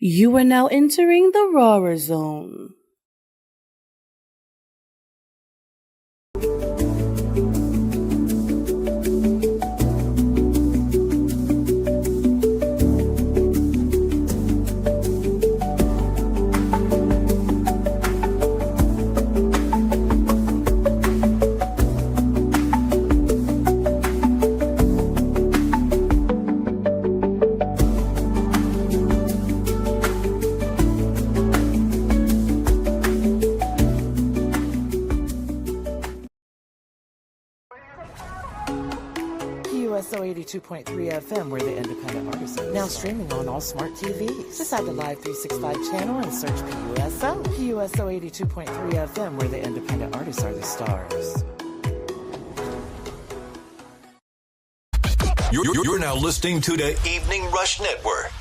You are now entering the Rawrrzone. PUSO 82.3 FM, where the independent artists are now streaming on all smart TVs. Decide the Live 365 channel and search PUSO. PUSO 82.3 FM, where the independent artists are the stars. You're now listening to the Evening Rush Network.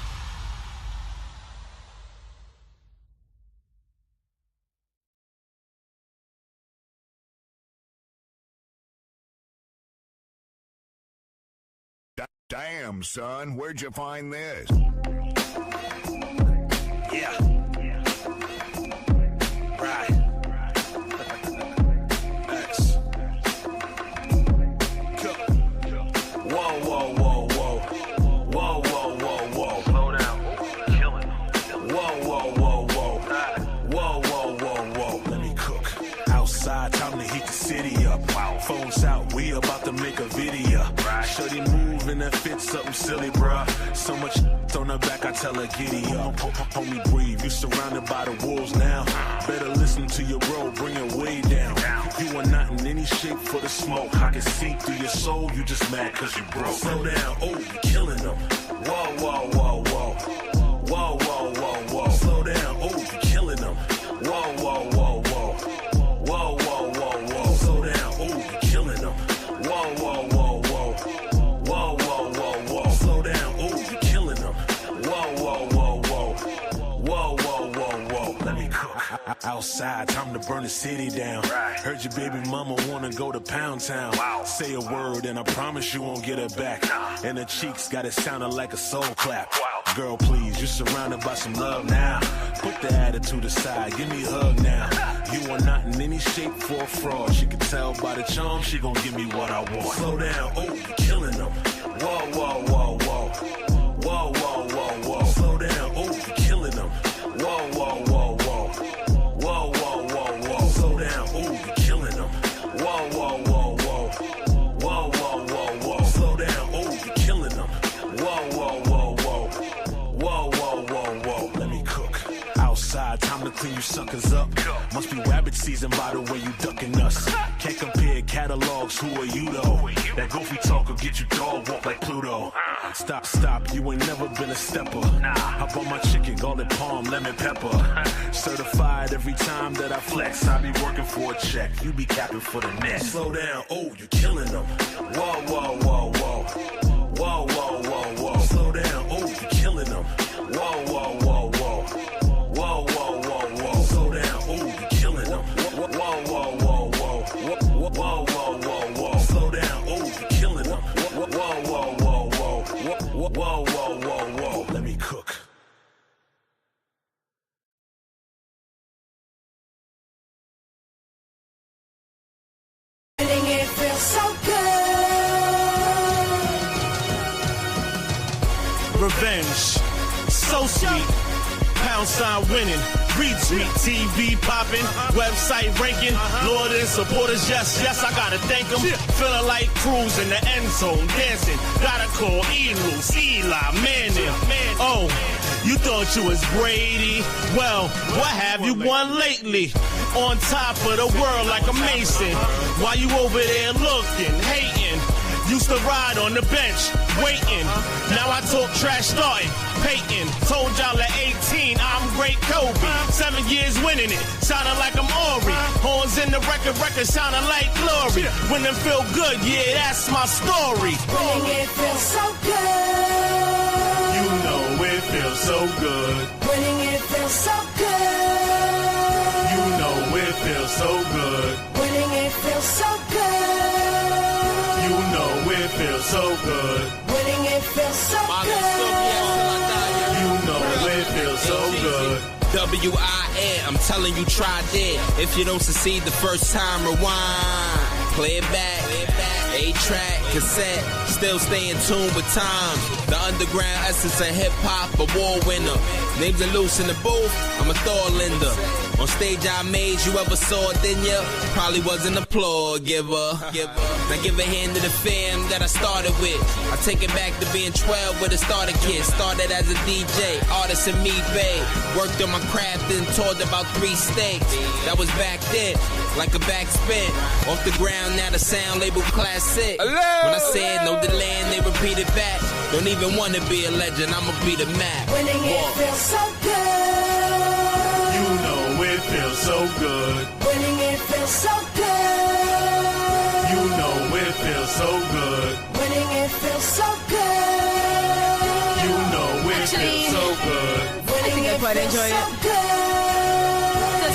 Damn, son, where'd you find this? Yeah. Right. X. Go. Whoa, whoa, whoa, whoa. Whoa, whoa, whoa, whoa. Slow down. Killing. Whoa, whoa, whoa, whoa. Whoa, whoa, whoa, whoa. Let me cook. Outside, time to heat the city up. Wow. Phones out, we about to make a video. Right. Shorty move in that fit, something silly, bruh. So much on her back, I tell her giddy up. Homie, breathe. You surrounded by the wolves now. Better listen to your bro, bring it way down. You are not in any shape for the smoke. I can see through your soul, you just mad cause you broke. Slow down, oh, you killing them. Whoa, whoa, whoa, whoa. Whoa, whoa, whoa, whoa. Slow down, oh, you killing them. Whoa, whoa, whoa, whoa. Whoa, whoa, whoa, whoa. Slow down, oh, you killing them. Whoa, whoa, whoa, whoa. Whoa, whoa, whoa, whoa. Slow down, oh, you killing them. Whoa, whoa, whoa, whoa. Whoa, whoa, whoa, whoa. Let me cook. Outside, time to burn the city down. Heard your baby mama wanna go to Pound Town. Say a word and I promise you won't get her back. And her cheeks got it sounding like a soul clap. Girl, please, you're surrounded by some love now. Put the attitude aside, give me a hug now. You are not in any shape for a fraud. She can tell by the charm, she gon' give me what I want. Slow down, oh, you killing them. Whoa, whoa, whoa, whoa. Whoa, whoa, whoa, whoa. Slow down, oh, you killing them. Whoa, whoa, whoa, whoa. Whoa, whoa, whoa, whoa. Slow down, oh, you killing them. Whoa, whoa, whoa, whoa. Whoa, whoa, whoa, whoa. Slow down, oh, you killing them. Whoa, whoa, whoa, whoa. Whoa, whoa, whoa, whoa. Let me cook. Outside, time to clean you suckers up. Must be rabbit season by the way you ducking us. Can't compare catalogs, who are you though? That goofy talk will get you dog walk like Pluto. Stop, you ain't never been a stepper. I bought my chicken, garlic palm, lemon pepper. Certified every time that I flex. I be working for a check, you be capping for the next. Slow down, oh, you killing them. Whoa, whoa, whoa, whoa. Whoa, whoa, whoa, whoa. Slow down, oh, you killing them. Whoa, whoa, whoa, whoa. Whoa, whoa, whoa, whoa. Slow down, oh, you killing them. Whoa, whoa, whoa, whoa. Whoa, whoa, whoa, whoa. Slow down, oh, you killing them. Whoa, whoa, whoa, whoa. Whoa, whoa, whoa, whoa. Let me cook. It feels so good. Revenge, so sweet. Pound sign winning, retweet, TV popping, website ranking, Lord and supporters, yes, I gotta thank them. Feeling like Cruz in the end zone, dancing. Gotta call ELUS, Eli, Manning. Oh, you thought you was Brady? Well, what have you won lately? On top of the world like a Mason. While you over there looking, hating. Used to ride on the bench, waiting. Now I talk trash starting, Peyton. Told y'all at 18, I'm great Kobe. 7 years winning it, sounding like I'm Ori. Horns in the record sounding like glory. When them feel good, yeah, that's my story. Winning it feels so good. You know it feels so good. Winning it feels so good. You know it feels so good. Winning it feels so good. You know it feels so good. Winning it feels so good. You know it feels so W-I-N, I'm telling you, try it. If you don't succeed the first time, rewind. Play it back. 8-track, cassette, still stay in tune with times. The underground essence of hip-hop, award winner. Names are loose in the booth, I'm a Thor-linder. On stage I made, you ever saw it, then ya? Probably wasn't an applaud giver. Now give a hand to the fam that I started with. I take it back to being 12 with a starter kit. Started as a DJ, artist in me, babe. Worked on my craft and toured about 3 states. That was back then, like a backspin. Off the ground, now the sound label classic. When I said no delay and they repeated back. Don't even want to be a legend, I'ma be the Mac. Winning it feels so good. You know it feels so good. Winning it feels so good. You know it feels so good. Winning it feels so good. You know it feels so good. Winning it feels so good.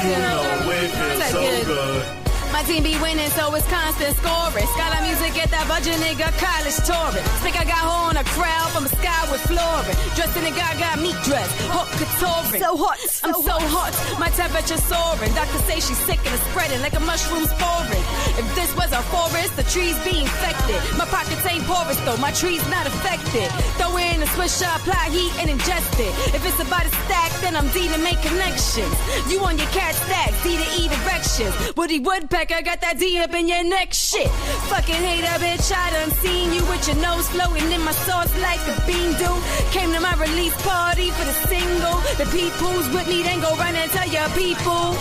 You know it feels so good. My team be winning, so it's constant scoring. Skyline music, get that budget, nigga, college touring. Think I got her on a crowd from the sky with flooring. Dressed in a Gaga meat dress, hot couturing. So hot, I'm so hot, my temperature soaring. Doctors say she's sick and it's spreading like a mushroom sporing. If this was a forest, the trees be infected. My pockets ain't porous though, my trees not affected. Throw in a swisher, apply heat and ingest it. If it's about a stack, then I'm D to make connections. You on your cat stack, D to E directions. Woody Woodpecker, I got that D up in your neck shit. Fucking hater, bitch, I done seen you with your nose floating in my sauce like a bean do. Came to my release party for the single. The people's with me, then go run and tell your people.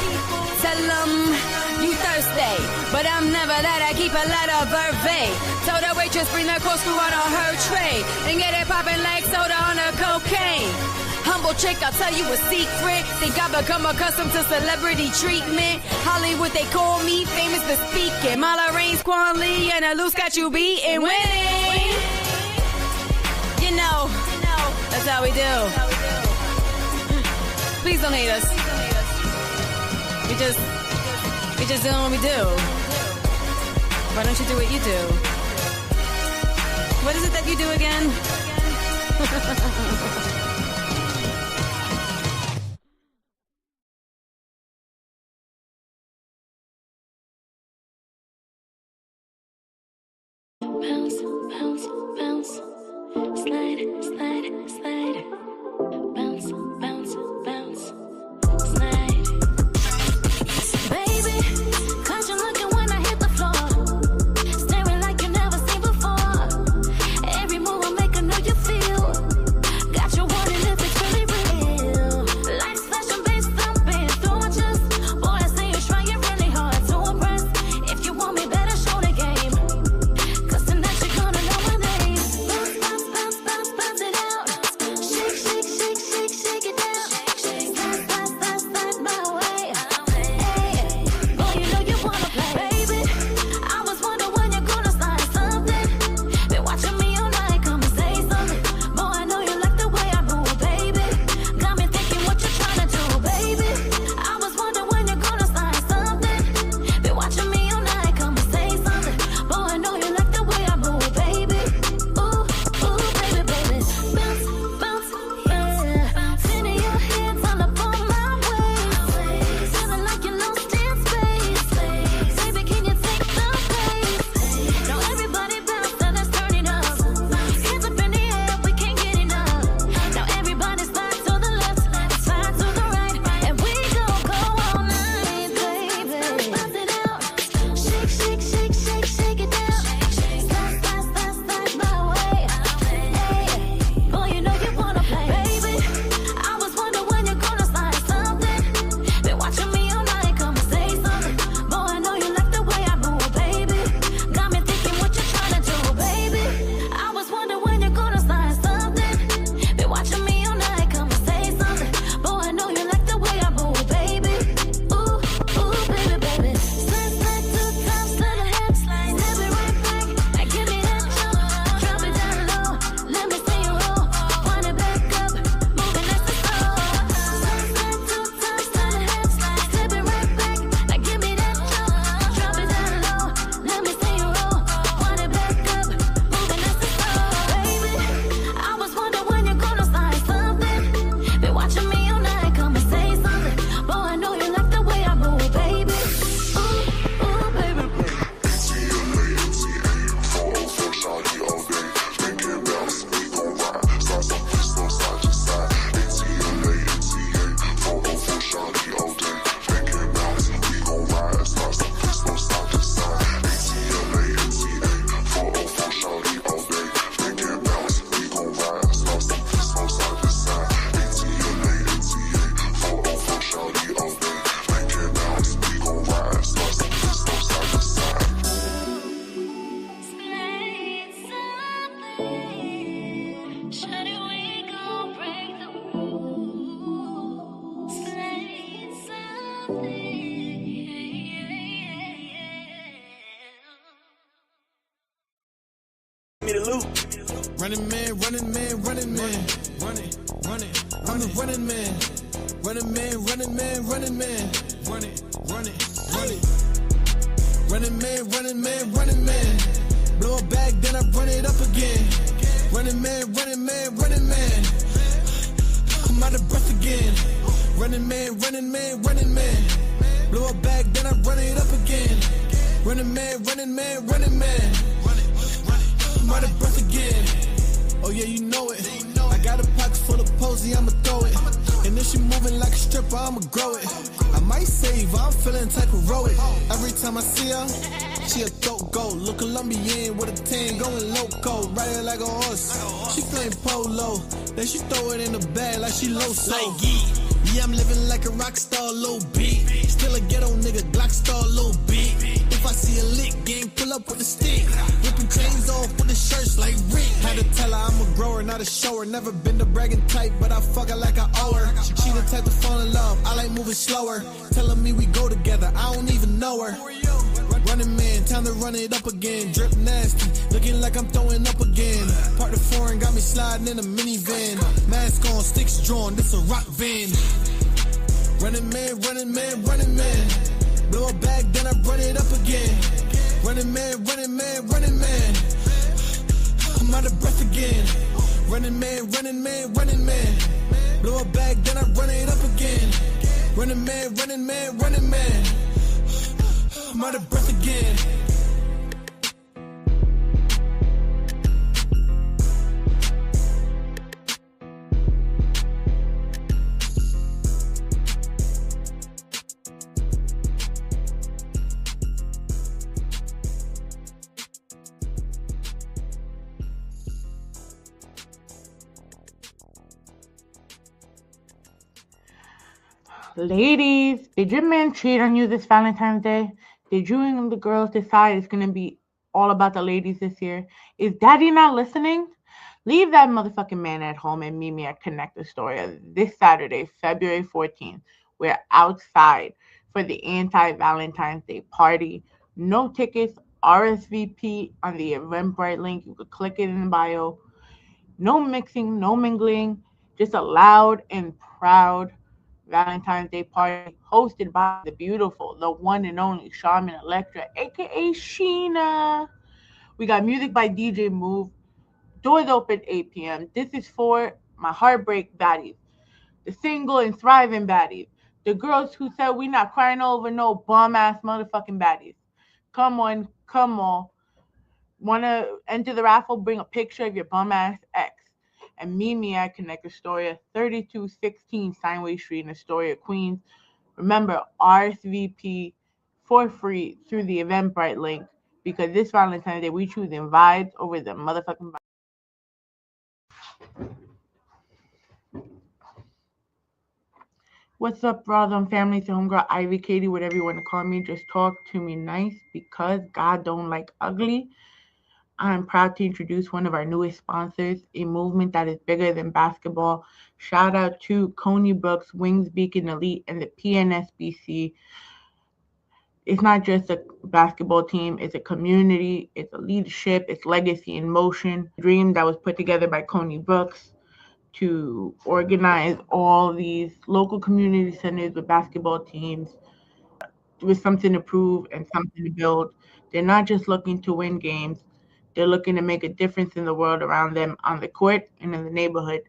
Tell them you thirsty, but I'm never that. I keep a lot of verve. Told the waitress bring the corkscrew on her tray and get it popping like soda on a cocaine. Humble chick, I'll tell you a secret. Think I become accustomed to celebrity treatment. Hollywood, they call me famous for speaking. Mala Reigns, Quan Lee, and ELUS got you beating. Winning. You know, that's how we do. Please don't hate us. We just doing what we do. Why don't you do what you do? What is it that you do again? Bounce, bounce, bounce. Slide, slide, slide. Bounce, bounce, bounce. Slide. Baby, caught you looking when I hit the floor. Staring like you never seen before. Every move I make, I know you feel. Got you me the loot. Running man, running man, running man. Running. I'm the running man. Running man, running man, running man. Running. Running man, running man, running man. Blow it back, then I run it up again. Running man, running man, running man. I'm out of breath again. Running man, running man, running man. Blow it back, then I run it up again. Running man, running man, running man. I'm out of breath again. Oh yeah, you know it. I got a pocket full of posy, I'ma throw it. And if she moving like a stripper, I'ma grow it. I might save, I'm feeling type heroic. Every time I see her, she a throat goat. Look Colombian with a 10, going loco. Ride it like a horse. She playing polo, then she throw it in the bag like she low-so. Yeah, I'm living like a rock star, low beat. Still a ghetto nigga, Glock star, low beat. If I see a lick, gang, pull up with a stick. Ripping chains off with the shirts like Rick. Had to tell her I'm a grower, not a shower. Never been the bragging type, but I fuck her like I owe her. She the type to fall in love, I like moving slower. Telling me we go together, I don't even know her. Running man, time to run it up again. Drip nasty, looking like I'm throwing up again. Park the foreign, got me sliding in a minivan. Mask on, sticks drawn, this a rock van. Running man, running man, running man. Blow it back, then I run it up again. Running man, running man, running man. I'm out of breath again. Running man, running man, running man. Blow it back, then I run it up again. Running man, running man, running man. I'm out of breath again. Ladies, did your man cheat on you this Valentine's Day? Did you and the girls decide it's going to be all about the ladies this year? Is daddy not listening? Leave that motherfucking man at home and meet me at Connect Astoria this Saturday, February 14th. We're outside for the anti-Valentine's Day party. No tickets, RSVP on the Eventbrite link. You could click it in the bio. No mixing, no mingling, just a loud and proud Valentine's Day party hosted by the beautiful, the one and only Charmin Electra, aka Sheena. We got music by DJ Move. Doors open 8 p.m. This is for my heartbreak baddies, the single and thriving baddies, the girls who said we not crying over no bum ass motherfucking baddies. Come on. Wanna enter the raffle? Bring a picture of your bum ass ex. And meet me at Connect Astoria, 3216 Steinway Street in Astoria, Queens. Remember, RSVP for free through the Eventbrite link, because this Valentine's Day we choosing vibes over the motherfucking vibes. What's up, Rawrrzone family? It's your homegirl Ivy Katie, whatever you want to call me. Just talk to me nice, because God don't like ugly. I'm proud to introduce one of our newest sponsors, a movement that is bigger than basketball. Shout out to Coney Brooks, Wings Beacon Elite, and the PNSBC. It's not just a basketball team, it's a community, it's a leadership, it's legacy in motion. A dream that was put together by Coney Brooks to organize all these local community centers with basketball teams with something to prove and something to build. They're not just looking to win games. They're looking to make a difference in the world around them, on the court and in the neighborhood.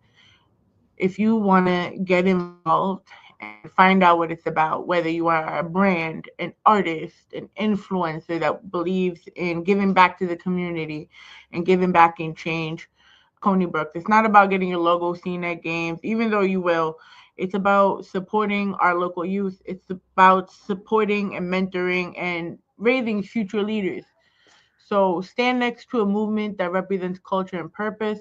If you want to get involved and find out what it's about, whether you are a brand, an artist, an influencer that believes in giving back to the community and giving back in change, Coney Brooks. It's not about getting your logo seen at games, even though you will. It's about supporting our local youth. It's about supporting and mentoring and raising future leaders. So stand next to a movement that represents culture and purpose.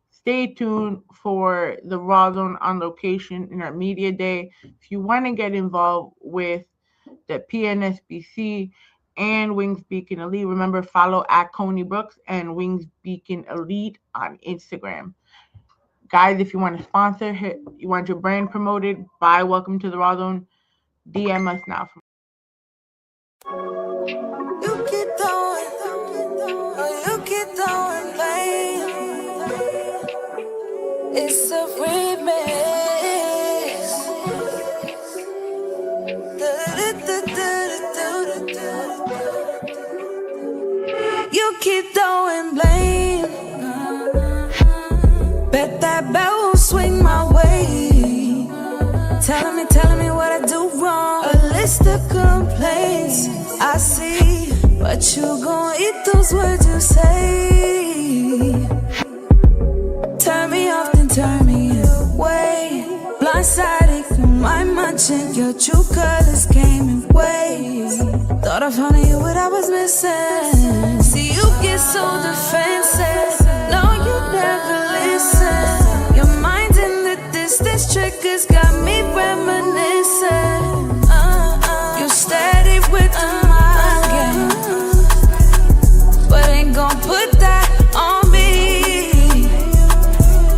Stay tuned for the Rawrrzone on location in our media day. If you want to get involved with the PNSBC and Wings Beacon Elite, remember, follow at Coney Brooks and Wings Beacon Elite on Instagram. Guys, if you want to sponsor, you want your brand promoted, buy Welcome to the Rawrrzone, DM us now. You keep going, baby. It's a remix. You keep throwing blame. Bet that bell won't swing my way. Telling me what I do wrong. A list of complaints I see, but you gon' eat those words you say. Turn me off, then turn me away. Blindsided from my munching, your true colors came in waves. Thought I found you what I was missing. See, you get so defensive. No, you never listen. Your mind's in the distance, triggers got me reminiscing. You steady with the mind game, but ain't gon' put that on me.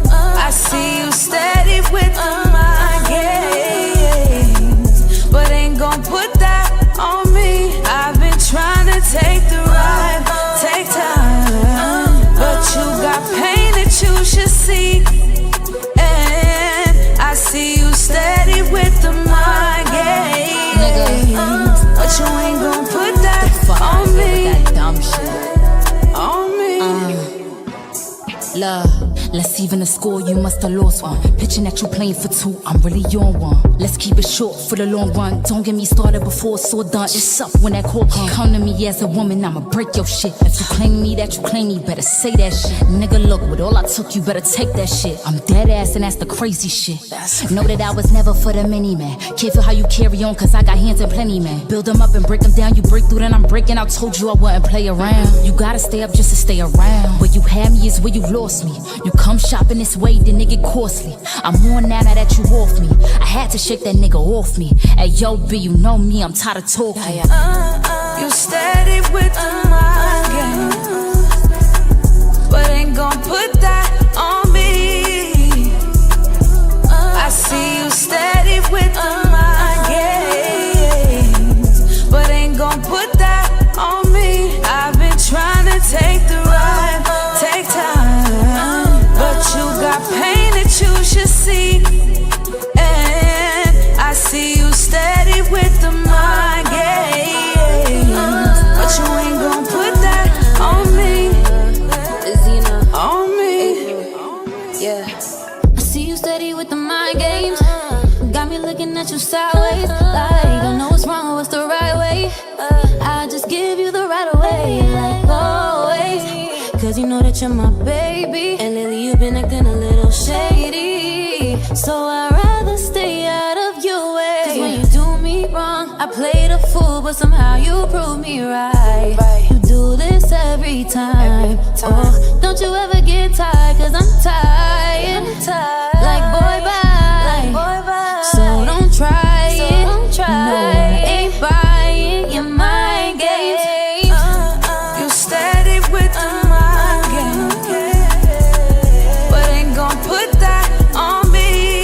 I see you steady with the mind games, but ain't gon' put that on me. I've been trying to take the ride, take time, but you got pain that you should see. And I see you steady with the mind games, but you ain't gon' put that on me. That dumb shit on me. Love, let's even the score, you must have lost one. Pitching that you playing for two, I'm really on one. Let's keep it short for the long run. Don't get me started before it's all done. It's up when that call come to me as a woman, I'ma break your shit. If you claim me, that you claim me, better say that shit. Nigga, look, with all I took, you better take that shit. I'm dead ass and that's the crazy shit. Know that I was never for the mini man. Can't feel how you carry on, cause I got hands in plenty, man. Build them up and break them down, you break through, then I'm breaking. I told you I wouldn't play around. You gotta stay up just to stay around. Where you had me is where you lost me. You come shopping this way, then it get costly. I'm on now that you off me. I had to shake that nigga off me. Hey, yo, B, you know me, I'm tired of talking. You steady with the mind game, but ain't gon' put that on me. I see you steady with the mind games, but ain't gon' put that on me. I've been trying to take the ride, take time, but you got pain that you should see. And I see you steady with the mind games, but you ain't gon' put that on me. On me. Yeah. I see you steady with the mind games. Got me looking at you sideways, like don't know what's wrong or what's the right way. I'll just give you the right away, like always. Cause you know that you're my baby, and lately you've been acting a little shady. So I'd rather stay out of your way. Cause when you do me wrong, I play the fool, but somehow you prove me right. You do this every time. Oh, don't you ever get tired, cause I'm tired. Like boy bye, so don't try it. No, I ain't buying your mind games. You steady with the mind game, but ain't gon' put that on me.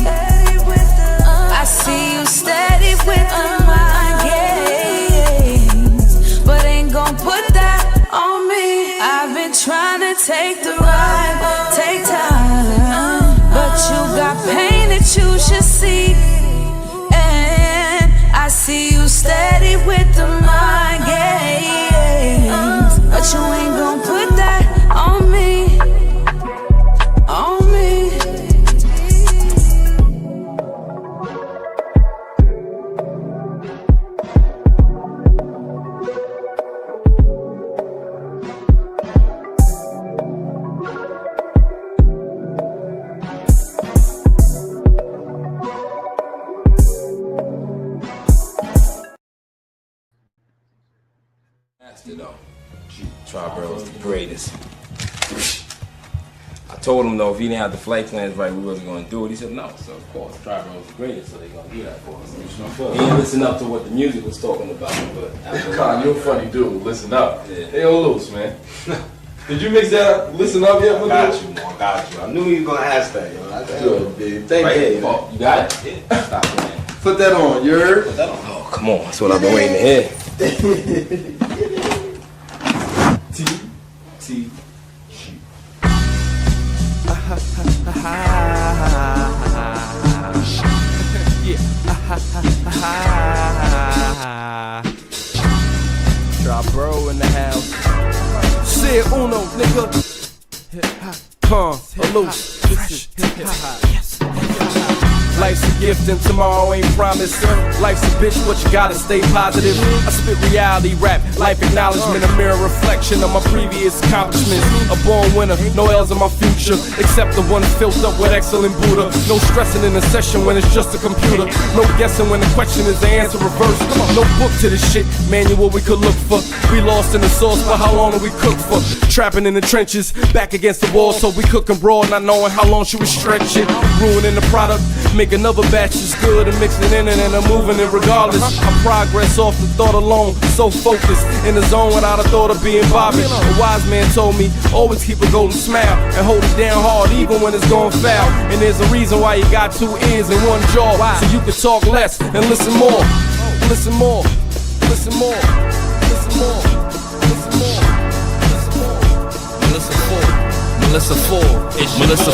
I see you steady with the mind games, but ain't gon' put that on me. I've been trying to take the ride, take time, but you got pain that you should see. And I see you steady with the mind games, but you ain't gon' put that on me. On me. Rawrrzone's the greatest. I told him though if he didn't have the flight plans right, we wasn't gonna do it. He said no, so of course Rawrrzone's the greatest, so they're gonna do that for us. He didn't listen up to what the music was talking about, but God, you're a funny dude. Listen up. Yeah. Hey, ELUS, man. Did you mix that listen up yet? I got you, man. I got you. I knew you were gonna ask that, yo. Good, dude. Thank you. Oh, you got it? Yeah. Stop it, man. Put that on, you heard? Put that on. Oh, come on. That's what I've been waiting to hear. T. Drop bro in the house. Say uno, nigga. ELUS. Life's a gift and tomorrow ain't promised. Life's a bitch, but you gotta stay positive. I spit reality rap, life acknowledgement, a mirror reflection of my previous accomplishments. A born winner, no L's in my future, except the one filled up with excellent Buddha. No stressing in a session when it's just a computer. No guessing when the question is the answer reversed. No book to this shit, manual we could look for. We lost in the sauce, but how long do we cook for? Trapping in the trenches, back against the wall, so we cooking raw, not knowing how long should we stretch it. Ruining the product, make another batch is good and mix it in and then I'm moving it regardless. I progress off the thought alone, so focused in the zone without a thought of being bothered. A wise man told me, always keep a golden smile and hold it down hard even when it's going foul. And there's a reason why you got two ears and one jaw, so you can talk less and listen more. Listen more, listen more, listen more, listen more, listen more. Melissa Ford. Melissa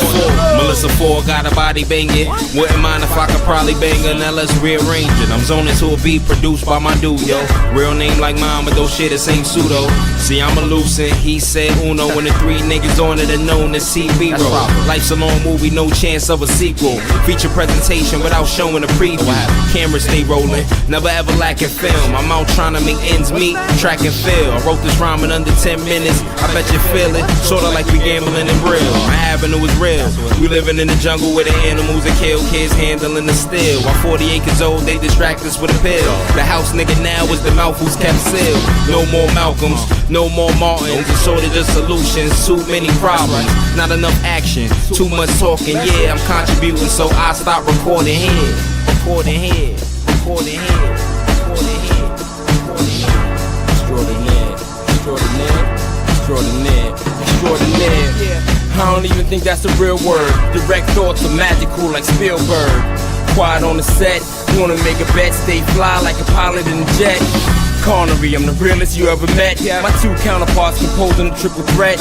Ford got a body banging. Wouldn't mind if I could probably bang her. Now let's rearrange it. I'm zoning to a beat produced by my dude, yo. Real name like mine, but those shit, it ain't pseudo. See, I'm a lucid, he said uno. When the three niggas on it are known as CB roll. Life's a long movie, no chance of a sequel. Feature presentation without showing a preview. Cameras stay rolling, never ever lacking film. I'm out trying to make ends meet, track and field. I wrote this rhyme in under 10 minutes. I bet you feel it, sorta like we gambling in Brill. My avenue is real. We living in the jungle with the animals that kill kids handling the steel. While 40 acres old, they distract us with a pill. The house nigga now is the mouth who's kept sealed. No more Malcolms, no more Martins. A shortage of solutions, too many problems. Not enough action, too much talking. Yeah, I'm contributing, so I stop recording here. Recording here, recording here, recording here, recording here. Extraordinaire, extraordinaire, extraordinaire, extraordinaire. I don't even think that's the real word. Direct thoughts are magical like Spielberg. Quiet on the set, wanna make a bet, stay fly like a pilot in a jet. Connery, I'm the realest you ever met. My two counterparts composing a triple threat.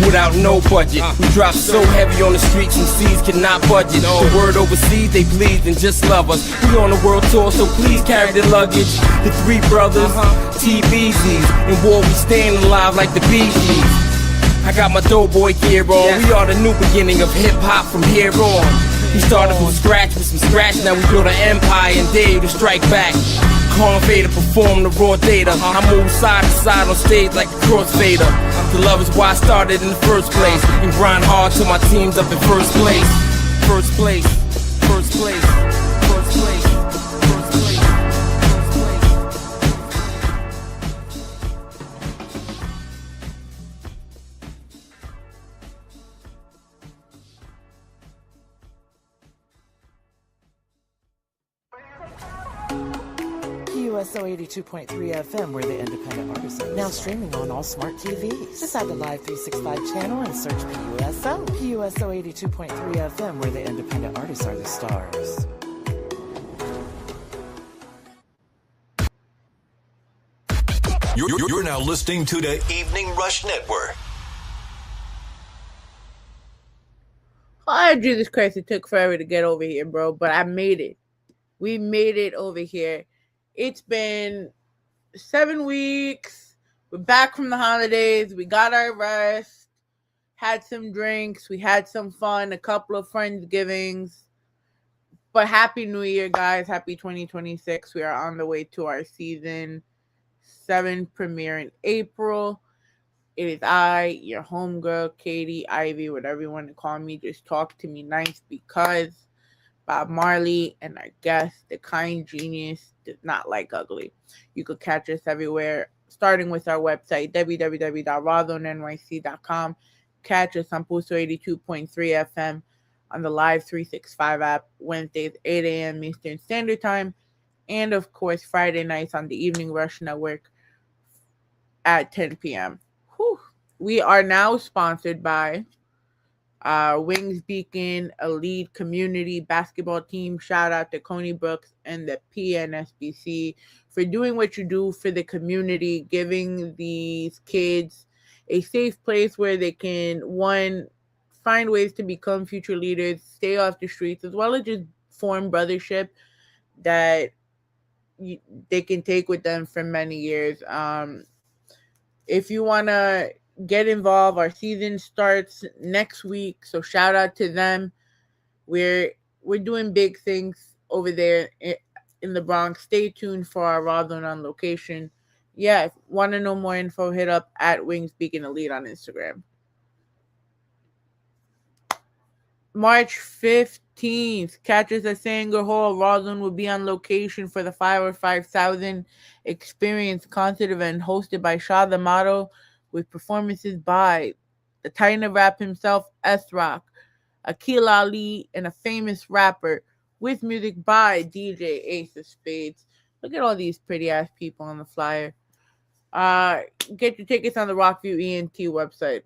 Without no budget, we drop so heavy on the streets and seas cannot budget. The word overseas, they please and just love us. We on the world tour, so please carry the luggage. The three brothers, TBZs. In war we stand alive like the Bee Gees. I got my doughboy gear on. We are the new beginning of hip-hop from here on. We started from scratch with some scratch, now we build an empire and dare you to strike back. Call Vader, perform the raw data. I move side to side on stage like a crossfader. The love is why I started in the first place, and grind hard till my team's up in first place. First place, first place, first place, first place, first place. PUSO 82.3 FM, we're the independent artisan. Now streaming on all smart TVs. Decide the Live 365 channel and search PUSO. PUSO 82.3 FM, where the independent artists are the stars. You're now listening to the Evening Rush Network. Oh, Jesus Christ, it took forever to get over here, bro, but I made it. We made it over here. It's been 7 weeks. We're back from the holidays. We got our rest, had some drinks, we had some fun, a couple of Friendsgivings. But Happy New Year, guys. Happy 2026. We are on the way to our season 7 premiere in April. It is I, your homegirl, Katie, Ivy, whatever you want to call me. Just talk to me nice because Bob Marley and our guest, the kind genius, does not like ugly. You could catch us everywhere, starting with our website, www.rawrzoneny.com. Catch us on PUSO 82.3 FM on the Live 365 app, Wednesdays, 8 a.m. Eastern Standard Time, and, of course, Friday nights on the Evening Rush Network at 10 p.m. Whew. We are now sponsored by Wings Beacon Elite Community Basketball Team. Shout out to Coney Brooks and the PNSBC for doing what you do for the community, giving these kids a safe place where they can, one, find ways to become future leaders, stay off the streets, as well as just form brothership that they can take with them for many years. If you want to get involved, our season starts next week, so shout out to them. We're doing big things over there in the Bronx. Stay tuned for our Rawrrzone on location. Yeah, if you want to know more info, hit up at Wings Beacon Elite on Instagram. March 15th, catch us at Sanger Hall. Rawrrzone will be on location for the 5,000 Experience concert event hosted by Shah the Model, with performances by the Titan of Rap himself, S-Rock, Akil Ali, and a famous rapper, with music by DJ Ace of Spades. Look at all these pretty ass people on the flyer. Get your tickets on the Rockview ENT website.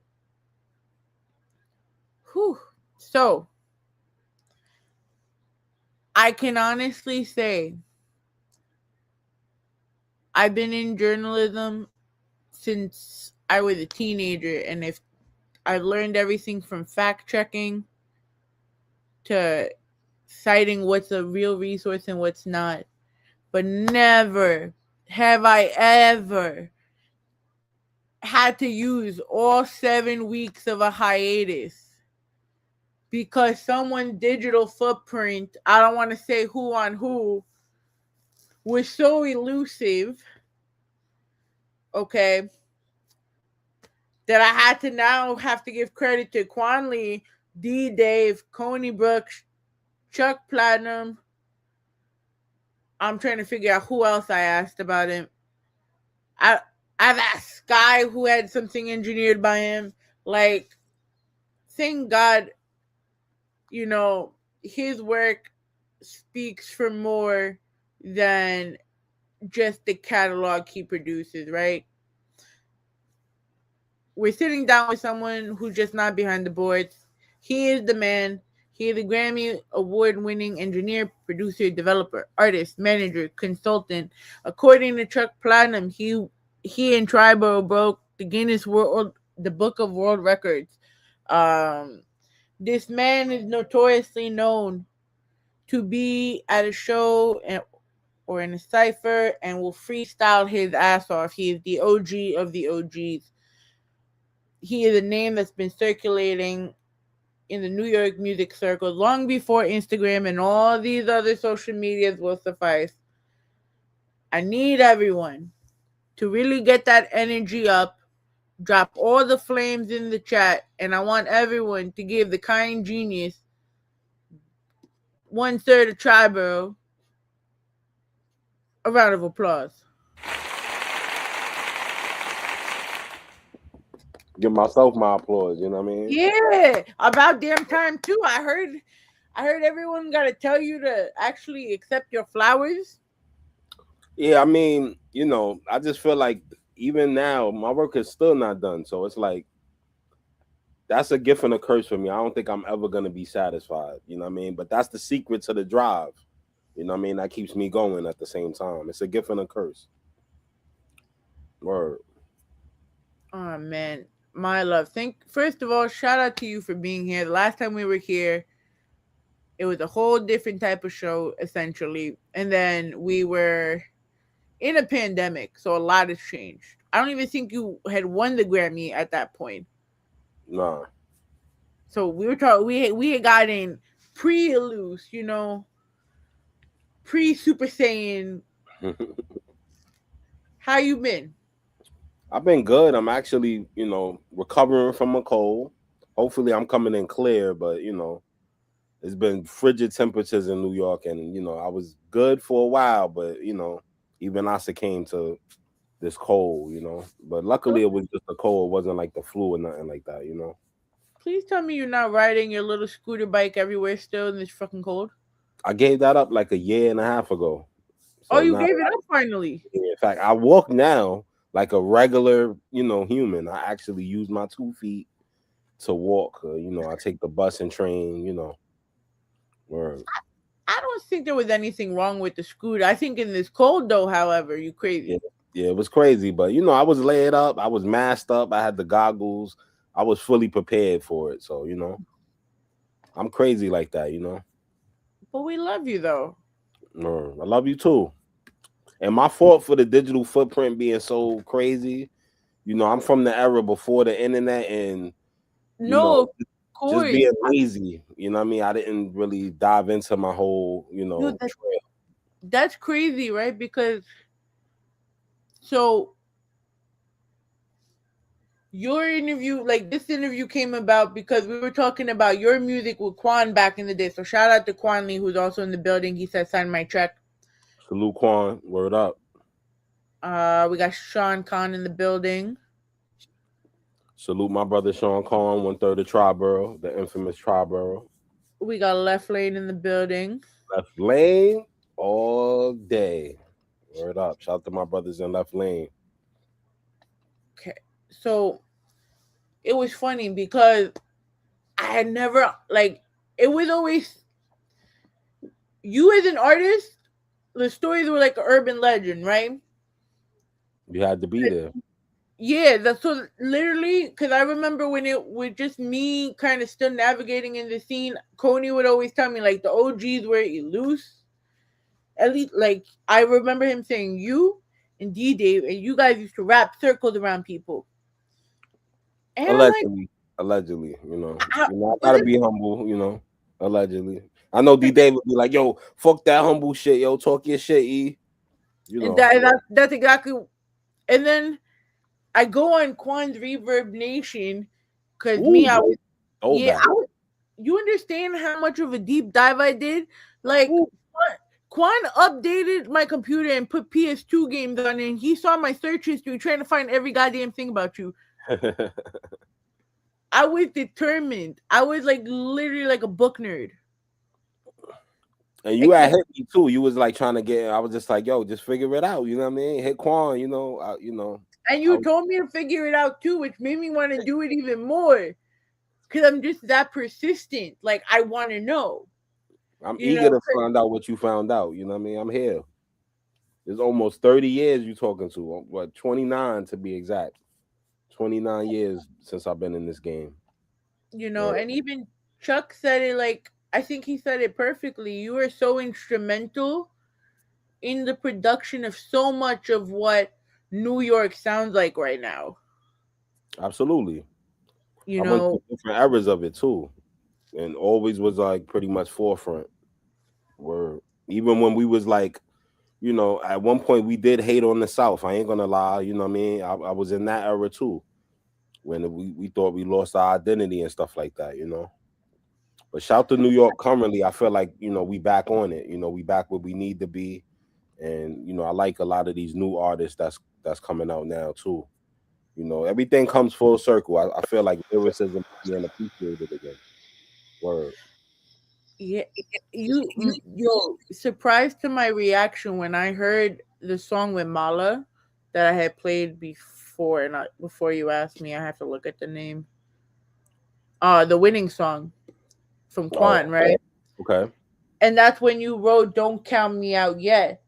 Whew. So, I can honestly say I've been in journalism since I was a teenager, and if I've learned everything from fact checking to citing what's a real resource and what's not, but never have I ever had to use all 7 weeks of a hiatus because someone's digital footprint, I don't want to say who on who, was so elusive, okay, that I had to now have to give credit to Quan Lee, D. Dave, Coney Brooks, Chuck Platinum. I'm trying to figure out who else I asked about him. I've asked Sky, who had something engineered by him. Like, thank God, you know, his work speaks for more than just the catalog he produces, right? We're sitting down with someone who's just not behind the boards. He is the man. He is a Grammy award-winning engineer, producer, developer, artist, manager, consultant. According to Chuck Platinum, he and Tribal broke the the Book of World Records. This man is notoriously known to be at a show or in a cypher and will freestyle his ass off. He is the OG of the OGs. He is a name that's been circulating in the New York music circle long before Instagram and all these other social medias will suffice. I need everyone to really get that energy up, drop all the flames in the chat, and I want everyone to give the kind genius 1/3 of Triborough a round of applause. Give myself my applause, you know what I mean? Yeah, about damn time too. I heard everyone got to tell you to actually accept your flowers. Yeah, I mean, you know, I just feel like even now my work is still not done. So it's like that's a gift and a curse for me. I don't think I'm ever gonna be satisfied, you know what I mean? But that's the secret to the drive. You know what I mean? That keeps me going at the same time. It's a gift and a curse. Word. Oh man. My love. First of all, shout out to you for being here. The last time we were here, it was a whole different type of show, essentially. And then we were in a pandemic, so a lot has changed. I don't even think you had won the Grammy at that point. Nah. So we were talking. We had gotten pre-ELUS, you know, pre-Super Saiyan. How you been? I've been good. I'm actually, you know, recovering from a cold. Hopefully I'm coming in clear, but, you know, it's been frigid temperatures in New York, and, you know, I was good for a while, but, you know, even I succumbed to this cold, you know. But luckily it was just a cold. It wasn't like the flu or nothing like that, you know. Please tell me you're not riding your little scooter bike everywhere still in this fucking cold. I gave that up like 1.5 years ago. So you gave it up finally? In fact, I walk now like a regular, you know, human. I actually use my 2 feet to walk. You know, I take the bus and train, you know. Word. I don't think there was anything wrong with the scooter. I think in this cold, though, however, you crazy. Yeah, it was crazy. But, you know, I was laid up. I was masked up. I had the goggles. I was fully prepared for it. So, you know, I'm crazy like that, you know. But we love you though. I love you too. And my fault for the digital footprint being so crazy. You know, I'm from the era before the internet, and you know, No, of just course. being lazy. You know what I mean? I didn't really dive into my whole, you know, Dude, trail. that's crazy, right? Because so your interview, like this interview came about because we were talking about your music with Quan back in the day. So shout out to Quan Lee, who's also in the building. He said sign my track. Salute Quan, word up. We got Sean Khan in the building. Salute my brother Sean Khan, 1/3 of Triborough, the infamous Triborough. We got Left Lane in the building. Left Lane all day. Word up. Shout out to my brothers in Left Lane. Okay. So it was funny because I had never, like, it was always, you as an artist, the stories were like an urban legend, right? You had to be there. Yeah, that's so literally because I remember when it was just me kind of still navigating in the scene. Coney would always tell me like the OGs were ELUS. At least, like I remember him saying you and D Dave, and you guys used to wrap circles around people. And Allegedly, you know, I gotta be humble, you know. Allegedly, I know D Dave would be like, "Yo, fuck that humble shit, yo, talk your shit, E." You know, that's exactly. And then I go on Quan's Reverb Nation because I was, you understand how much of a deep dive I did? Like, Quan updated my computer and put PS2 games on it, and he saw my search history trying to find every goddamn thing about you. I was determined. I was like literally like a book nerd. And you had hit me too. You was like trying to get. I was just like, "Yo, just figure it out." You know what I mean? Hit Quan. You know. You know. And you told me to figure it out too, which made me want to do it even more. Because I'm just that persistent. Like, I want to know. I'm eager to find out what you found out. You know what I mean? I'm here. It's almost 30 years you talking to. What, 29 to be exact. 29 years since I've been in this game. You know, and even Chuck said it like, I think he said it perfectly. You are so instrumental in the production of so much of what New York sounds like right now. Absolutely. You I know, went through different eras of it too, and always was like pretty much forefront. Where even when we was like, you know, at one point we did hate on the South. I ain't gonna lie. You know what I mean? I was in that era too, when we thought we lost our identity and stuff like that. You know. But shout to New York currently. I feel like, you know, we back on it. You know, we back where we need to be. And, you know, I like a lot of these new artists that's coming out now too. You know, everything comes full circle. I feel like lyricism is being appreciated again. Word. Yeah, you're surprised to my reaction when I heard the song with Mala that I had played before, and before you asked me, I have to look at the name. The winning song from Quan, right? Okay. And that's when you wrote "Don't Count Me Out Yet."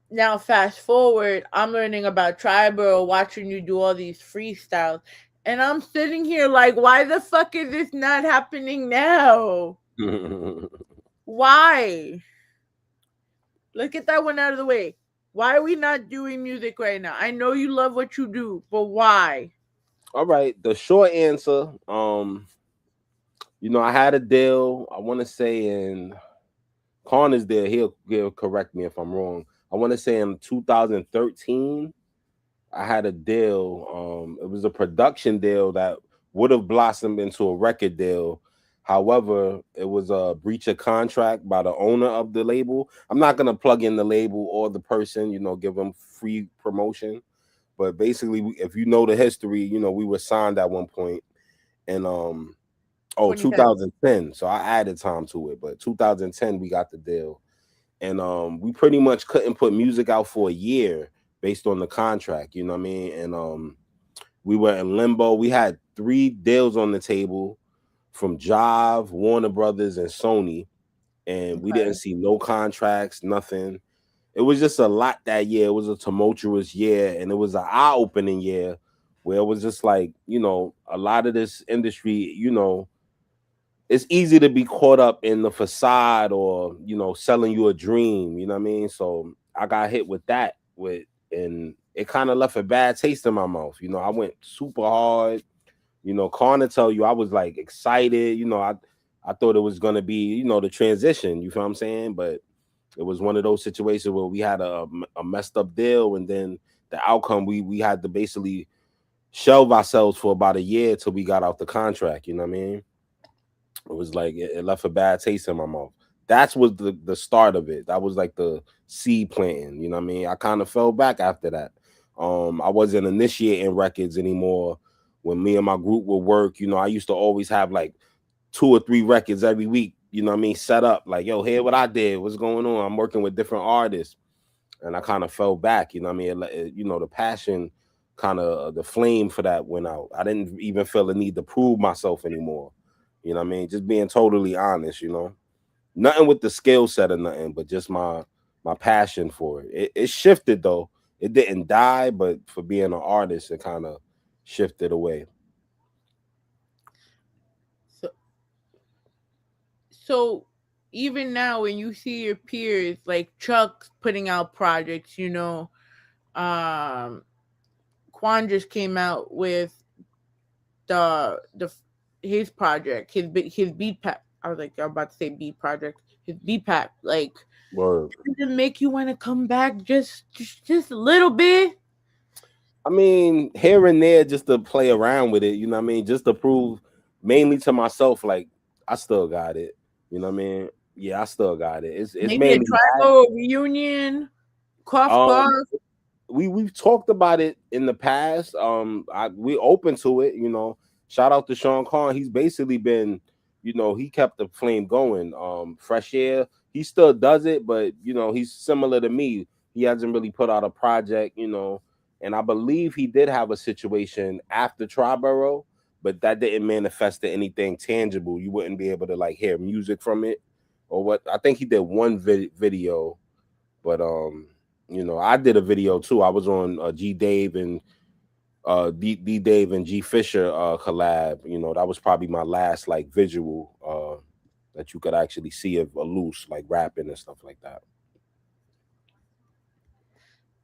Now fast forward, I'm learning about Triborough, watching you do all these freestyles, and I'm sitting here like, why the fuck is this not happening now? Why? Let's get that one out of the way. Why are we not doing music right now? I know you love what you do, but why? All right. The short answer, you know, I had a deal, I want to say in Con is there, he'll correct me if I'm wrong. I want to say in 2013, I had a deal. It was a production deal that would have blossomed into a record deal. However, it was a breach of contract by the owner of the label. I'm not going to plug in the label or the person, you know, give them free promotion. But basically, if you know the history, you know, we were signed at one point. And 2010. So I added time to it. But 2010, we got the deal. And we pretty much couldn't put music out for a year based on the contract, you know what I mean? And we were in limbo. We had 3 deals on the table from Jive, Warner Brothers, and Sony, and we didn't see no contracts, nothing. it was just a lot that year. It was a tumultuous year, and it was an eye-opening year where it was just like, a lot of this industry, it's easy to be caught up in the facade or, selling you a dream, you know what I mean? So I got hit with that and it kind of left a bad taste in my mouth. I went super hard. Karna tell you I was like excited. I thought it was gonna be, the transition. You feel what I'm saying? But it was one of those situations where we had a messed up deal, and then the outcome we had to basically shelve ourselves for about a year till we got out the contract. You know what I mean? It was like it left a bad taste in my mouth. That's was the start of it. That was like the seed planting. You know what I mean? I kind of fell back after that. I wasn't initiating records anymore. When me and my group would work, I used to always have like 2 or 3 records every week, you know what I mean, set up. Like, yo, hear what I did. What's going on? I'm working with different artists. And I kind of fell back, you know what I mean? The passion, kind of the flame for that went out. I didn't even feel the need to prove myself anymore. You know what I mean? Just being totally honest, Nothing with the skill set or nothing, but just my passion for it. It shifted though. It didn't die, but for being an artist, it kind of shifted away. So even now when you see your peers like Chuck putting out projects, Quan just came out with his project, his beat pack. I was like, I'm about to say beat project, his beat pack. Like, Word. Does it make you want to come back just a little bit? I mean, here and there, just to play around with it, you know what I mean? Just to prove mainly to myself, like, I still got it. You know what I mean? Yeah, I still got it. It's Maybe made a me tribal reunion, cough. We've talked about it in the past. We open to it, Shout out to Sean Khan. He's basically been, he kept the flame going. Fresh Air, he still does it, but he's similar to me. He hasn't really put out a project, and I believe he did have a situation after Triborough, but that didn't manifest to anything tangible. You wouldn't be able to like hear music from it or what. I think he did one video, but I did a video too. I was on G Dave and D Dave and G Fisher collab. That was probably my last like visual that you could actually see of ELUS like rapping and stuff like that.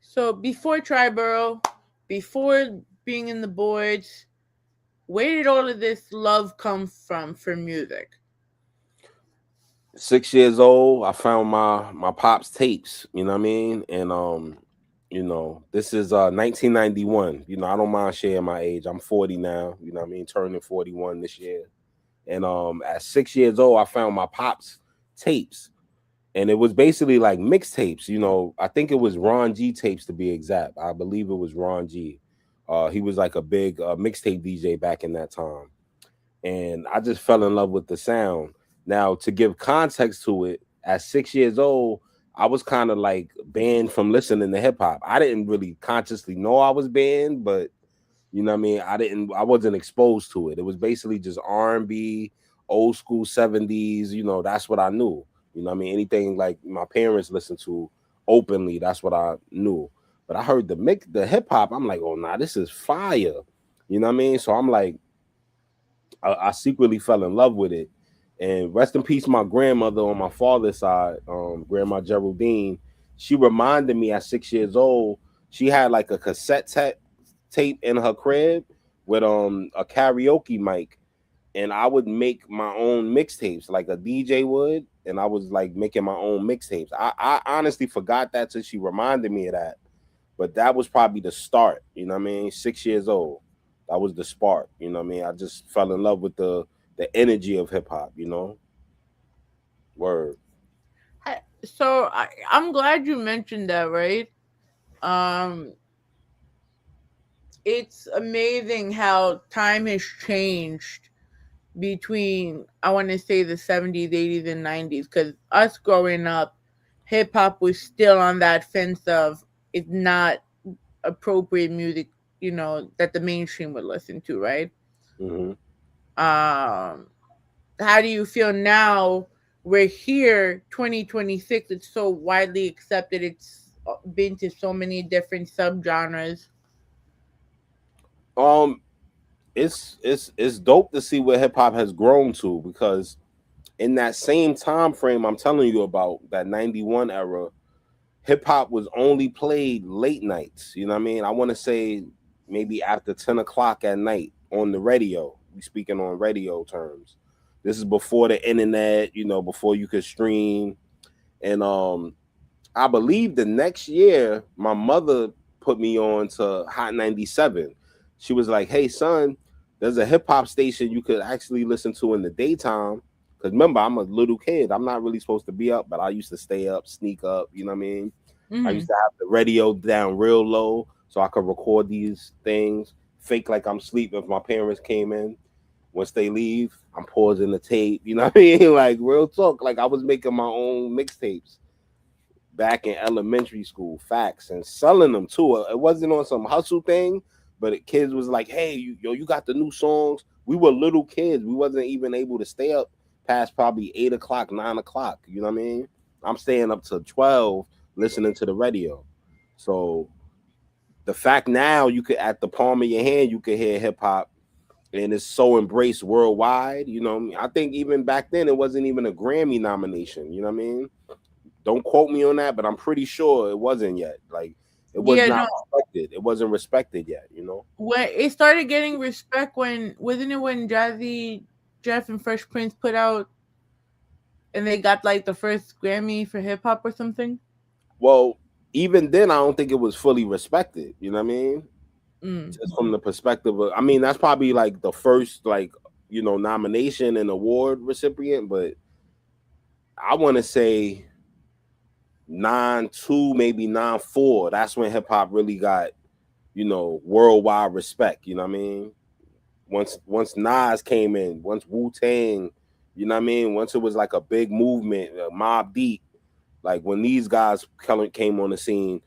So before Triborough, before being in the boards, where did all of this love come from for music? 6 years old, I found my pop's tapes, you know what I mean? And this is 1991. I don't mind sharing my age. I'm 40 now, you know what I mean? Turning 41 this year. And at 6 years old, I found my pop's tapes. And it was basically like mixtapes, I think it was Ron G tapes to be exact. I believe it was Ron G. He was like a big mixtape DJ back in that time. And I just fell in love with the sound. Now, to give context to it, at 6 years old, I was kind of like banned from listening to hip hop. I didn't really consciously know I was banned, but you know what I mean? I wasn't exposed to it. It was basically just R&B, old school 70s, that's what I knew. You know what I mean? Anything like my parents listened to openly, that's what I knew. But I heard the hip hop, I'm like, oh nah, this is fire. You know what I mean? So I'm like, I secretly fell in love with it. And rest in peace, my grandmother on my father's side, Grandma Geraldine, she reminded me at 6 years old, she had like a cassette tape in her crib with a karaoke mic. And I would make my own mixtapes like a DJ would. And I was like making my own mixtapes. I honestly forgot that till she reminded me of that. But that was probably the start, you know what I mean? 6 years old. That was the spark, you know what I mean? I just fell in love with the energy of hip hop, Word. So I'm glad you mentioned that, right? It's amazing how time has changed between, I want to say, the 70s, 80s, and 90s. Because us growing up, hip hop was still on that fence of it's not appropriate music, that the mainstream would listen to, right? Mm-hmm. How do you feel now We're here, 2026. It's so widely accepted. It's been to so many different subgenres. It's dope to see where hip hop has grown to, because in that same time frame I'm telling you about, that 91 era, hip hop was only played late nights. You know what I mean? I want to say maybe after 10 o'clock at night on the radio. We speaking on radio terms. This is before the internet, before you could stream. And I believe the next year my mother put me on to Hot 97. She was like, "Hey son, there's a hip hop station you could actually listen to in the daytime." Because remember, I'm a little kid. I'm not really supposed to be up, but I used to stay up, sneak up. You know what I mean? I used to have the radio down real low so I could record these things, fake like I'm asleep if my parents came in. Once they leave, I'm pausing the tape. You know what I mean? Like real talk. Like I was making my own mixtapes back in elementary school, facts, and selling them too. It wasn't on some hustle thing, but kids was like, "Hey, you got the new songs." We were little kids. We wasn't even able to stay up past probably 8 o'clock, 9 o'clock. You know what I mean? I'm staying up to 12 listening to the radio. So the fact now you could, at the palm of your hand, you could hear hip hop, and it's so embraced worldwide. You know, I think even back then it wasn't even a Grammy nomination. You know what I mean? Don't quote me on that, but I'm pretty sure it wasn't yet. Like it was not respected. It wasn't respected yet. When it started getting respect, wasn't it when Jazzy Jeff and Fresh Prince put out, and they got like the first Grammy for hip hop or something? Well, even then, I don't think it was fully respected. You know what I mean? Just from the perspective of, I mean, that's probably like the first, like, nomination and award recipient, but I want to say 9-2, maybe 9-4. That's when hip hop really got, worldwide respect. You know what I mean? Once Nas came in, once Wu-Tang, you know what I mean? Once it was like a big movement, Mobb Deep, like when these guys came on the scene.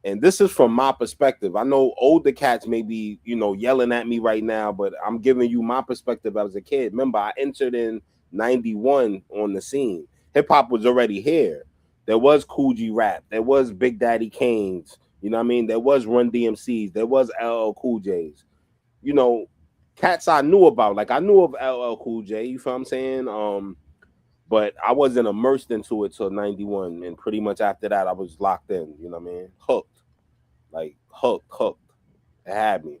And this is from my perspective. I know older cats may be, yelling at me right now, but I'm giving you my perspective as a kid. Remember, I entered in 91 on the scene. Hip hop was already here. There was Cool G Rap. There was Big Daddy Kane's. You know what I mean? There was Run DMC's. There was LL Cool J's. Cats I knew about. Like I knew of LL Cool J. You feel what I'm saying? But I wasn't immersed into it till 91. And pretty much after that, I was locked in. You know what I mean? Hooked. Like hooked. It had me.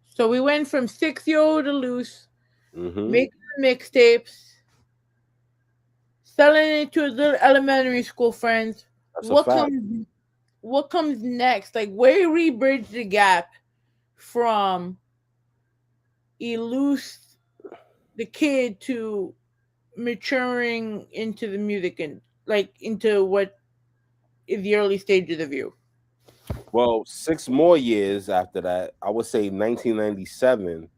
So we went from 6-year-old ELUS, Mm-hmm. making mixtapes, selling it to his little elementary school friends. That's a fact. What comes next? Like, where we bridge the gap from ELUS, the kid, to maturing into the music and like into what is the early stages of you? Well, 6 more years after that, I would say 1997.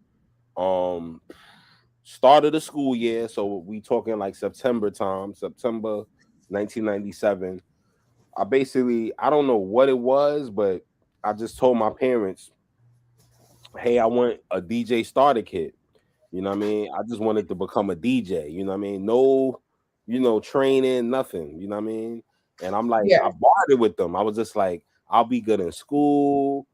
Start of the school year, so we talking like September 1997. I don't know what it was, but I just told my parents, "Hey, I want a DJ starter kit." You know what I mean? I just wanted to become a DJ. You know what I mean? No, training, nothing. You know what I mean? And I'm like, I bought it with them. I was just like, I'll be good in school.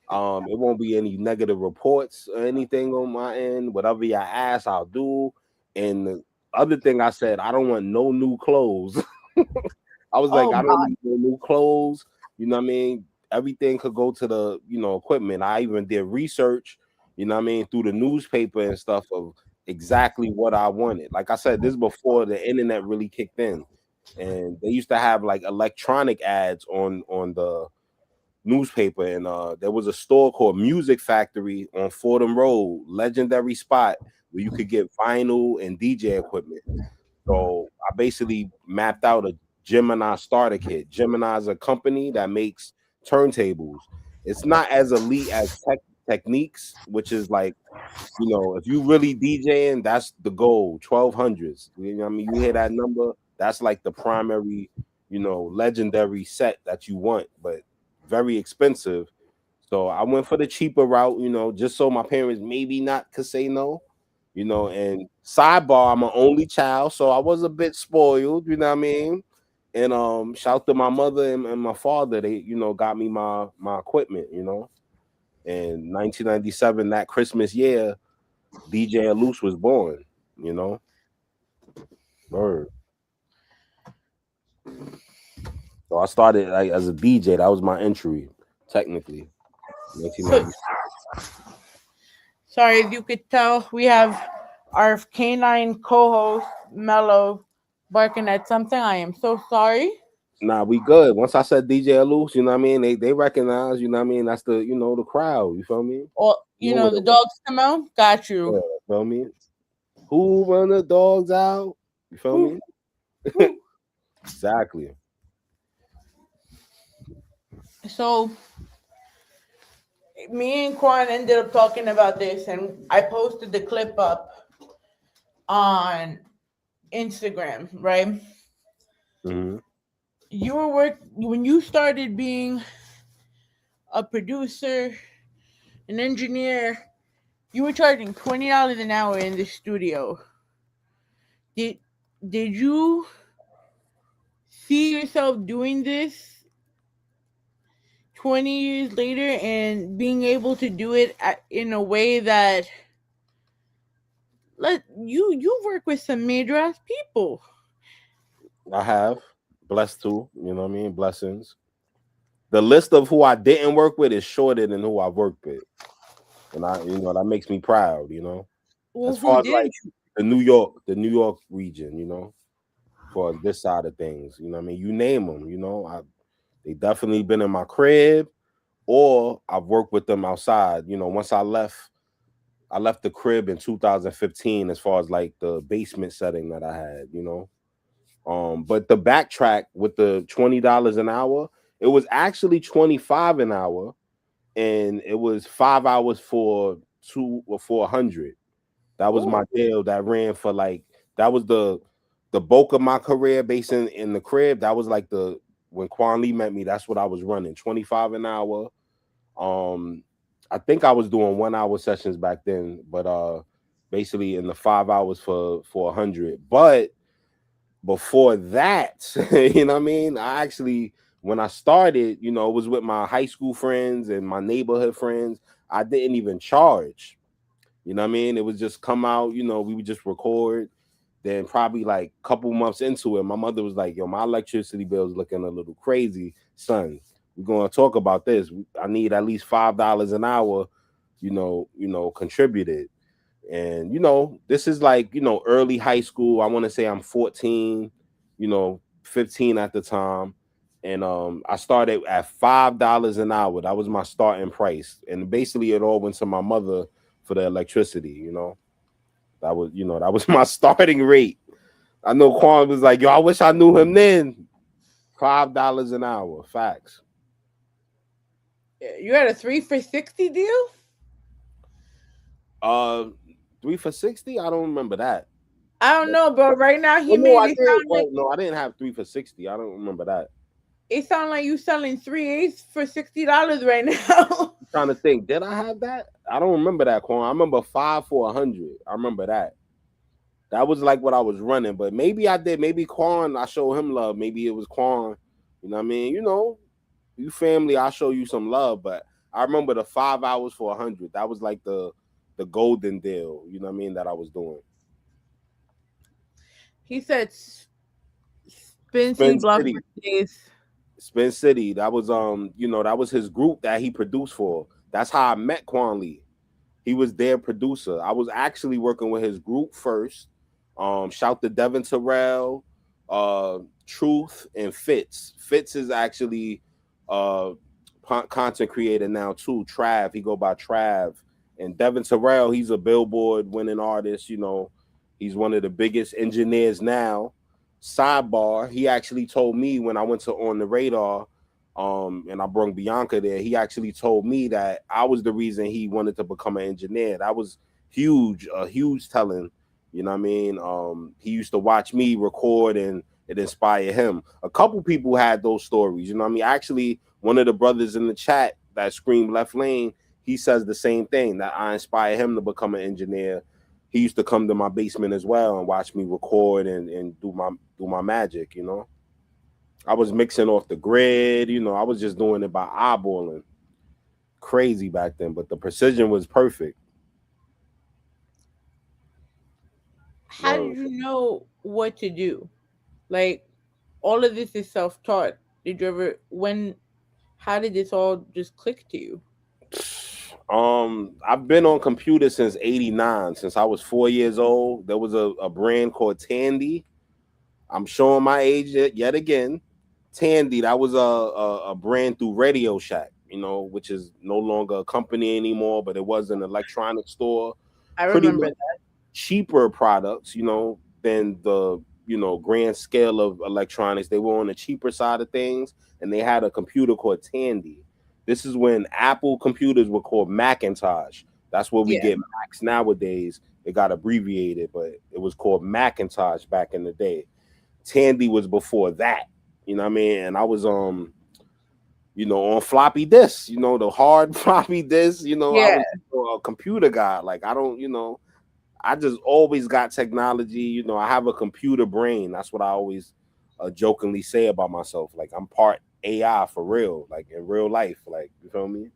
It won't be any negative reports or anything on my end. Whatever you ask, I'll do. And the other thing I said, I don't want no new clothes. I was like, I don't need no new clothes. You know what I mean? Everything could go to the, equipment. I even did research, you know what I mean, through the newspaper and stuff of exactly what I wanted. Like I said, this is before the internet really kicked in. And they used to have like electronic ads on the newspaper, and there was a store called Music Factory on Fordham Road, legendary spot where you could get vinyl and DJ equipment. So I basically mapped out a Gemini starter kit. Gemini is a company that makes turntables. It's not as elite as Techniques, which is like, if you really DJing, that's the goal, 1200s. You know what I mean? You hear that number, that's like the primary, legendary set that you want, but very expensive. So I went for the cheaper route, just so my parents maybe not could say no. you know. And sidebar, I'm an only child, so I was a bit spoiled, you know what I mean. And shout to my mother and my father, they, you know, got me my equipment, you know. In 1997, that Christmas year, DJ ELUS was born, you know. Word. So I started like as a DJ. That was my entry, technically. 1990. Sorry, as you could tell, we have our canine co-host Mello barking at something. I am so sorry. Nah, we good. Once I said DJ ELUS, you know what I mean? They recognize, you know what I mean? That's the, you know, the crowd, you feel me? Well, you know, the dogs come out. Got you. Yeah, feel me? Who run the dogs out? You feel me? Exactly. So me and Quan ended up talking about this, and I posted the clip up on Instagram, right? Mm-hmm. You were when you started being a producer, an engineer, you were charging $20 an hour in the studio. Did you see yourself doing this 20 years later and being able to do it in a way that you work with some major ass people? I have. Blessed too, you know what I mean? Blessings. The list of who I didn't work with is shorter than who I worked with. And I, you know, that makes me proud, you know. Well, as far as did like the New York region, you know, for this side of things, you know what I mean? You name them, you know, they definitely been in my crib, or I've worked with them outside. You know, once I left the crib in 2015 as far as like the basement setting that I had, you know. But the backtrack with the $20 an hour, it was actually 25 an hour, and it was 5 hours for 100. That was my deal that ran for like, that was the bulk of my career based in the crib. That was like when Quan Lee met me, that's what I was running, 25 an hour. I think I was doing 1 hour sessions back then, but basically in the 5 hours for 100. But before that, you know what I mean? I actually, when I started, you know, it was with my high school friends and my neighborhood friends. I didn't even charge. You know what I mean? It was just come out, you know, we would just record. Then probably like a couple months into it, my mother was like, yo, my electricity bill is looking a little crazy, son. We're going to talk about this. I need at least $5 an hour, you know, contributed. And, you know, this is like, you know, early high school. I want to say I'm 14, you know, 15 at the time. And I started at $5 an hour. That was my starting price. And basically it all went to my mother for the electricity, you know. That was my starting rate. I know Quan was like, yo, I wish I knew him then. $5 an hour. Facts. You had a 3 for $60 deal? 3 for $60? I don't remember that. I don't know, but right now he no, made it sound like no, I didn't have 3 for $60. I don't remember that. It sounds like you selling 3/8 for $60 right now. I'm trying to think, did I have that? I don't remember that, Quan. I remember 5 for 100. I remember that. That was like what I was running, but maybe I did. Maybe Quan, I showed him love. Maybe it was Quan. You know what I mean? You know, you family, I'll show you some love. But I remember the 5 hours for 100. That was like the golden deal. You know what I mean? That I was doing. He said, "Spin City Block for days." Spin City. That was you know, that was his group that he produced for. That's how I met Quan Lee. He was their producer. I was actually working with his group first. Shout to Devin Terrell, Truth, and Fitz. Fitz is actually content creator now too. Trav, he go by Trav. And Devin Terrell, he's a Billboard winning artist. You know, he's one of the biggest engineers now. Sidebar, he actually told me when I went to On the Radar, and I brought Bianca there, he actually told me that I was the reason he wanted to become an engineer. That was huge, a huge telling. You know what I mean? He used to watch me record and it inspired him. A couple people had those stories, you know what I mean? Actually, one of the brothers in the chat that screamed Left Lane, he says the same thing, that I inspired him to become an engineer. he used to come to my basement as well and watch me record and do my magic, you know. I was mixing off the grid, you know, I was just doing it by eyeballing. Crazy back then, but the precision was perfect. How did you know what to do? Like, all of this is self-taught. Did you ever how did this all just click to you? I've been on computers since '89. Since I was 4 years old, there was a brand called Tandy. I'm showing my age yet again. Tandy, that was a brand through Radio Shack, you know, which is no longer a company anymore, but it was an electronic store. I Pretty remember much that. cheaper products, you know, than the, you know, grand scale of electronics. They were on the cheaper side of things, and they had a computer called Tandy. This is when Apple computers were called Macintosh. That's what we get Macs nowadays. It got abbreviated, but it was called Macintosh back in the day. Tandy was before that, you know what I mean? And I was you know, on floppy disks, you know, the hard floppy disks, you know, I was a computer guy. Like, I don't, you know, I just always got technology, you know, I have a computer brain. That's what I always jokingly say about myself. Like, I'm part AI for real, like in real life. Like, you feel me?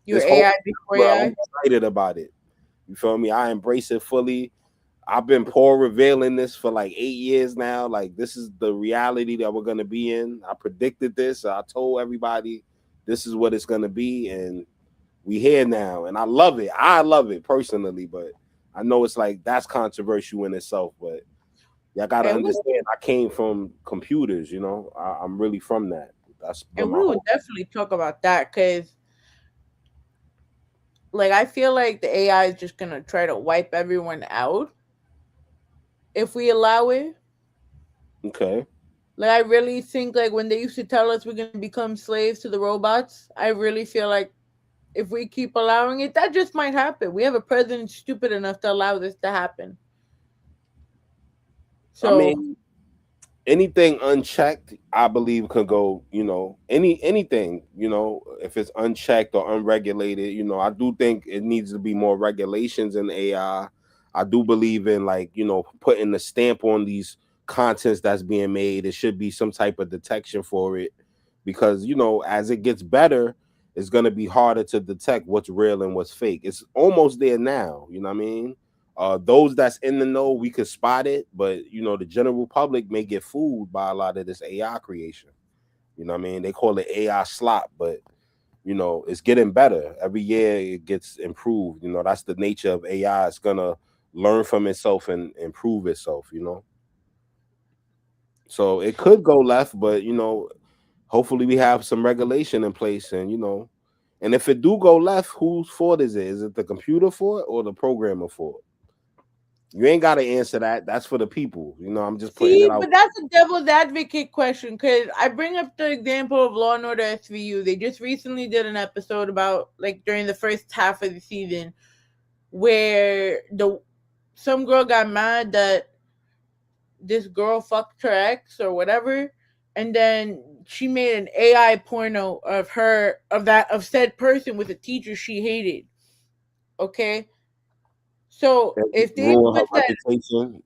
You're AI before AI? I'm excited about it. You feel me? I embrace it fully. I've been Paul revealing this for like 8 years now. Like, this is the reality that we're gonna be in. I predicted this. I told everybody this is what it's gonna be, and we here now. And I love it. I love it personally, but I know it's like that's controversial in itself. But y'all gotta understand, I came from computers. You know, I'm really from that. That's and we would definitely talk about that because, like, I feel like the AI is just gonna try to wipe everyone out if we allow it. Okay. Like, I really think, like, when they used to tell us we're gonna become slaves to the robots, I really feel like if we keep allowing it, that just might happen. We have a president stupid enough to allow this to happen. So, I mean, anything unchecked, I believe, could go, you know, anything, you know, if it's unchecked or unregulated, you know, I do think it needs to be more regulations in AI. I do believe in, like, you know, putting the stamp on these contents that's being made. It should be some type of detection for it, because, you know, as it gets better, it's going to be harder to detect what's real and what's fake. It's almost there now, you know what I mean? Those that's in the know, we could spot it, but, you know, the general public may get fooled by a lot of this AI creation. You know what I mean? They call it AI slop, but, you know, it's getting better. Every year it gets improved. You know, that's the nature of AI. It's going to learn from itself and improve itself, you know? So it could go left, but, you know, hopefully we have some regulation in place, and, you know, and if it do go left, whose fault is it? Is it the computer fault or the programmer fault? You ain't got to answer that. That's for the people. You know, I'm just putting it out. but that's a devil's advocate question, because I bring up the example of Law and Order SVU. They just recently did an episode about, like, during the first half of the season, where some girl got mad that this girl fucked her ex or whatever, and then she made an AI porno of said person with a teacher she hated. Okay, so if they ruined her put that, reputation,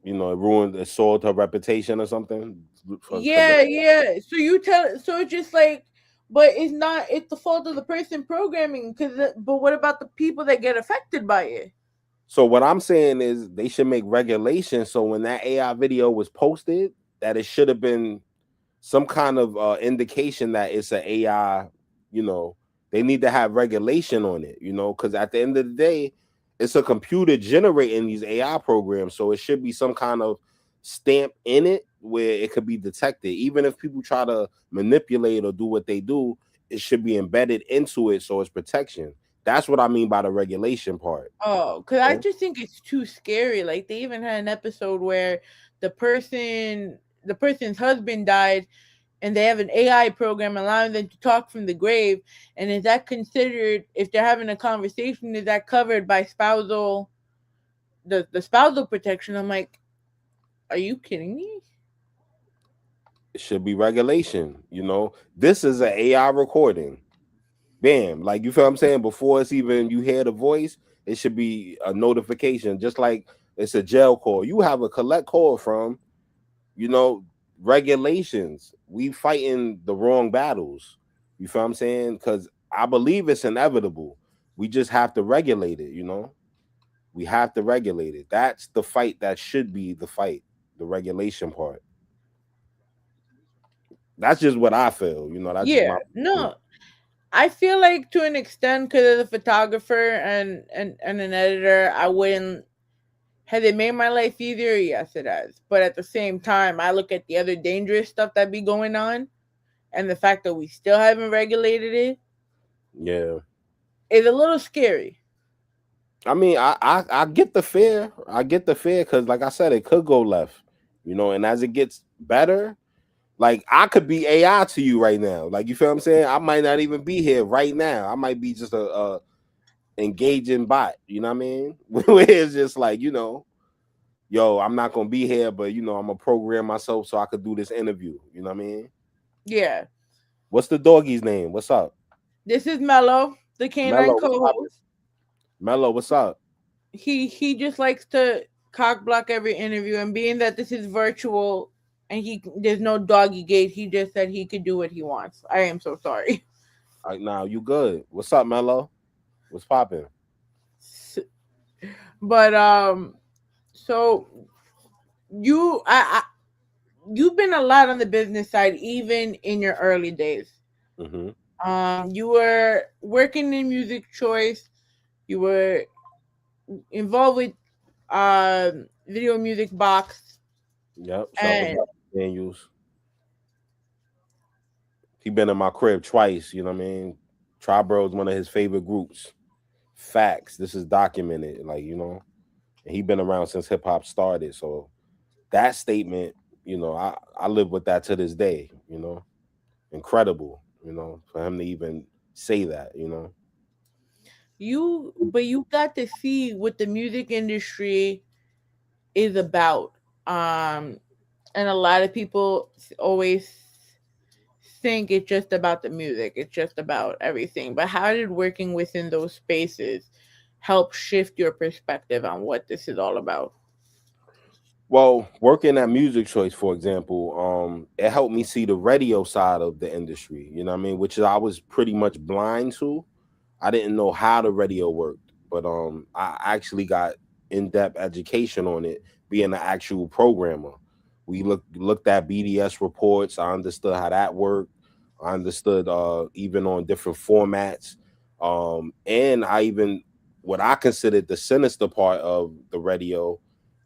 you know, it soiled her reputation or something. yeah. So it's just like, but it's the fault of the person programming. But what about the people that get affected by it? So what I'm saying is they should make regulations so when that AI video was posted, that it should have been some kind of indication that it's an AI. You know, they need to have regulation on it, you know, because at the end of the day, it's a computer generating these AI programs. So it should be some kind of stamp in it where it could be detected. Even if people try to manipulate or do what they do, it should be embedded into it so it's protection. That's what I mean by the regulation part. Oh, because I just think it's too scary. Like, they even had an episode where the person's husband died, and they have an AI program allowing them to talk from the grave. And is that considered, if they're having a conversation, is that covered by the spousal protection? I'm like, are you kidding me? It should be regulation. You know, this is an AI recording. Bam. Like, you feel what I'm saying? Before it's even you hear the voice, It should be a notification, just like it's a jail call. You have a collect call from, regulations. We fighting the wrong battles. You feel what I'm saying? Because I believe it's inevitable. We just have to regulate it, We have to regulate it. That's the fight that should be the fight, the regulation part. That's just what I feel, that's just Yeah, my no, I feel like to an extent, because as a photographer and an editor, I wouldn't. Has it made my life easier? Yes, it has. But at the same time, I look at the other dangerous stuff that be going on, and the fact that we still haven't regulated it. Yeah, is a little scary. I mean, I get the fear. I get the fear because, like I said, it could go left, and as it gets better, like I could be AI to you right now. Like, you feel what I'm saying? I might not even be here right now. I might be just a engaging bot. You know what I mean? Where it's just like, yo, I'm not gonna be here, but I'm gonna program myself so I could do this interview. You know what I mean? Yeah. What's the doggy's name? What's up? This is Mello, the canine co-host. Mello, what's up? He just likes to cock block every interview, and being that this is virtual and there's no doggy gate, he just said he could do what he wants. I am so sorry. All right, now you good? What's up, Mello? What's popping? But so you've been a lot on the business side, even in your early days. Mm-hmm. You were working in music choice. You were involved with video music box. Yep. Daniels. He been in my crib twice. You know what I mean? Tribro is one of his favorite groups. Facts. This is documented. Like, and he been around since hip hop started. So that statement, I live with that to this day. Incredible. For him to even say that. But you got to see what the music industry is about. And a lot of people always think it's just about the music. It's just about everything. But how did working within those spaces help shift your perspective on what this is all about? Well, working at Music Choice, for example, it helped me see the radio side of the industry, you know what I mean? Which I was pretty much blind to. I didn't know how the radio worked, but I actually got in-depth education on it, being an actual programmer. We looked at BDS reports. I understood how that worked. I understood even on different formats. And what I considered the sinister part of the radio,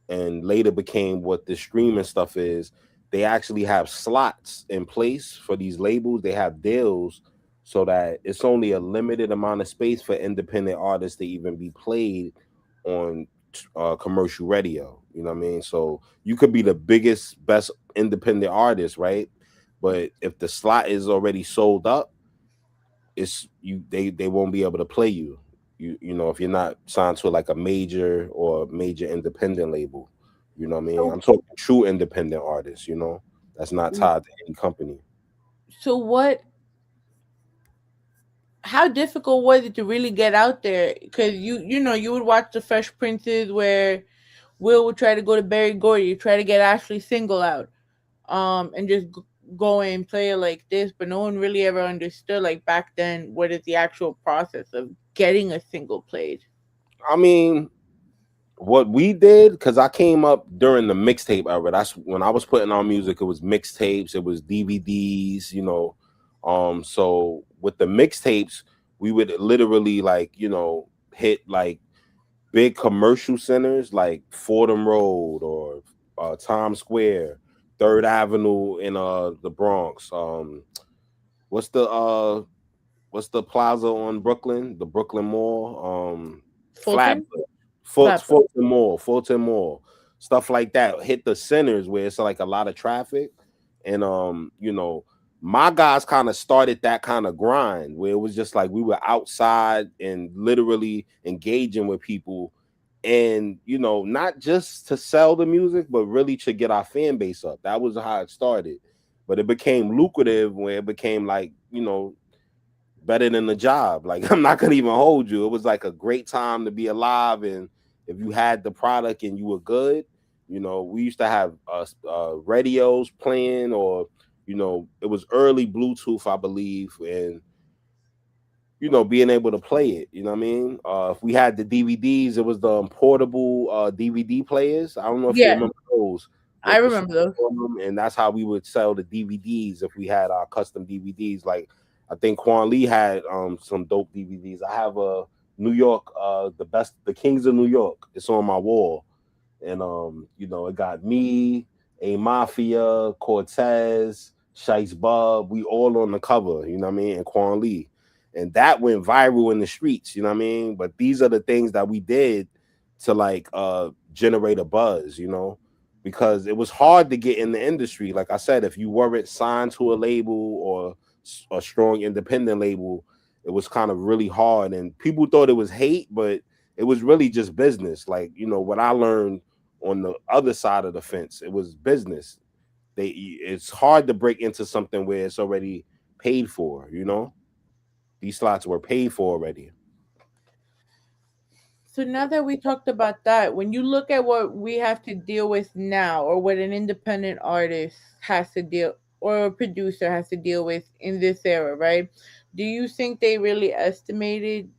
and later became what the streaming stuff is, they actually have slots in place for these labels. They have deals so that it's only a limited amount of space for independent artists to even be played on commercial radio. You know what I mean? So you could be the biggest, best independent artist, right? But if the slot is already sold up, they won't be able to play you. If you're not signed to like a major or major independent label. You know what I mean? I'm talking true independent artists, that's not tied to any company. So how difficult was it to really get out there? Because you would watch the Fresh Princes where Will would try to go to Berry Gordy, try to get Ashley Single out, and just go and play it like this. But no one really ever understood, like back then, what is the actual process of getting a single played. I mean, what we did, because I came up during the mixtape era. That's when I was putting on music. It was mixtapes, it was DVDs, so with the mixtapes, we would literally hit like big commercial centers like Fordham Road or Times Square, 3rd Avenue in the Bronx. What's the plaza on Brooklyn? The Brooklyn Mall. Fulton? Fulton Mall. Stuff like that. Hit the centers where it's like a lot of traffic. And my guys kind of started that kind of grind where it was just like we were outside and literally engaging with people, and not just to sell the music, but really to get our fan base up. That was how it started. But it became lucrative where it became like, better than the job. Like, I'm not gonna even hold you. It was like a great time to be alive, and if you had the product and you were good, you know, we used to have radios playing, or you know, it was early Bluetooth, I believe, and you know, being able to play it. You know what I mean? If we had the DVDs, it was the portable DVD players. I don't know if you Yeah, remember those. I With the remember those. on them, and that's how we would sell the DVDs if we had our custom DVDs. Like I think Quan Lee had some dope DVDs. I have a New York, the Kings of New York. It's on my wall, and you know, it got me, A Mafia, Cortez, Shice Bub. We all on the cover. You know what I mean? And Quan Lee, and that went viral in the streets. You know what I mean? But these are the things that we did to like generate a buzz. You know, because it was hard to get in the industry. Like I said, if you weren't signed to a label or a strong independent label, it was kind of really hard. And people thought it was hate, but it was really just business. Like, you know, what I learned on the other side of the fence, it was business. It's hard to break into something where it's already paid for, you know? These slots were paid for already. So now that we talked about that, when you look at what we have to deal with now, or what an independent artist has to deal, or a producer has to deal with in this era, right? Do you think they really estimated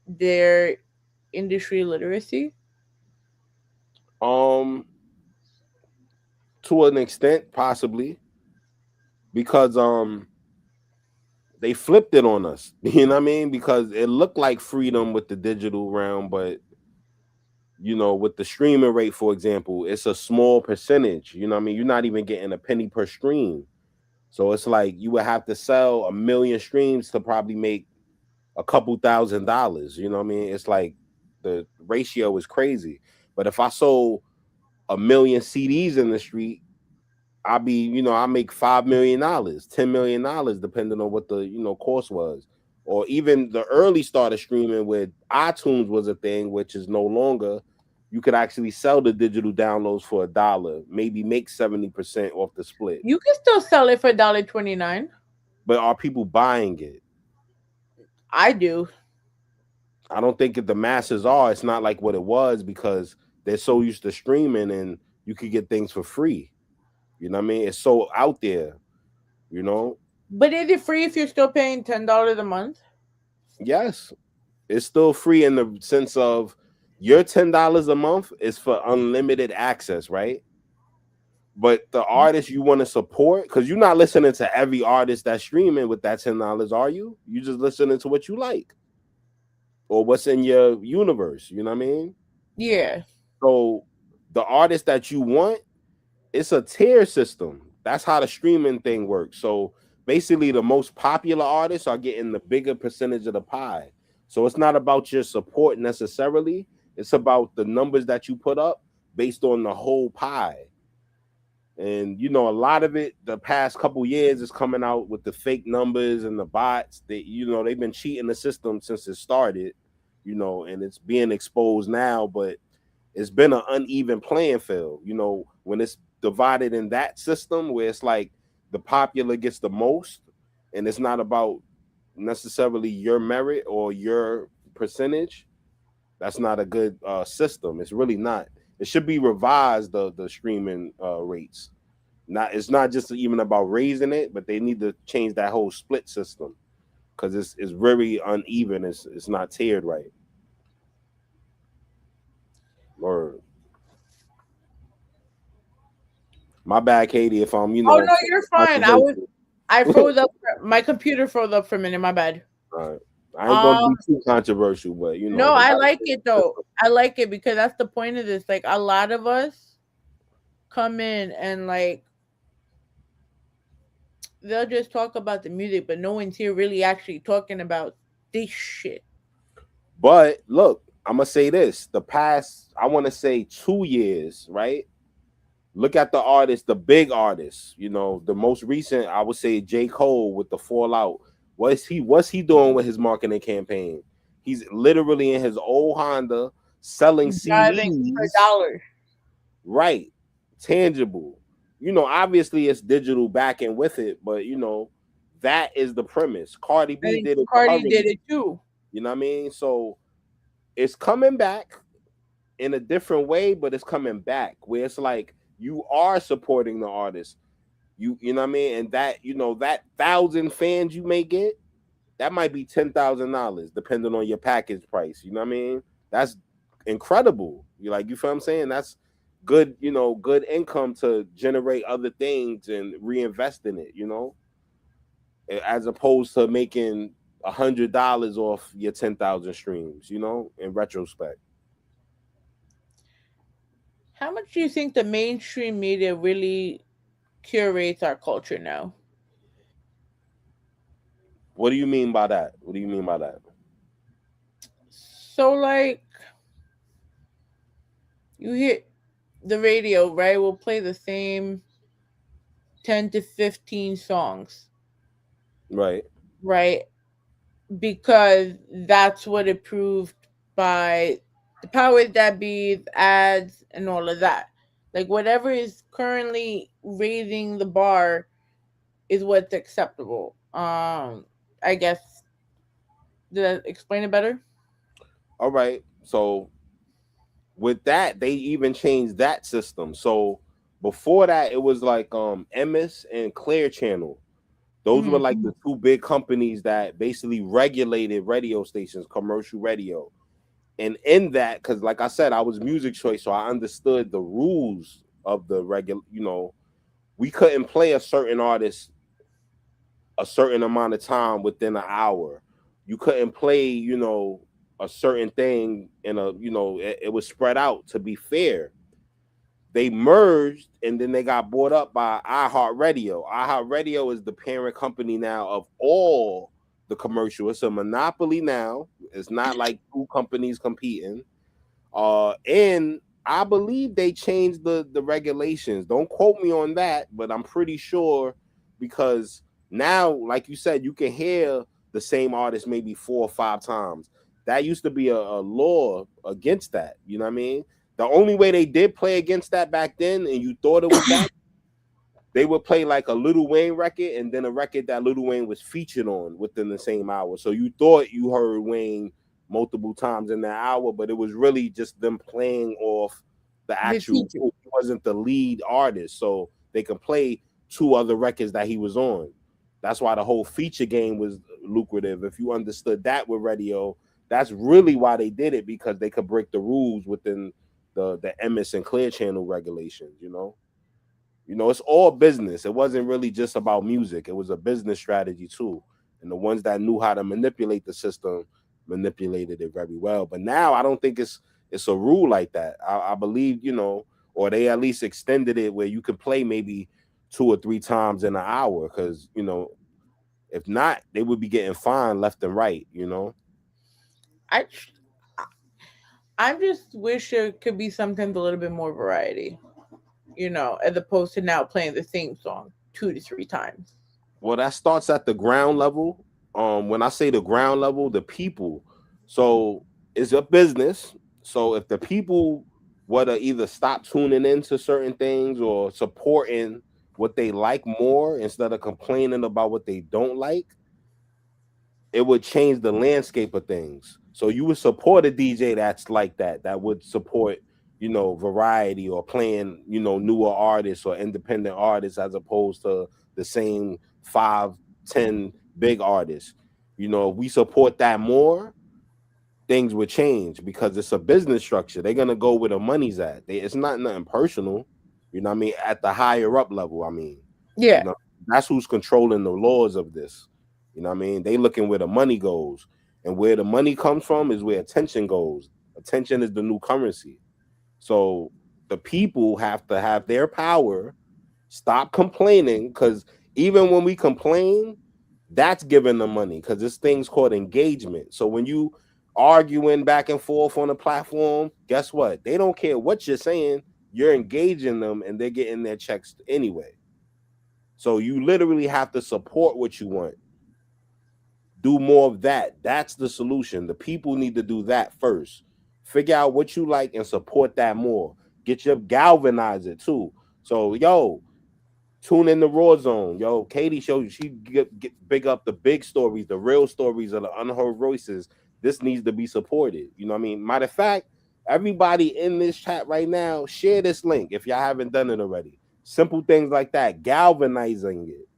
their industry literacy? Um, to an extent, possibly, because they flipped it on us. You know what I mean? Because it looked like freedom with the digital realm, but you know, with the streaming rate, for example, it's a small percentage. You know what I mean? You're not even getting a penny per stream. So it's like you would have to sell 1,000,000 streams to probably make a couple $1,000. You know what I mean? It's like the ratio is crazy. But if I sold 1,000,000 CDs in the street, I make $5 million, $10 million, depending on what the cost was. Or even the early start of streaming where iTunes was a thing, which is no longer. You could actually sell the digital downloads for $1, maybe make 70% off the split. You can still sell it for $1.29. But are people buying it? I do. I don't think if the masses are. It's not like what it was because they're so used to streaming and you could get things for free. You know what I mean? It's so out there, you know? But is it free if you're still paying $10 a month? Yes. It's still free in the sense of your $10 a month is for unlimited access, right? But the artist you want to support, because you're not listening to every artist that's streaming with that $10, are you? You just listening to what you like or what's in your universe. You know what I mean? Yeah. So the artist that you want, it's a tier system. That's how the streaming thing works. So basically, the most popular artists are getting the bigger percentage of the pie. So it's not about your support necessarily. It's about the numbers that you put up based on the whole pie. And a lot of it, the past couple years, is coming out with the fake numbers and the bots. They've been cheating the system since it started. And it's being exposed now, but it's been an uneven playing field. When it's divided in that system where it's like the popular gets the most, and it's not about necessarily your merit or your percentage. That's not a good system. It's really not. It should be revised, the streaming rates. It's not just even about raising it, but they need to change that whole split system because it's very uneven. It's not tiered right. Or my bad, Katie. If I'm, Oh no, you're fine. I froze up. My computer froze up for a minute. My bad. All right. I ain't gonna be too controversial, but No, I like it though. I like it because that's the point of this. Like a lot of us come in and like they'll just talk about the music, but no one's here really actually talking about this shit. But look, I'm gonna say this: the past, I want to say 2 years, right? Look at the artists, the big artists. The most recent, I would say J. Cole with the Fallout. What's he doing with his marketing campaign? He's literally in his old Honda selling CDs for $1. Right. Tangible. Obviously it's digital backing with it, but that is the premise. Cardi I B think did it for her Cardi did release. it too. You know what I mean? So it's coming back in a different way, but it's coming back where it's like you are supporting the artist. You know what I mean? And that, you know, that 1,000 fans you may get, that might be $10,000 depending on your package price. You know what I mean? That's incredible. You like, you feel what I'm saying? That's good, you know, good income to generate other things and reinvest in it, you know, as opposed to making $100 off your 10,000 streams, you know, in retrospect. How much do you think the mainstream media really curates our culture now? What do you mean by that? What do you mean by that? So, like, you hear the radio, right? Will play the same 10 to 15 songs, Right. right? Because that's what it proved by the powers that be, ads, and all of that. Like, whatever is currently raising the bar is what's acceptable. I guess, did I explain it better? All right. So with that, they even changed that system. So before that, it was like Emis and Clear Channel. Those were Mhm. like the two big companies that basically regulated radio stations, commercial radio. And in that, because like I said, I was music choice, so I understood the rules of the regular, you know, we couldn't play a certain artist a certain amount of time within an hour. You couldn't play, you know, a certain thing in a, you know, it was spread out to be fair. They merged and then they got bought up by iHeartRadio. iHeartRadio is the parent company now of all the commercial. It's a monopoly now. It's not like two companies competing. And I believe they changed the regulations. Don't quote me on that, but I'm pretty sure because now, like you said, you can hear the same artist maybe 4 or 5 times. That used to be a law against that. You know what I mean? The only way they did play against that back then, and you thought it was that, they would play like a Lil Wayne record and then a record that Lil Wayne was featured on within the same hour. So you thought you heard Wayne multiple times in that hour, but it was really just them playing off the actual. He wasn't the lead artist, so they could play two other records that he was on. That's why the whole feature game was lucrative. If you understood that with radio, that's really why they did it, because they could break the rules within the Emis and Clear Channel regulations. You know, it's all business. It wasn't really just about music. It was a business strategy too. And the ones that knew how to manipulate the system manipulated it very well. But now I don't think it's a rule like that. I believe, you know, or they at least extended it where you could play maybe 2 or 3 times in an hour. Because, you know, if not, they would be getting fined left and right, you know. I just wish there could be sometimes a little bit more variety, you know, as opposed to now playing the same song 2 to 3 times. Well, that starts at the ground level. When I say the ground level, the people. So it's a business. So if the people were to either stop tuning into certain things or supporting what they like more instead of complaining about what they don't like, it would change the landscape of things. So you would support a DJ that's like that would support, you know, variety or playing, you know, newer artists or independent artists as opposed to the same 5, 10 big artists. You know, if we support that more, things would change because it's a business structure. They're gonna go where the money's at. It's not nothing personal. You know what I mean? At the higher up level, I mean. Yeah. You know, that's who's controlling the laws of this. You know what I mean? They looking where the money goes. And where the money comes from is where attention goes. Attention is the new currency. So the people have to have their power, stop complaining, because even when we complain, that's giving them money, because this thing's called engagement. So when you arguing back and forth on the platform, guess what? They don't care what you're saying. You're engaging them and they're getting their checks anyway. So you literally have to support what you want. Do more of that. That's the solution. The people need to do that first. Figure out what you like and support that more. Get your galvanize it too. So, yo, Tune in the Rawrrzone. Yo, Katie shows you she get big up the big stories, the real stories of the unheard voices. This needs to be supported. You know what I mean? Matter of fact, everybody in this chat right now, share this link if y'all haven't done it already. Simple things like that, galvanizing it.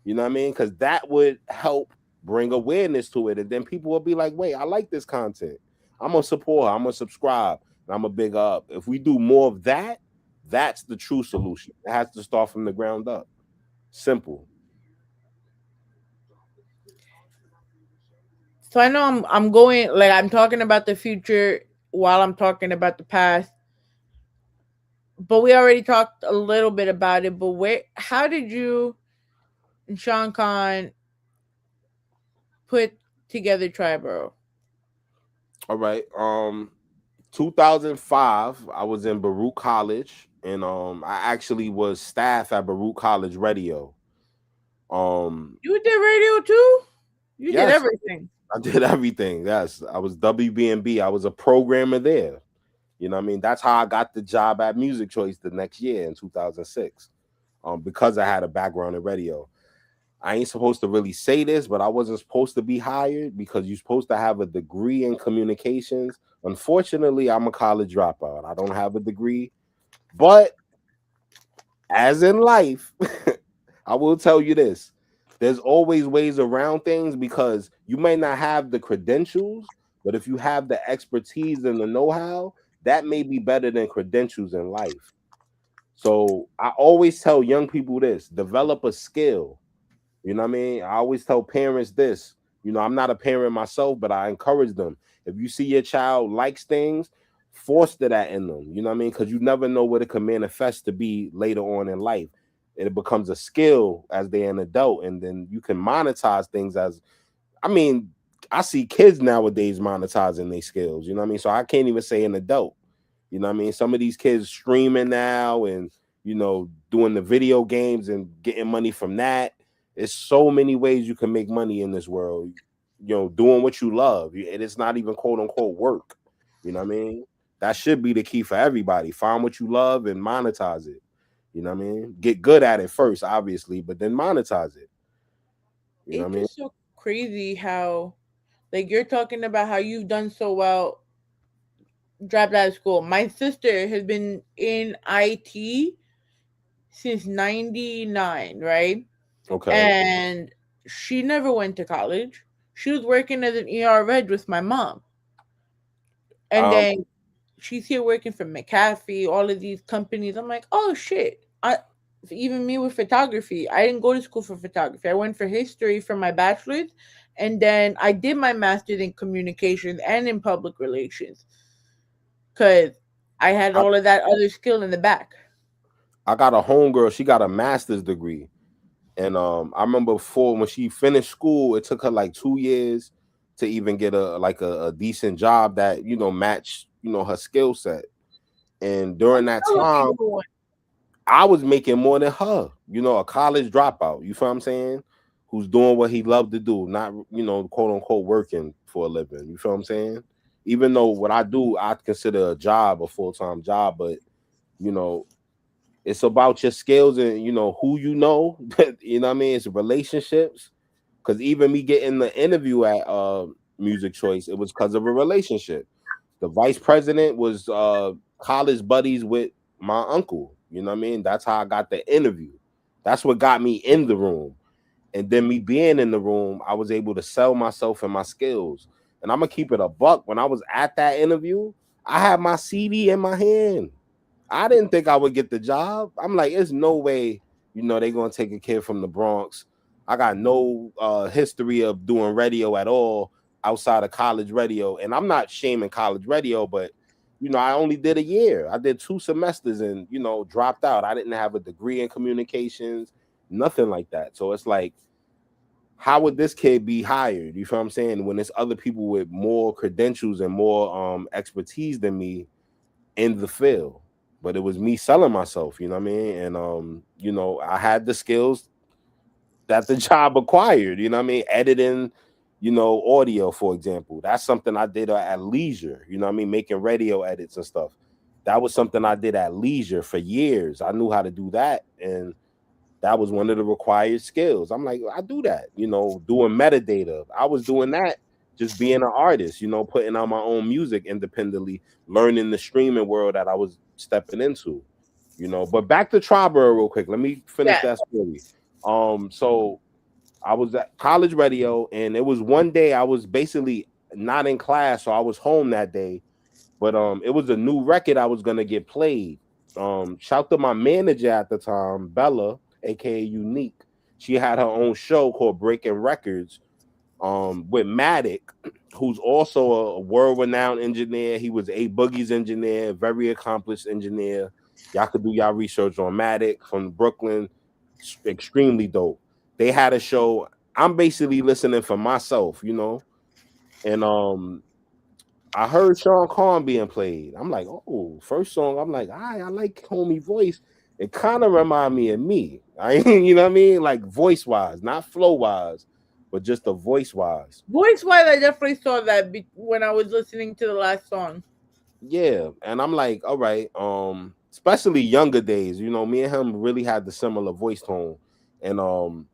You know what I mean? Because that would help bring awareness to it. And then people will be like, wait, I like this content. I'm going to support her. I'm going to subscribe. And I'm going to big up. If we do more of that, that's the true solution. It has to start from the ground up. Simple. So I know I'm going, like, I'm talking about the future while I'm talking about the past. But we already talked a little bit about it. But how did you and Sean Khan put together Triborough? All right. 2005, I was in Baruch College, and I actually was staff at Baruch College Radio. You did radio too? You did everything. I did everything. Yes, I was WBNB. I was a programmer there. You know what I mean? That's how I got the job at Music Choice the next year in 2006, because I had a background in radio. I ain't supposed to really say this, but I wasn't supposed to be hired because you're supposed to have a degree in communications. Unfortunately, I'm a college dropout. I don't have a degree, but as in life, I will tell you this. There's always ways around things because you may not have the credentials, but if you have the expertise and the know-how, that may be better than credentials in life. So I always tell young people this, develop a skill. You know what I mean? I always tell parents this. You know, I'm not a parent myself, but I encourage them. If you see your child likes things, foster that in them. You know what I mean? Because you never know what it can manifest to be later on in life. It becomes a skill as they're an adult, and then you can monetize things as, I mean, I see kids nowadays monetizing their skills. You know what I mean? So I can't even say an adult. You know what I mean? Some of these kids streaming now and, you know, doing the video games and getting money from that. There's so many ways you can make money in this world, you know, doing what you love. And it's not even quote unquote work. You know what I mean? That should be the key for everybody. Find what you love and monetize it. You know what I mean? Get good at it first, obviously, but then monetize it. You know what I mean? It's so crazy how, like, you're talking about how you've done so well, dropped out of school. My sister has been in IT since 99, right? Okay. And she never went to college. She was working as an ER reg with my mom. And then she's here working for McAfee, all of these companies. I'm like, oh shit. Even me with photography, I didn't go to school for photography. I went for history for my bachelor's, and then I did my master's in communications and in public relations because I had all of that other skill in the back. I got a homegirl. She got a master's degree. And I remember before when she finished school, it took her like 2 years to even get a decent job that, you know, matched, you know, her skill set. And during that time, I was making more than her, you know, a college dropout. You feel what I'm saying? Who's doing what he loved to do, not, you know, quote unquote working for a living. You feel what I'm saying? Even though what I do, I consider a job, a full-time job, but, you know, it's about your skills and, you know, who you know. You know what I mean? It's relationships. Because even me getting the interview at Music Choice, it was because of a relationship. The vice president was college buddies with my uncle. You know what I mean? That's how I got the interview. That's what got me in the room. And then me being in the room, I was able to sell myself and my skills. And I'm going to keep it a buck. When I was at that interview, I had my CD in my hand. I didn't think I would get the job. I'm like, there's no way, you know, they're going to take a kid from the Bronx. I got no history of doing radio at all outside of college radio. And I'm not shaming college radio, but, you know, I only did a year. I did 2 semesters and, you know, dropped out. I didn't have a degree in communications, nothing like that. So it's like, how would this kid be hired? You feel what I'm saying? When there's other people with more credentials and more expertise than me in the field. But it was me selling myself, you know what I mean? And, you know, I had the skills that the job acquired, you know what I mean? Editing, you know, audio, for example. That's something I did at leisure, you know what I mean? Making radio edits and stuff. That was something I did at leisure for years. I knew how to do that. And that was one of the required skills. I'm like, I do that, doing metadata. I was doing that, just being an artist, putting out my own music independently, learning the streaming world that I was stepping into, But back to Triborough real quick. Let me finish that story. So I was at college radio, and it was one day I was basically not in class, so I was home that day. But it was a new record I was gonna get played. Shout to my manager at the time, Bella, aka Unique. She had her own show called Breaking Records, with Matic, who's also a world-renowned engineer. He was A Boogie's engineer, very accomplished engineer. Y'all could do y'all research on Matic from Brooklyn. Extremely dope. They had a show. I'm basically listening for myself, and I heard Sean Carn being played. I'm like, oh, first song. I'm like, I like homie voice. It kind of remind me of me. You know what I mean? Like voice wise, not flow wise, but just the voice wise. Voice wise, I definitely saw that when I was listening to the last song. Yeah, and I'm like, all right. Especially younger days, me and him really had the similar voice tone. And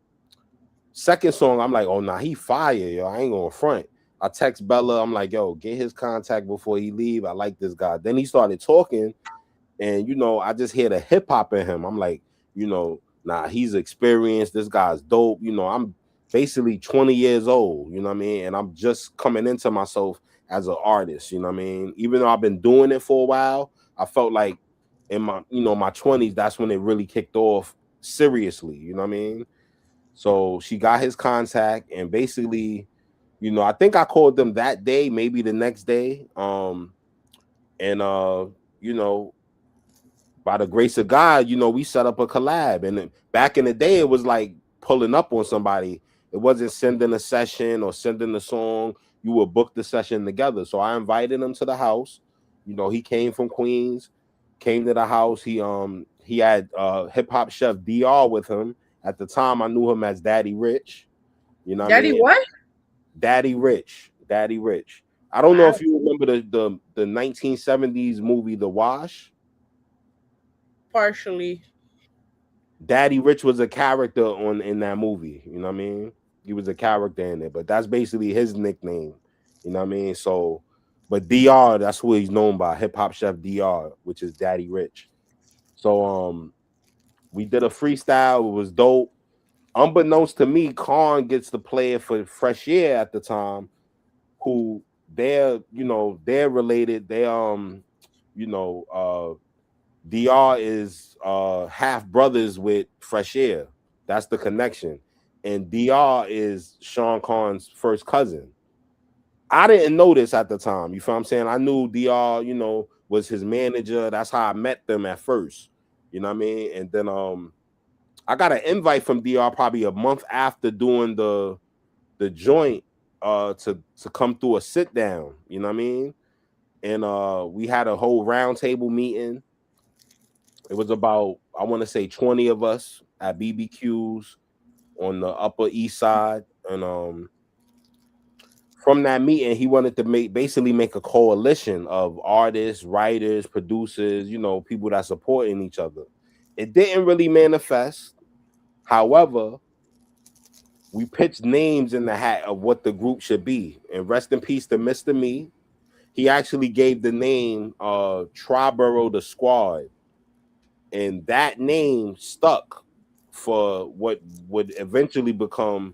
second song, I'm like, oh nah, he fire, yo. I ain't gonna front. I text Bella, I'm like, yo, get his contact before he leave. I like this guy. Then he started talking, and I just hear the hip hop in him. I'm like, nah, he's experienced. This guy's dope. I'm basically 20 years old, you know what I mean? And I'm just coming into myself as an artist, you know what I mean? Even though I've been doing it for a while, I felt like in my, my 20s, that's when it really kicked off seriously, you know what I mean? So she got his contact, and basically, I think I called them that day, maybe the next day. By the grace of God, we set up a collab. And back in the day, it was like pulling up on somebody. It wasn't sending a session or sending a song. You would book the session together. So I invited him to the house. He came from Queens, came to the house. He had hip hop chef DR with him. At the time, I knew him as Daddy Rich. You know what I mean? Daddy what? Daddy Rich. Daddy Rich. I don't know if you remember the 1970s movie The Wash. Partially. Daddy Rich was a character in that movie. You know what I mean? He was a character in it, but that's basically his nickname. You know what I mean? So, but DR, that's who he's known by, hip hop chef DR, which is Daddy Rich. So we did a freestyle. It was dope. Unbeknownst to me, Karn gets the player for Fresh Air at the time, who they're related. They DR is half brothers with Fresh Air. That's the connection. And DR is Sean Karn's first cousin. I didn't know this at the time. You feel what I'm saying? I knew DR, was his manager. That's how I met them at first. You know what I mean? And then I got an invite from DR probably a month after doing the joint to come through a sit down. You know what I mean? And we had a whole round table meeting. It was about, I want to say 20 of us at BBQs on the Upper East Side. And from that meeting, he wanted to basically make a coalition of artists, writers, producers, people that supporting each other. It didn't really manifest. However, we pitched names in the hat of what the group should be. And rest in peace to Mr. Me. He actually gave the name Triborough the Squad. And that name stuck for what would eventually become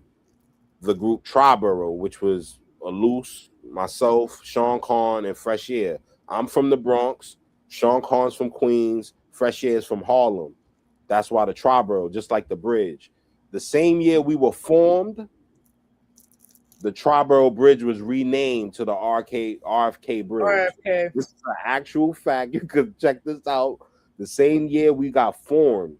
the group Triborough, which was ELUS, myself, Sean Karn, and Fresh Air. I'm from the Bronx. Sean Karn's from Queens. Fresh Air's from Harlem. That's why the Triborough, just like the bridge. The same year we were formed, the Triborough Bridge was renamed to the RFK Bridge. RFK. This is an actual fact. You could check this out. The same year we got formed,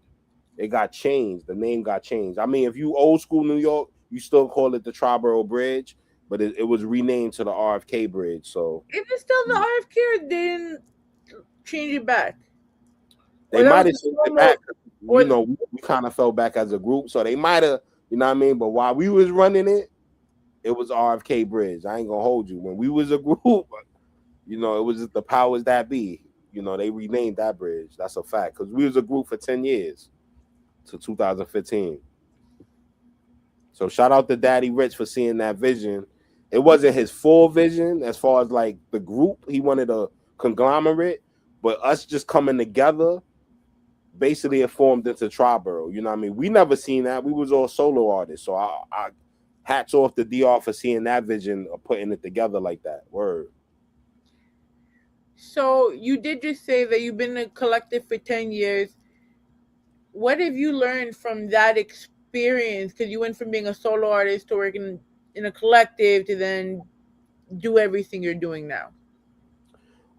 it got changed. The name got changed. I mean, if you old school New York, you still call it the Triborough Bridge, but it was renamed to the RFK Bridge. So is it still the RFK, or they didn't change it back? They might have changed it back. We kind of fell back as a group, so they might have, you know what I mean? But while we was running it, it was RFK Bridge. I ain't gonna hold you. When we was a group, it was just the powers that be. They renamed that bridge. That's a fact. Because we was a group for 10 years. to 2015. So shout out to Daddy Rich for seeing that vision. It wasn't his full vision as far as like the group. He wanted a conglomerate, but us just coming together, basically it formed into Triborough. You know what I mean? We never seen that. We was all solo artists. So I hats off to DR for seeing that vision of putting it together like that. Word. So you did just say that you've been in a collective for 10 years. What have you learned from that experience? Because you went from being a solo artist to working in a collective to then do everything you're doing now.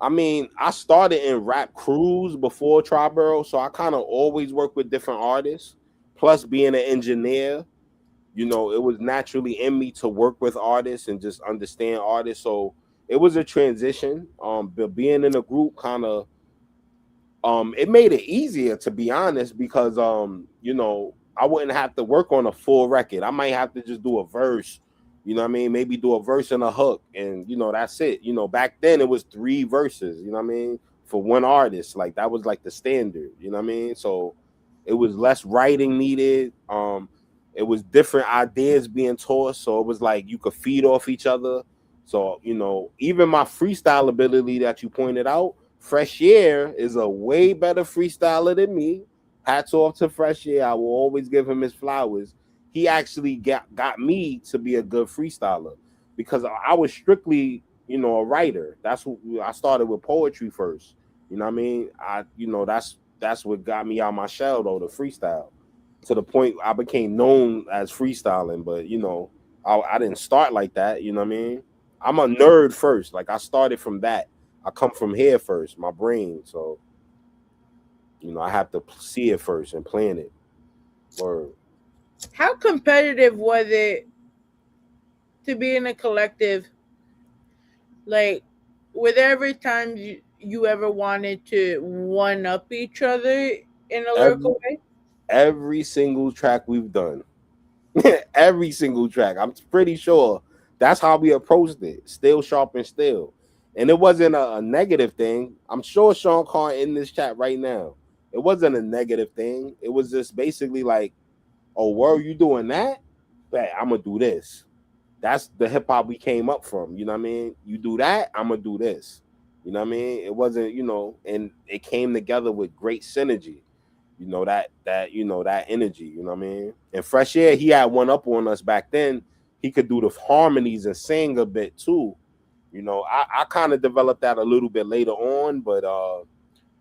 I mean, I started in rap crews before Triborough, so I kind of always work with different artists. Plus, being an engineer, you know, it was naturally in me to work with artists and just understand artists. So it was a transition. But being in a group kind of it made it easier, to be honest, because you know, I wouldn't have to work on a full record. I might have to just do a verse, you know what I mean? Maybe do a verse and a hook, and you know, that's it. You know, back then it was 3 verses, you know what I mean, for one artist. Like that was like the standard, you know what I mean? So it was less writing needed. It was different ideas being tossed, so it was like you could feed off each other. So, you know, even my freestyle ability that you pointed out, Fresh Air is a way better freestyler than me. Hats off to Fresh Air. I will always give him his flowers. He actually got me to be a good freestyler because I was strictly, you know, a writer. That's what I started with, poetry first. You know what I mean? You know, that's what got me out my shell though, the freestyle. To the point I became known as freestyling, but you know, I didn't start like that. You know what I mean? I'm a nerd first. Like I started from that. I come from here first, my brain. So, you know, I have to see it first and plan it. Word. How competitive was it to be in a collective? Like, were there ever times you ever wanted to one up each other in a lyrical way? Every single track we've done. Every single track. I'm pretty sure that's how we approached it. Still sharp and still. And it wasn't a negative thing. I'm sure Sean Carr in this chat right now. It wasn't a negative thing. It was just basically like, oh, were you doing that? Bet I'm gonna do this. That's the hip hop we came up from. You know what I mean? You do that, I'm gonna do this. You know what I mean? It wasn't, you know, and it came together with great synergy. You know, that energy, you know what I mean? And Fresh Air, he had one up on us back then. He could do the harmonies and sing a bit too. You know, I kind of developed that a little bit later on, but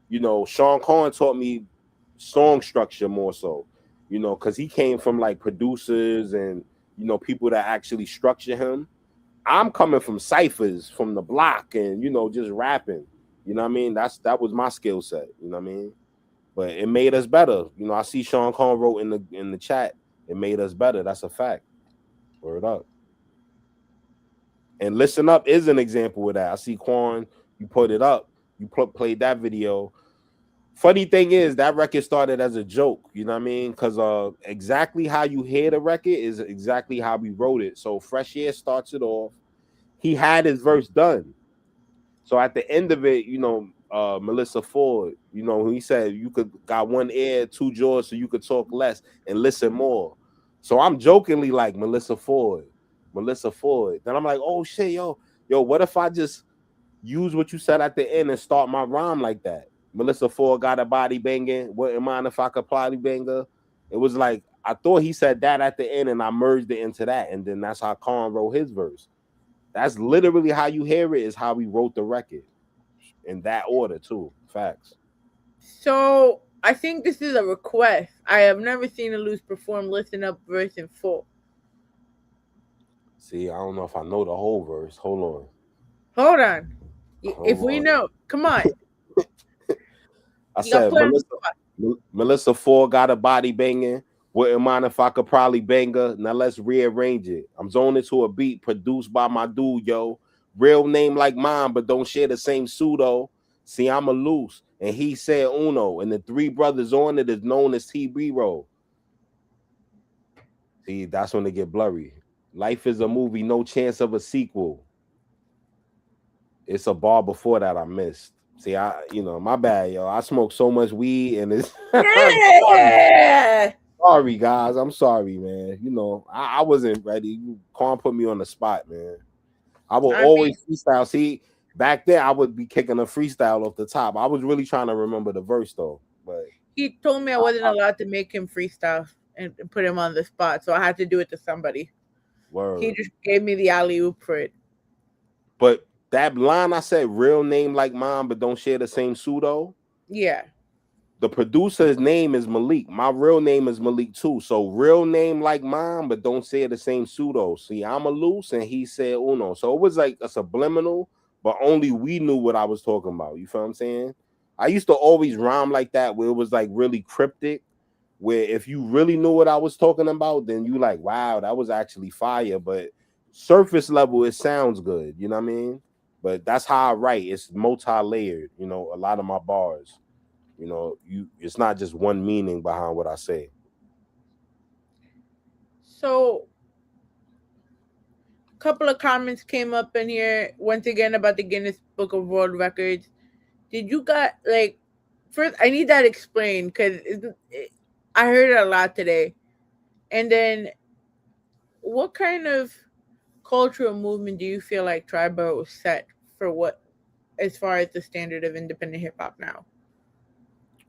you know, Sean Cohen taught me song structure more so, you know, because he came from like producers and, you know, people that actually structure him. I'm coming from ciphers from the block and, you know, just rapping. You know what I mean? That was my skill set, you know what I mean? But it made us better. You know, I see Sean Cohen wrote in the chat, it made us better. That's a fact. Word up. And Listen Up is an example of that. I see Quan, you put it up. You played that video. Funny thing is, that record started as a joke. You know what I mean? Because exactly how you hear the record is exactly how we wrote it. So Fresh Air starts it off. He had his verse done. So at the end of it, you know, Melissa Ford, you know, he said you got one ear, 2 jaws, so you could talk less and listen more. So I'm jokingly like Melissa Ford. Then I'm like, oh shit, yo, what if I just use what you said at the end and start my rhyme like that? Melissa Ford got a body banging. Wouldn't mind if I could probably bang her. It was like I thought he said that at the end, and I merged it into that, and then that's how Khan wrote his verse. That's literally how you hear it. Is how we wrote the record in that order too. Facts. So I think this is a request. I have never seen ELUS perform Listen Up verse in full. See, I don't know if I know the whole verse. Hold on. If we know, come on. I said Melissa Ford got a body banging. Wouldn't mind if I could probably bang her. Now let's rearrange it. I'm zoning to a beat produced by my dude, yo. Real name like mine, but don't share the same pseudo. See, I'm ELUS, and he said Uno, and the 3 brothers on it is known as TB Roll. See, that's when they get blurry. Life is a movie, no chance of a sequel. It's a bar before that I missed. See, my bad, yo. I smoke so much weed and it's Yeah. sorry, guys. I'm sorry, man. I wasn't ready. Quan put me on the spot, man. I will always freestyle. See, back then I would be kicking a freestyle off the top. I was really trying to remember the verse though, but He told me I wasn't allowed to make him freestyle and put him on the spot, so I had to do it to somebody. word. He just gave me the alley oop for it. But that line I said, real name like mine, but don't share the same pseudo. Yeah. The producer's name is Malik. My real name is Malik too. So real name like mine, but don't say the same pseudo. See, I'm a loose and he said Uno. So it was like a subliminal, but only we knew what I was talking about. You feel what I'm saying? I used to always rhyme like that, where it was like really cryptic, where if you really knew what I was talking about, then you like, wow, that was actually fire. But surface level, it sounds good. You know what I mean? But that's how I write. It's multi-layered, a lot of my bars. It's not just one meaning behind what I say. So a couple of comments came up in here once again about the Guinness Book of World Records. Did you got first? I need that explained because I heard it a lot today. And then, what kind of cultural movement do you feel like Tribal set for what, as far as the standard of independent hip hop now?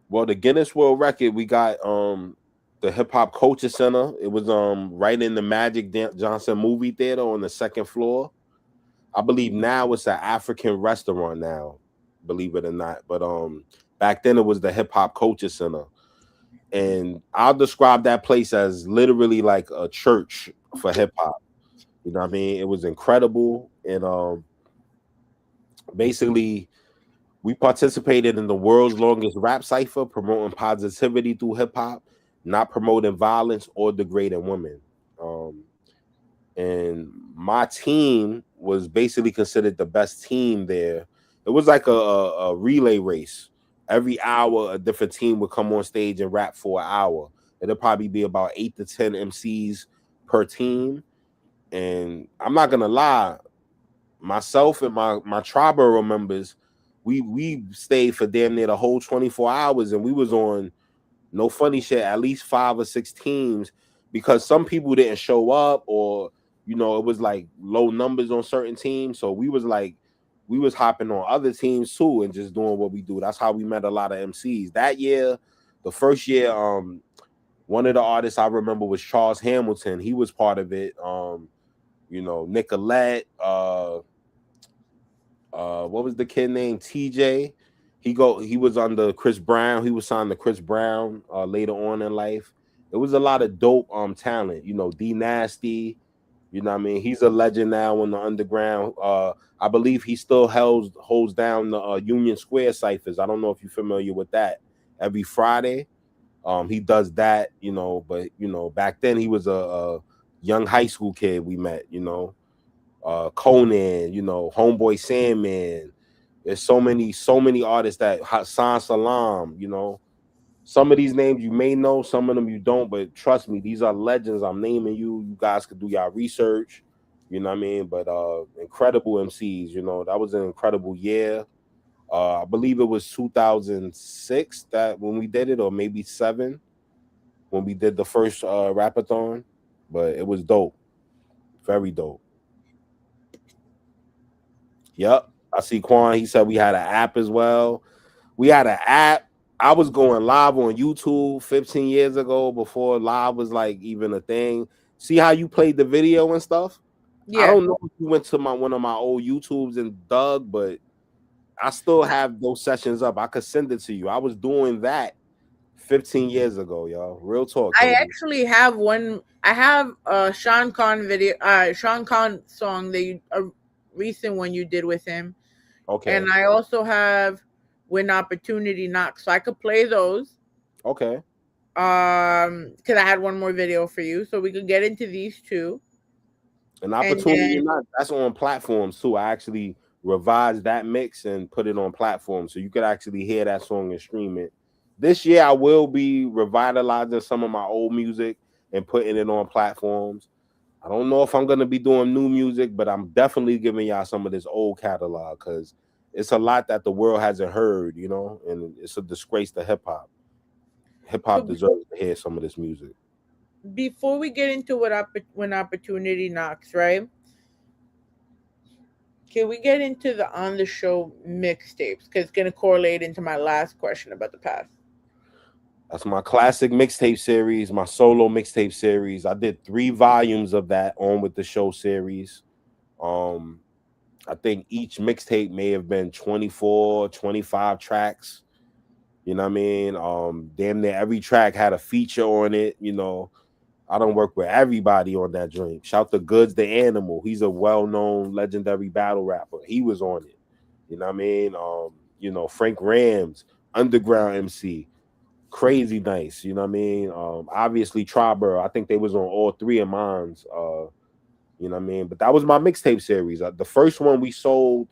Well, the Guinness World Record, we got the Hip Hop Culture Center. It was right in the Magic Johnson movie theater on the second floor. I believe now it's an African restaurant now, believe it or not. But back then it was the Hip Hop Culture Center. And I'll describe that place as literally like a church for hip hop. You know what I mean? It was incredible. And basically we participated in the world's longest rap cipher, promoting positivity through hip hop, not promoting violence or degrading women. And my team was basically considered the best team there. It was like a relay race. Every hour, a different team would come on stage and rap for an hour. It'll probably be about 8 to 10 MCs per team. And I'm not gonna lie, myself and my tribal members, we stayed for damn near the whole 24 hours, and we was on, no funny shit, at least 5 or 6 teams, because some people didn't show up, or it was like low numbers on certain teams. So we was hopping on other teams too and just doing what we do. That's how we met a lot of MCs. That year, the first year, one of the artists I remember was Charles Hamilton. He was part of it. Nicolette, what was the kid named? TJ. He was under Chris Brown. He was signed to Chris Brown later on in life. It was a lot of dope talent. D Nasty. You know what I mean? He's a legend now in the underground. I believe he still holds down the Union Square ciphers. I don't know if you're familiar with that. Every Friday, he does that. But back then he was a young high school kid we met. Conan, Homeboy Sandman. There's so many artists, that Hassan Salam, some of these names you may know, some of them you don't, but trust me, these are legends. I'm naming you. You guys could do your research, you know what I mean? But incredible MCs, that was an incredible year. I believe it was 2006 that when we did it, or maybe 7 when we did the first rapathon, but it was dope. Very dope. Yep. I see Quan. He said we had an app as well. We had an app. I was going live on YouTube 15 years ago, before live was like even a thing. See how you played the video and stuff? Yeah. I don't know if you went to one of my old YouTubes and dug, but I still have those sessions up. I could send it to you. I was doing that 15 years ago, y'all. Real talk. I actually have one. I have a Sean Khan video, Sean Khan song that a recent one you did with him. Okay. And I also have When Opportunity Knocks, so I could play those. Okay. Because I had one more video for you, so we could get into these two. An Opportunity Knocks, that's on platforms too. I actually revised that mix and put it on platforms, so you could actually hear that song and stream it. This year, I will be revitalizing some of my old music and putting it on platforms. I don't know if I'm going to be doing new music, but I'm definitely giving y'all some of this old catalog, because it's a lot that the world hasn't heard, you know, and it's a disgrace to hip hop. Hip hop deserves to hear some of this music. Before we get into when opportunity knocks, right? Can we get into the on the show mixtapes? Because it's gonna correlate into my last question about the past. That's my classic mixtape series, my solo mixtape series. I did 3 volumes of that on with the show series. I think each mixtape may have been 24, 25 tracks. You know what I mean? Damn near every track had a feature on it. You know, I don't work with everybody on that joint. Shout to Goods the Animal. He's a well-known legendary battle rapper. He was on it. You know what I mean? You know, Frank Rams, underground MC. Crazy nice, you know what I mean? Obviously Tribal, I think they was on all 3 of mine's, you know what I mean? But that was my mixtape series. The first one we sold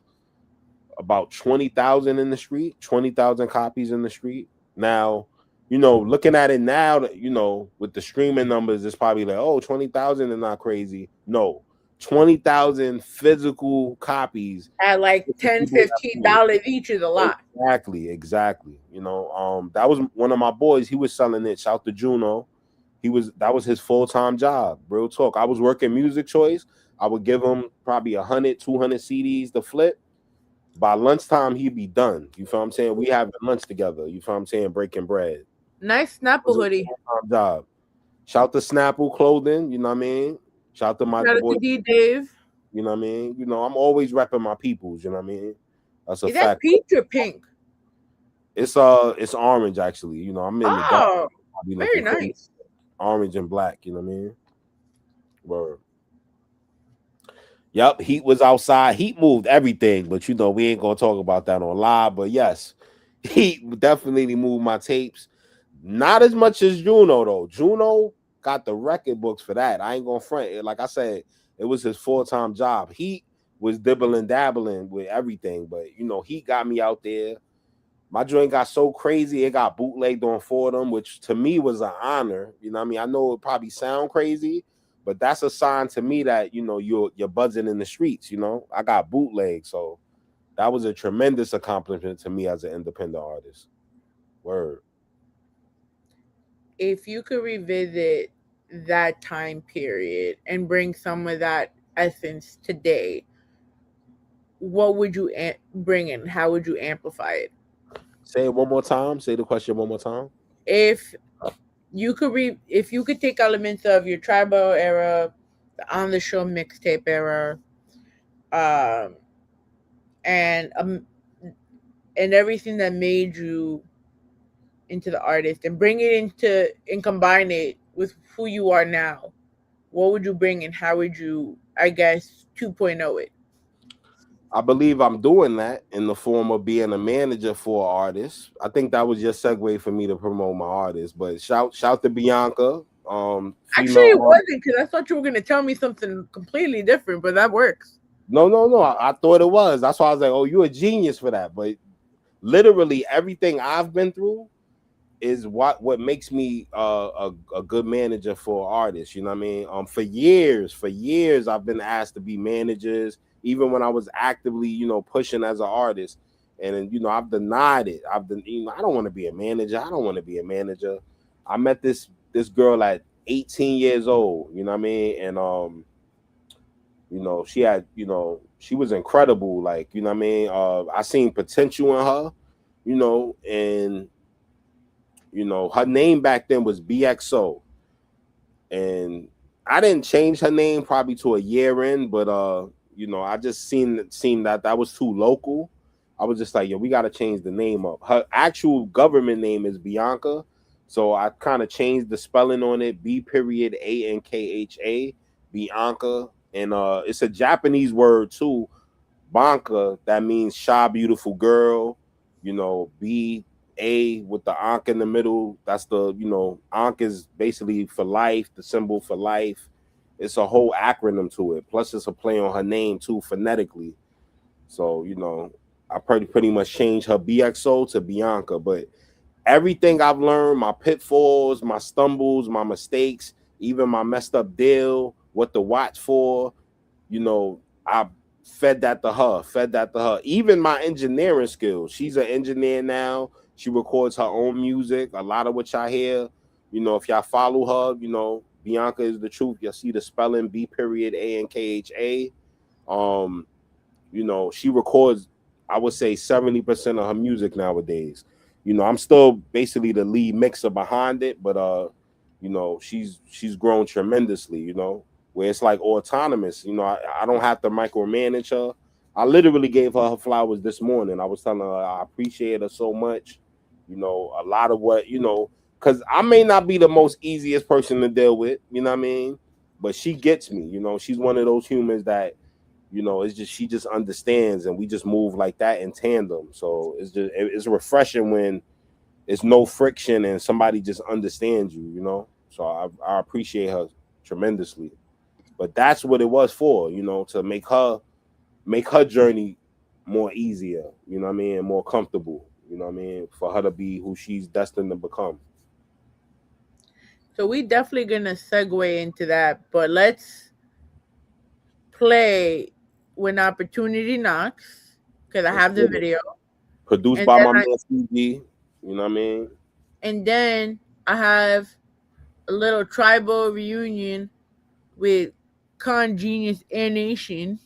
about 20,000 in the street, 20,000 copies in the street. Now, you know, looking at it now, you know, with the streaming numbers, it's probably like, oh, 20,000 is not crazy. No, 20,000 physical copies at like $10, $15 each is a lot. Exactly. You know, that was one of my boys. He was selling it. Shout to Juno. That was his full-time job. Real talk. I was working Music Choice. I would give him probably 100, 200 CDs to flip. By lunchtime, he'd be done. You feel what I'm saying? We having lunch together. You feel what I'm saying? Breaking bread. Nice Snapple hoodie. Job. Shout to Snapple Clothing. You know what I mean? Shout to my boy D Dave. You know what I mean? You know, I'm always repping my peoples, you know what I mean? That's a fact. Is that peach or pink? It's orange actually. You know, I'm in the dark. Very nice. Orange and black, you know what I mean? Word. Yep, Heat was outside. Heat moved everything, but you know, we ain't gonna talk about that on live. But yes, Heat definitely moved my tapes. Not as much as Juno, though. Juno got the record books for that. I ain't gonna front. Like I said, it was his full-time job. Heat was dibbling dabbling with everything, but you know, Heat got me out there. My joint got so crazy, it got bootlegged on Fordham, which to me was an honor. You know what I mean? I know it probably sound crazy, but that's a sign to me that, you know, you're buzzing in the streets, you know? I got bootlegged, so that was a tremendous accomplishment to me as an independent artist. Word. If you could revisit that time period and bring some of that essence today, what would you bring in? How would you amplify it? Say it one more time. Say the question one more time. If you could take elements of your Tribal era, the on the show mixtape era, and everything that made you into the artist, and bring it and combine it with who you are now, what would you bring and how would you, I guess, 2.0 it? I believe I'm doing that in the form of being a manager for artists. I think that was your segue for me to promote my artist. But shout to Bianca. Actually, it wasn't, because I thought you were going to tell me something completely different, but that works. No. I thought it was. That's why I was like, oh, you're a genius for that. But literally everything I've been through is what makes me a good manager for artists. You know what I mean? For years, I've been asked to be managers, even when I was actively, you know, pushing as an artist. And, you know, I've denied it. I don't want to be a manager. I met this girl at 18 years old, you know what I mean? And, you know, she was incredible. Like, you know what I mean? I seen potential in her, you know, and, you know, her name back then was BXO. And I didn't change her name probably to a year in, but, you know, I just seen that was too local. I was just like, yo, we got to change the name up. Her actual government name is Bianca. So I kind of changed the spelling on it, B.ANKHA, Bianca. And it's a Japanese word too, Banka, that means shy, beautiful girl. You know, B.A. with the Ankh in the middle. That's the, you know, Ankh is basically for life, the symbol for life. It's a whole acronym to it. Plus, it's a play on her name too, phonetically. So, you know, I pretty much changed her BXO to Bianca. But everything I've learned, my pitfalls, my stumbles, my mistakes, even my messed up deal, what to watch for, you know, I fed that to her. Even my engineering skills. She's an engineer now. She records her own music. A lot of which I hear, you know, if y'all follow her, you know, Bianca is the truth. You'll see the spelling B.A.N.K.H.A. You know, she records, I would say 70% of her music nowadays. You know, I'm still basically the lead mixer behind it, but you know, she's grown tremendously, you know, where it's like autonomous. You know, I don't have to micromanage her. I literally gave her flowers this morning. I was telling her I appreciate her so much. You know, a lot of what, you know, because I may not be the most easiest person to deal with, you know what I mean? But she gets me, you know, she's one of those humans that, you know, it's just, she just understands, and we just move like that in tandem. So it's refreshing when it's no friction and somebody just understands you, you know? So I appreciate her tremendously. But that's what it was for, you know, to make her journey more easier, you know what I mean, and more comfortable, you know what I mean, for her to be who she's destined to become. So we definitely gonna segue into that, but let's play When Opportunity Knocks, because I have the video. Produced by my man CD, you know what I mean? And then I have a little tribal reunion with Con Genius Air Nation.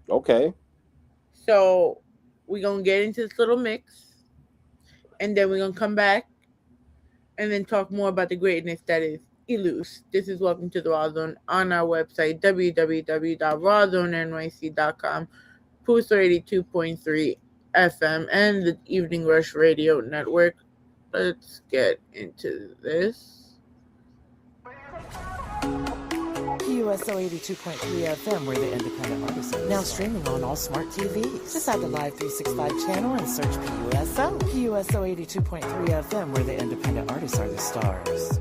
Okay. So we're going to get into this little mix, and then we're going to come back and then talk more about the greatness that is ELUS. This is Welcome to the Rawrrzone on our website, www.rawrzonenyc.com, PUSO 82.3 FM, and the Evening Rush Radio Network. Let's get into this. PUSO 82.3 FM, we're the independent artisan. Now streaming on all smart TVs. Just add the Live 365 channel and search PUSO. PUSO 82.3 FM, where the independent artists are the stars.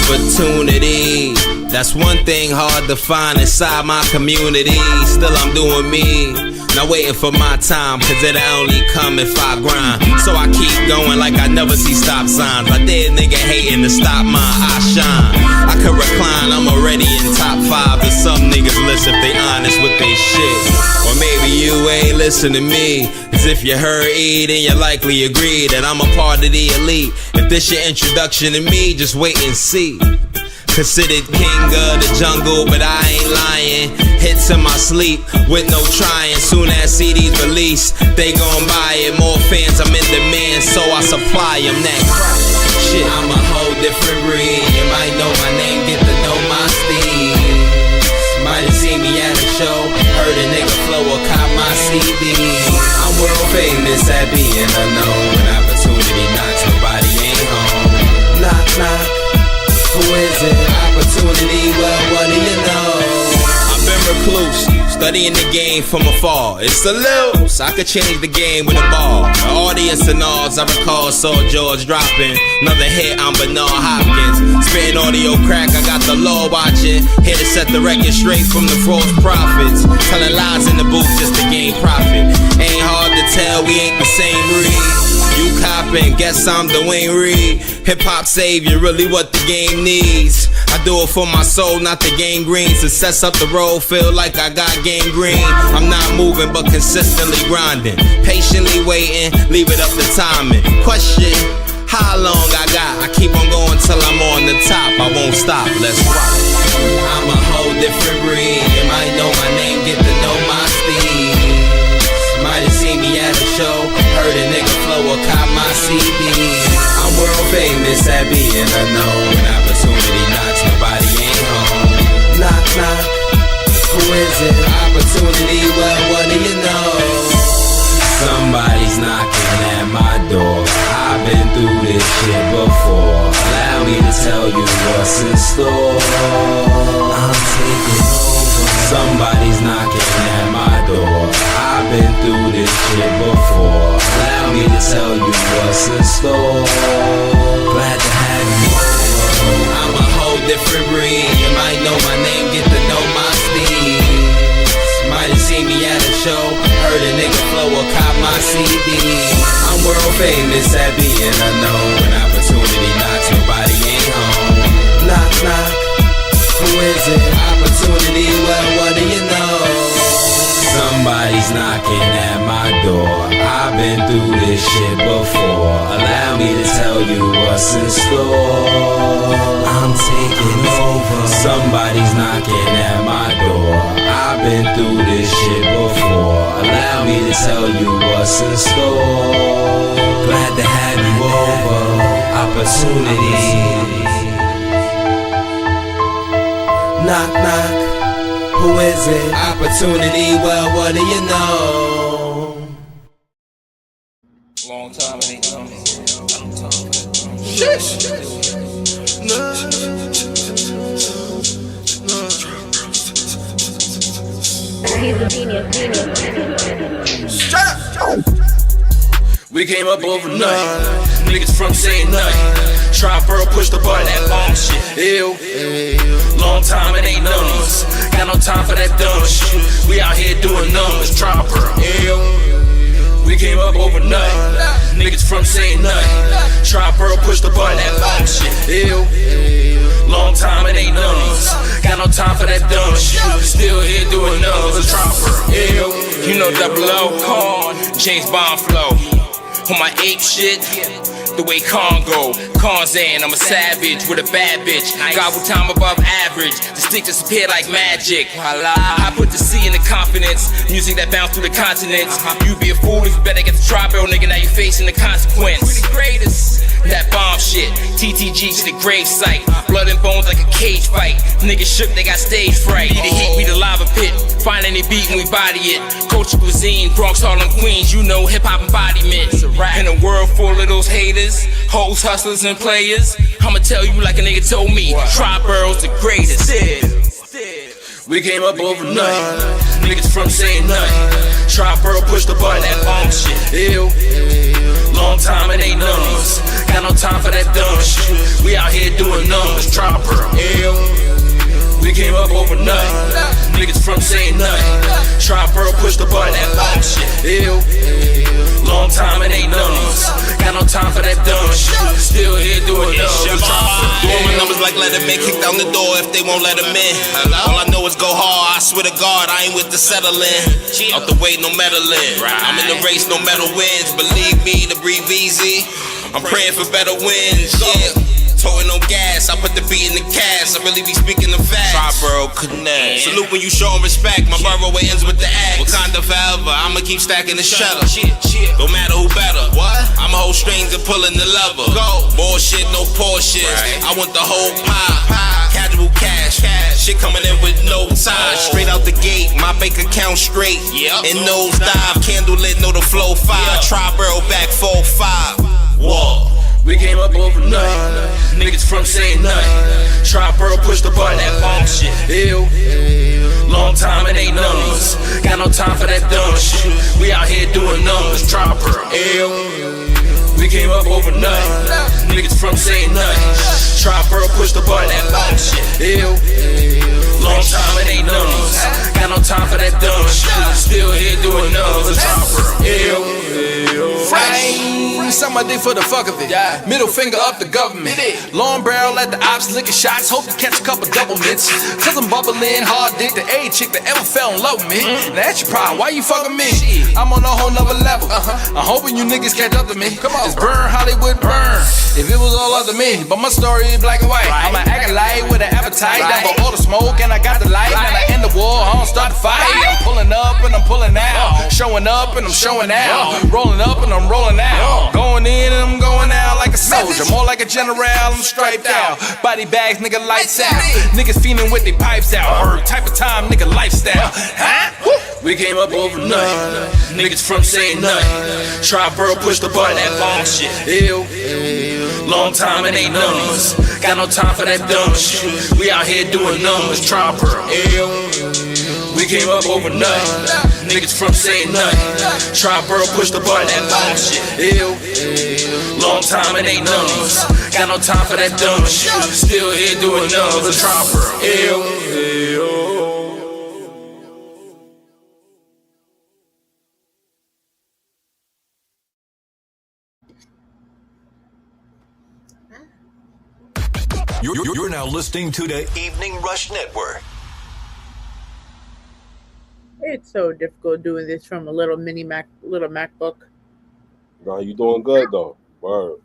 Opportunity, that's one thing hard to find inside my community. Still I'm doing me, not waiting for my time, cause it'll only come if I grind. So I keep going like I never see stop signs. I dare nigga hating to stop mine, I shine. I could recline, I'm already in top 5, but some niggas listen if they honest with their shit. Or maybe you ain't listen to me, cause if you heard E, then you likely agree that I'm a part of the elite. If this your introduction to me, just wait and see. Considered king of the jungle, but I ain't lying. Hits in my sleep with no trying. Soon as CDs release, they gon' buy it. More fans, I'm in demand, so I supply them that crack. Shit, I'm a whole different breed. You might know my name, get to know my steez. Might have seen me at a show, heard a nigga flow or cop my CD. I'm world famous at being unknown. When opportunity knocks, nobody ain't home. Knock, knock. Who is it? Opportunity, well, what do you know? I've been recluse, studying the game from afar. It's a loose, I could change the game with a ball. The audience and alls, I recall saw George dropping. Another hit, I'm Bernard Hopkins. Spitting audio crack, I got the law watching. Here to set the record straight from the false prophets. Telling lies in the booth just to gain profit. Ain't hard to tell, we ain't the same breed. You copping, guess I'm Dwayne Reed. Hip-hop savior, really what the game needs. I do it for my soul, not the gangrene. Success up the road, feel like I got gangrene. I'm not moving, but consistently grinding. Patiently waiting, leave it up to timing. Question, how long I got? I keep on going till I'm on the top. I won't stop, let's rock. I'm a whole different breed. You might know my name, get to know my steez. Might have seen me at a show, heard a nigga flow or cop my CD. I'm world famous at being unknown. When opportunity knocks, nobody ain't home. Knock, knock, who is it? Opportunity, well, what do you know? Somebody's knocking at my door. I've been through this shit before. Allow me to tell store. I'm taking over. Somebody's knocking at my door. I've been through this shit before. Allow me to tell you what's in store. Glad to have you over. I'm a whole different breed. You might know my name, get to know my speed. Might have seen me at a show, heard a nigga flow or cop my CD. I'm world famous at being unknown. When opportunity knocks, nobody ain't home. Knock, knock, who is it? Opportunity, well, what do you know? Somebody's knocking at my door. I've been through this shit before. Allow me to tell you what's in store. I'm taking over. Somebody's knocking at my door. I've been through this shit before. Allow me to tell you what's in store. Glad to have you over. Opportunity. Knock, knock. Who is it? Opportunity, well, what do you know? Long time it ain't done. Shit. He's a genius. Shut up. We came up overnight. Niggas from saying nothing. Try Pearl, push the button, that long shit. Ew. Long time it ain't none of us. Got no time for that dumb shit. We out here doing numbers. Try Pearl. Ew. We came up overnight. Niggas from saying nothing. Try Pearl, push the button, that long shit. Ew. Long time it ain't none of us. Got no time for that dumb shit. Still here doing numbers. Try Pearl. Ew. You know Double O, Corn, James Bond flow. On my ape shit, the way Congo, Konzan, I'm a savage with a bad bitch. Gobble time above average, the stick disappeared like magic. I put the C in the confidence, music that bounce through the continents. You be a fool if you better get the tri-barrel, nigga, now you facing the consequence. We the greatest. That bomb shit, TTG to the grave site. Blood and bones like a cage fight. Niggas shook, they got stage fright. We the heat, we the lava pit. Find any beat and we body it. Culture cuisine, Bronx, Harlem, Queens. You know hip hop embodiment. In a world full of those haters, hoes, hustlers, and players, I'ma tell you like a nigga told me. Tri-Borough's the greatest. We came up overnight. Niggas from saying nothing. Tri-Borough push the button, that long shit. Ew. Long time it ain't none of us. Got no time for that dumb shit. We out here doing numbers. Tri-Borough. Ew. We came up overnight. Niggas from saying nothing. Tri-Borough push the button, that long shit. Ew. Long time it ain't none of us. Got no time for that dumb shit. Still here doing numbers. Doing my numbers like Letterman. Kick down the door if they won't let them in. All I know is go hard. I swear to God, I ain't with the settling. Out the way, no meddling. I'm in the race, no medal wins. Believe me, to breathe easy. I'm praying for better wins. Yeah. Toting on gas, I put the beat in the cast. I really be speaking the facts. Tri-Borough connect. Salute when you show them respect. My borough ends with the axe. Wakanda forever, I'ma keep stacking the shutter. Don't matter who better. What? I'ma hold strings and pulling the lever. Go. Bullshit, no Porsches. Right. I want the whole pie. Casual cash. Shit coming in with no time. Straight out the gate, my bank account straight. And nose dive, candle lit, know the flow 5. Tri-Borough back 4-5. Whoa. We came up overnight. Niggas from saying nothing. Tri-Borough push the button, that long shit. Ew. Long time it ain't none of us. Got no time for that dumb shit. We out here doing numbers. Tri-Borough. Ew. We came up overnight. Niggas from saying nothing. Tri-Borough push the button, that long shit. Ew. Long time it ain't none of us. Got no time for that dumb shit. Still here doing numbers. Tri-Borough. Ew. Suck my dick for the fuck of it. Middle finger up the government. Long barrel at the ops, licking shots. Hope to catch a couple double mitts. Cause I'm bubbling, hard dick, the A chick that ever fell in love with me. Now that's your problem, why you fucking me? I'm on a whole nother level. I'm hoping you niggas catch up to me. Come on, it's burn, Hollywood burn. If it was all up to me, but my story is black and white. I'm an acolyte with an appetite. Down for all the smoke and I got the light. And I end the war, I don't start the fight. I'm pulling up and I'm pulling out. Showing up and I'm showing out. Rolling up and I'm rolling out. Going in and I'm going out like a soldier. More like a general, I'm striped out. Body bags, nigga, lights out. Niggas fiending with their pipes out. Type of time, nigga, lifestyle. We came up overnight. Niggas from saying nothing. Tri-Borough push the button, that long shit. Ew. Long time it ain't none of us. Got no time for that dumb shit. We out here doing numbers, trying per ill. We came up overnight. Niggas from saying nothing. Try bro, push the button, that bullshit. Ill. Long time it ain't none of us. Got no time for that dumb shit. Still here doing numbers, trying per ill. You're now listening to the Evening Rush Network. It's so difficult doing this from a little MacBook. No, you doing good though. Word.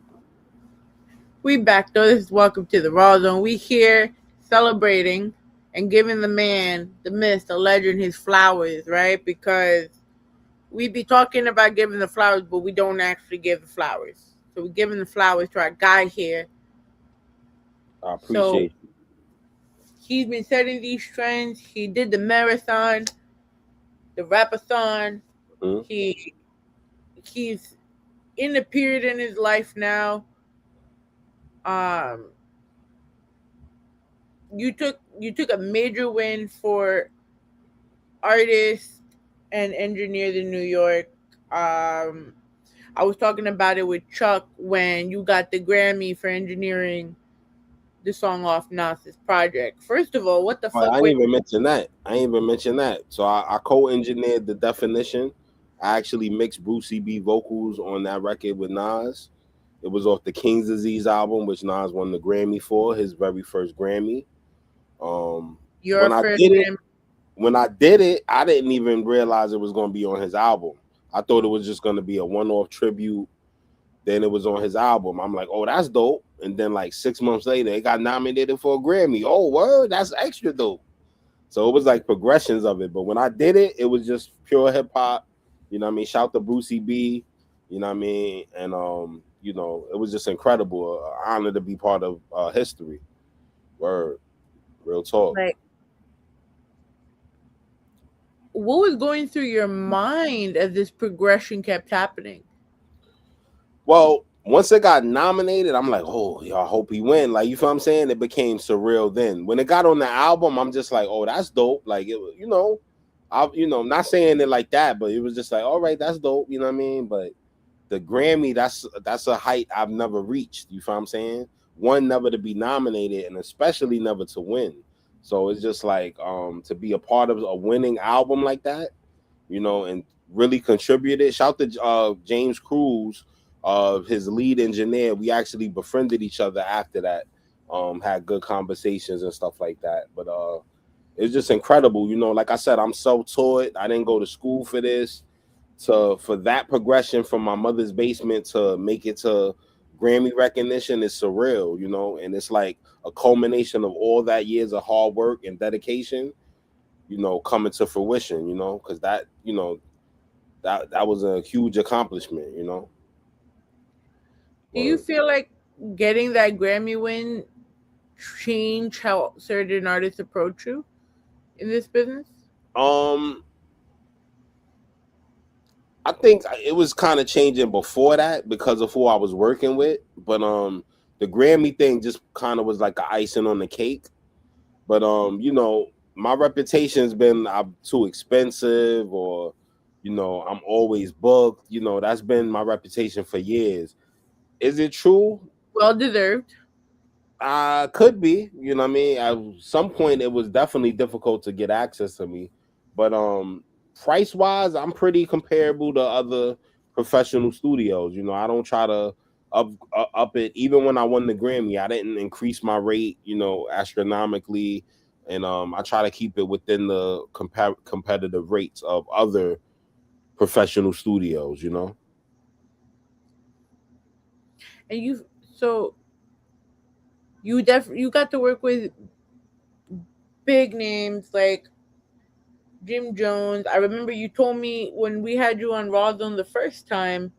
We back though. This is welcome to the Rawrrzone. We here celebrating and giving the man, the myth, the legend, his flowers, right? Because we be talking about giving the flowers, but we don't actually give the flowers. So we're giving the flowers to our guy here. I appreciate you. He's been setting these trends. He did the marathon, the rapathon. Mm-hmm. He's in a period in his life now. You took a major win for artists and engineers in New York. I was talking about it with Chuck when you got the Grammy for engineering the song off Nas's project. First of all, what the fuck? I didn't even mention that. So I co-engineered the definition. I actually mixed Brucey B vocals on that record with Nas. It was off the King's Disease album, which Nas won the Grammy for, his very first Grammy. When I did it, I didn't even realize it was going to be on his album. I thought it was just going to be a one-off tribute. Then it was on his album. I'm like, oh, that's dope. And then like 6 months later, it got nominated for a Grammy. Oh, word, that's extra dope. So it was like progressions of it. But when I did it, it was just pure hip hop. You know what I mean? Shout to Brucey B. You know what I mean? And you know, it was just incredible. Honor to be part of history. Word. Real talk. Like, what was going through your mind as this progression kept happening? Well, once it got nominated, I'm like, oh, I hope he win. Like, you feel what I'm saying? It became surreal then. When it got on the album, I'm just like, oh, that's dope. Like, it, you know, not saying it like that, but it was just like, all right, that's dope. You know what I mean? But the Grammy, that's a height I've never reached. You feel what I'm saying? One, never to be nominated, and especially never to win. So it's just like to be a part of a winning album like that, you know, and really contributed. Shout to James Cruz, his lead engineer. We actually befriended each other after that, had good conversations and stuff like that. But it's just incredible, you know. Like I said, I'm self-taught. I didn't go to school for this. For that progression from my mother's basement to make it to Grammy recognition is surreal, you know, and it's like a culmination of all that years of hard work and dedication, you know, coming to fruition, you know, because that, you know, that was a huge accomplishment, you know. Do you feel like getting that Grammy win changed how certain artists approach you in this business? I think it was kind of changing before that because of who I was working with, but the Grammy thing just kind of was like the icing on the cake. But you know, my reputation's been I'm too expensive, or you know, I'm always booked. You know, that's been my reputation for years. Is it true? Well deserved. Could be. You know what I mean? At some point, it was definitely difficult to get access to me, but price wise, I'm pretty comparable to other professional studios. You know, I don't try to up it. Even when I won the Grammy, I didn't increase my rate, you know, astronomically, and I try to keep it within the competitive rates of other professional studios. You know. And you got to work with big names like Jim Jones. I remember you told me when we had you on Rawrrzone the first time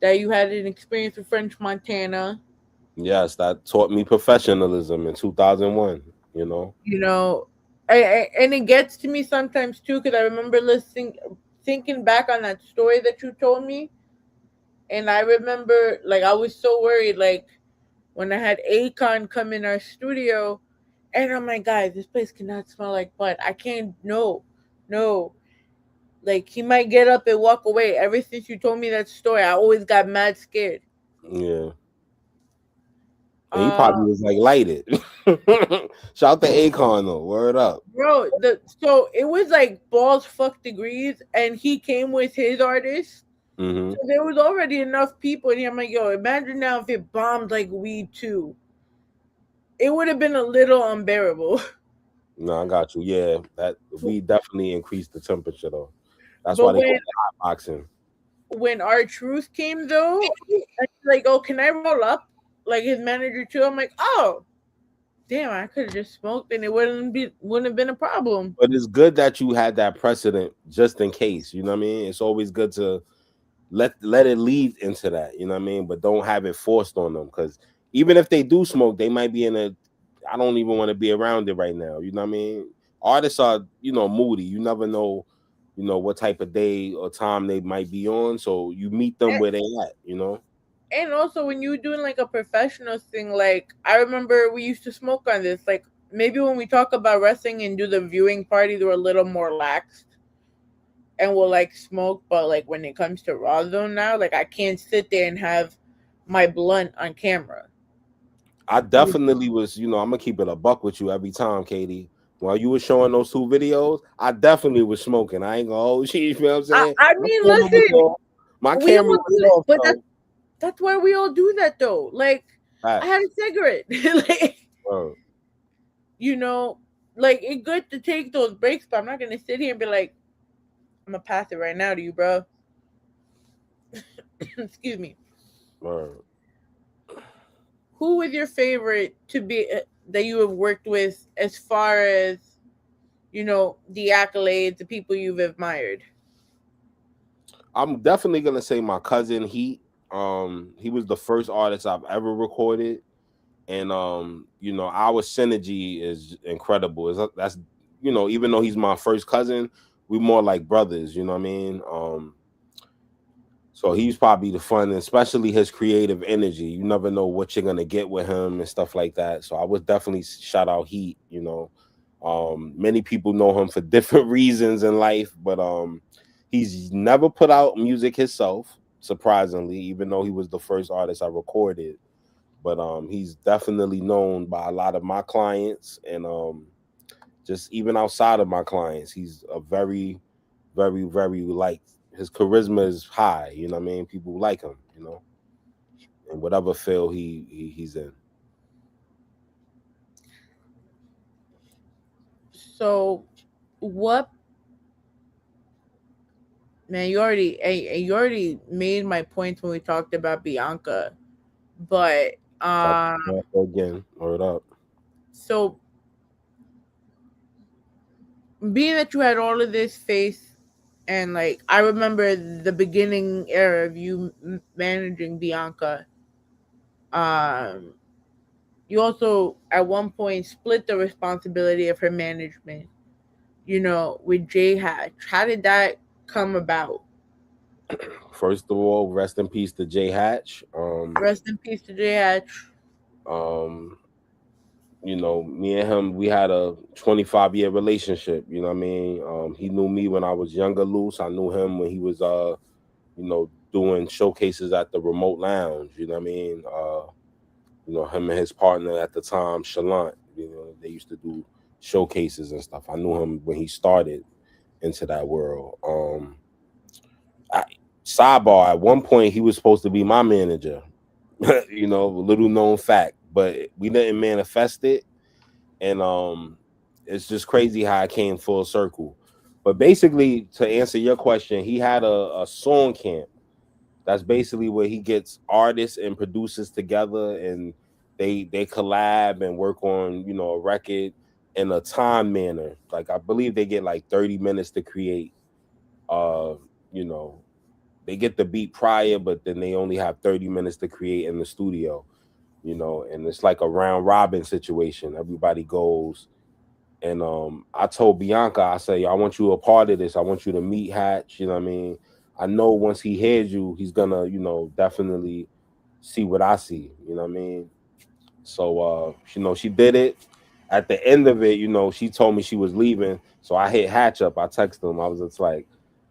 that you had an experience with French Montana. Yes, that taught me professionalism in 2001. You know. You know, and it gets to me sometimes too, because I remember thinking back on that story that you told me, and I remember like I was so worried, like when I had Akon come in our studio, and I'm like, guys, this place cannot smell like butt. I can't. No. Like he might get up and walk away. Ever since you told me that story, I always got mad scared. Yeah. And he probably was like lighted. Shout out to Akon though. Word up. Bro, so it was like balls fuck degrees, and he came with his artist. Mm-hmm. So there was already enough people, and I'm like, yo, imagine now if it bombed like weed too. It would have been a little unbearable. No, I got you. Yeah, that we definitely increased the temperature though. That's But why they call it hot boxing. when our truth came though, I was like, oh, can I roll up? Like his manager too. I'm like, oh, damn, I could have just smoked and it wouldn't have been a problem. But it's good that you had that precedent just in case. You know what I mean? It's always good to let it lead into that. You know what I mean? But don't have it forced on them, because even if they do smoke, they might be in a. I don't even want to be around it right now. You know what I mean? Artists are, moody. You never know, what type of day or time they might be on. So you meet them where they at. And also when you're doing like a professional thing, like I remember we used to smoke on this. Like maybe when we talk about wrestling and do the viewing party, they're a little more laxed. And we'll like smoke, but like when it comes to Rawrrzone now, like I can't sit there and have my blunt on camera. I definitely was, I'm gonna keep it a buck with you every time, Katie. While you were showing those 2 videos, I definitely was smoking. I ain't gonna hold you. You know what I'm saying? I mean, listen, my camera was off, but that's why we all do that though. Like I had a cigarette, like like it's good to take those breaks, but I'm not gonna sit here and be like, I'm gonna pass it right now to you, bro. Excuse me. Who was your favorite to be that you have worked with, as far as the accolades, the people you've admired? I'm definitely gonna say my cousin Heat. He was the first artist I've ever recorded, and our synergy is incredible. That's even though he's my first cousin, we more like brothers. You know what I mean? So he's probably the fun, especially his creative energy. You never know what you're gonna get with him and stuff like that. So I would definitely shout out Heat. Many people know him for different reasons in life, but he's never put out music himself, surprisingly, even though he was the first artist I recorded. But he's definitely known by a lot of my clients, and just even outside of my clients, he's a very, very, very liked. His charisma is high, you know what I mean? People like him, in whatever field he's in. So, man, you already made my points when we talked about Bianca, but again, word up. So, being that you had all of this faith, and like I remember the beginning era of you managing Bianca, you also at one point split the responsibility of her management, with J Hatch. How did that come about? First of all, rest in peace to J Hatch. Rest in peace to J Hatch. Me and him, we had a 25-year relationship. You know what I mean? He knew me when I was younger, loose. I knew him when he was, doing showcases at the Remote Lounge. You know what I mean? Him and his partner at the time, Chalant. They used to do showcases and stuff. I knew him when he started into that world. Sidebar, at one point, he was supposed to be my manager. Little known fact. But we didn't manifest it, and it's just crazy how it came full circle. But basically, to answer your question, he had a song camp. That's basically where he gets artists and producers together, and they collab and work on a record in a time manner. Like I believe they get like 30 minutes to create. They get the beat prior, but then they only have 30 minutes to create in the studio. And it's like a round robin situation. Everybody goes. And I told Bianca, I say, I want you a part of this. I want you to meet Hatch. You know what I mean? I know once he hears you, he's gonna, definitely see what I see. You know what I mean? So she did it. At the end of it, she told me she was leaving. So I hit Hatch up. I texted him. I was just like,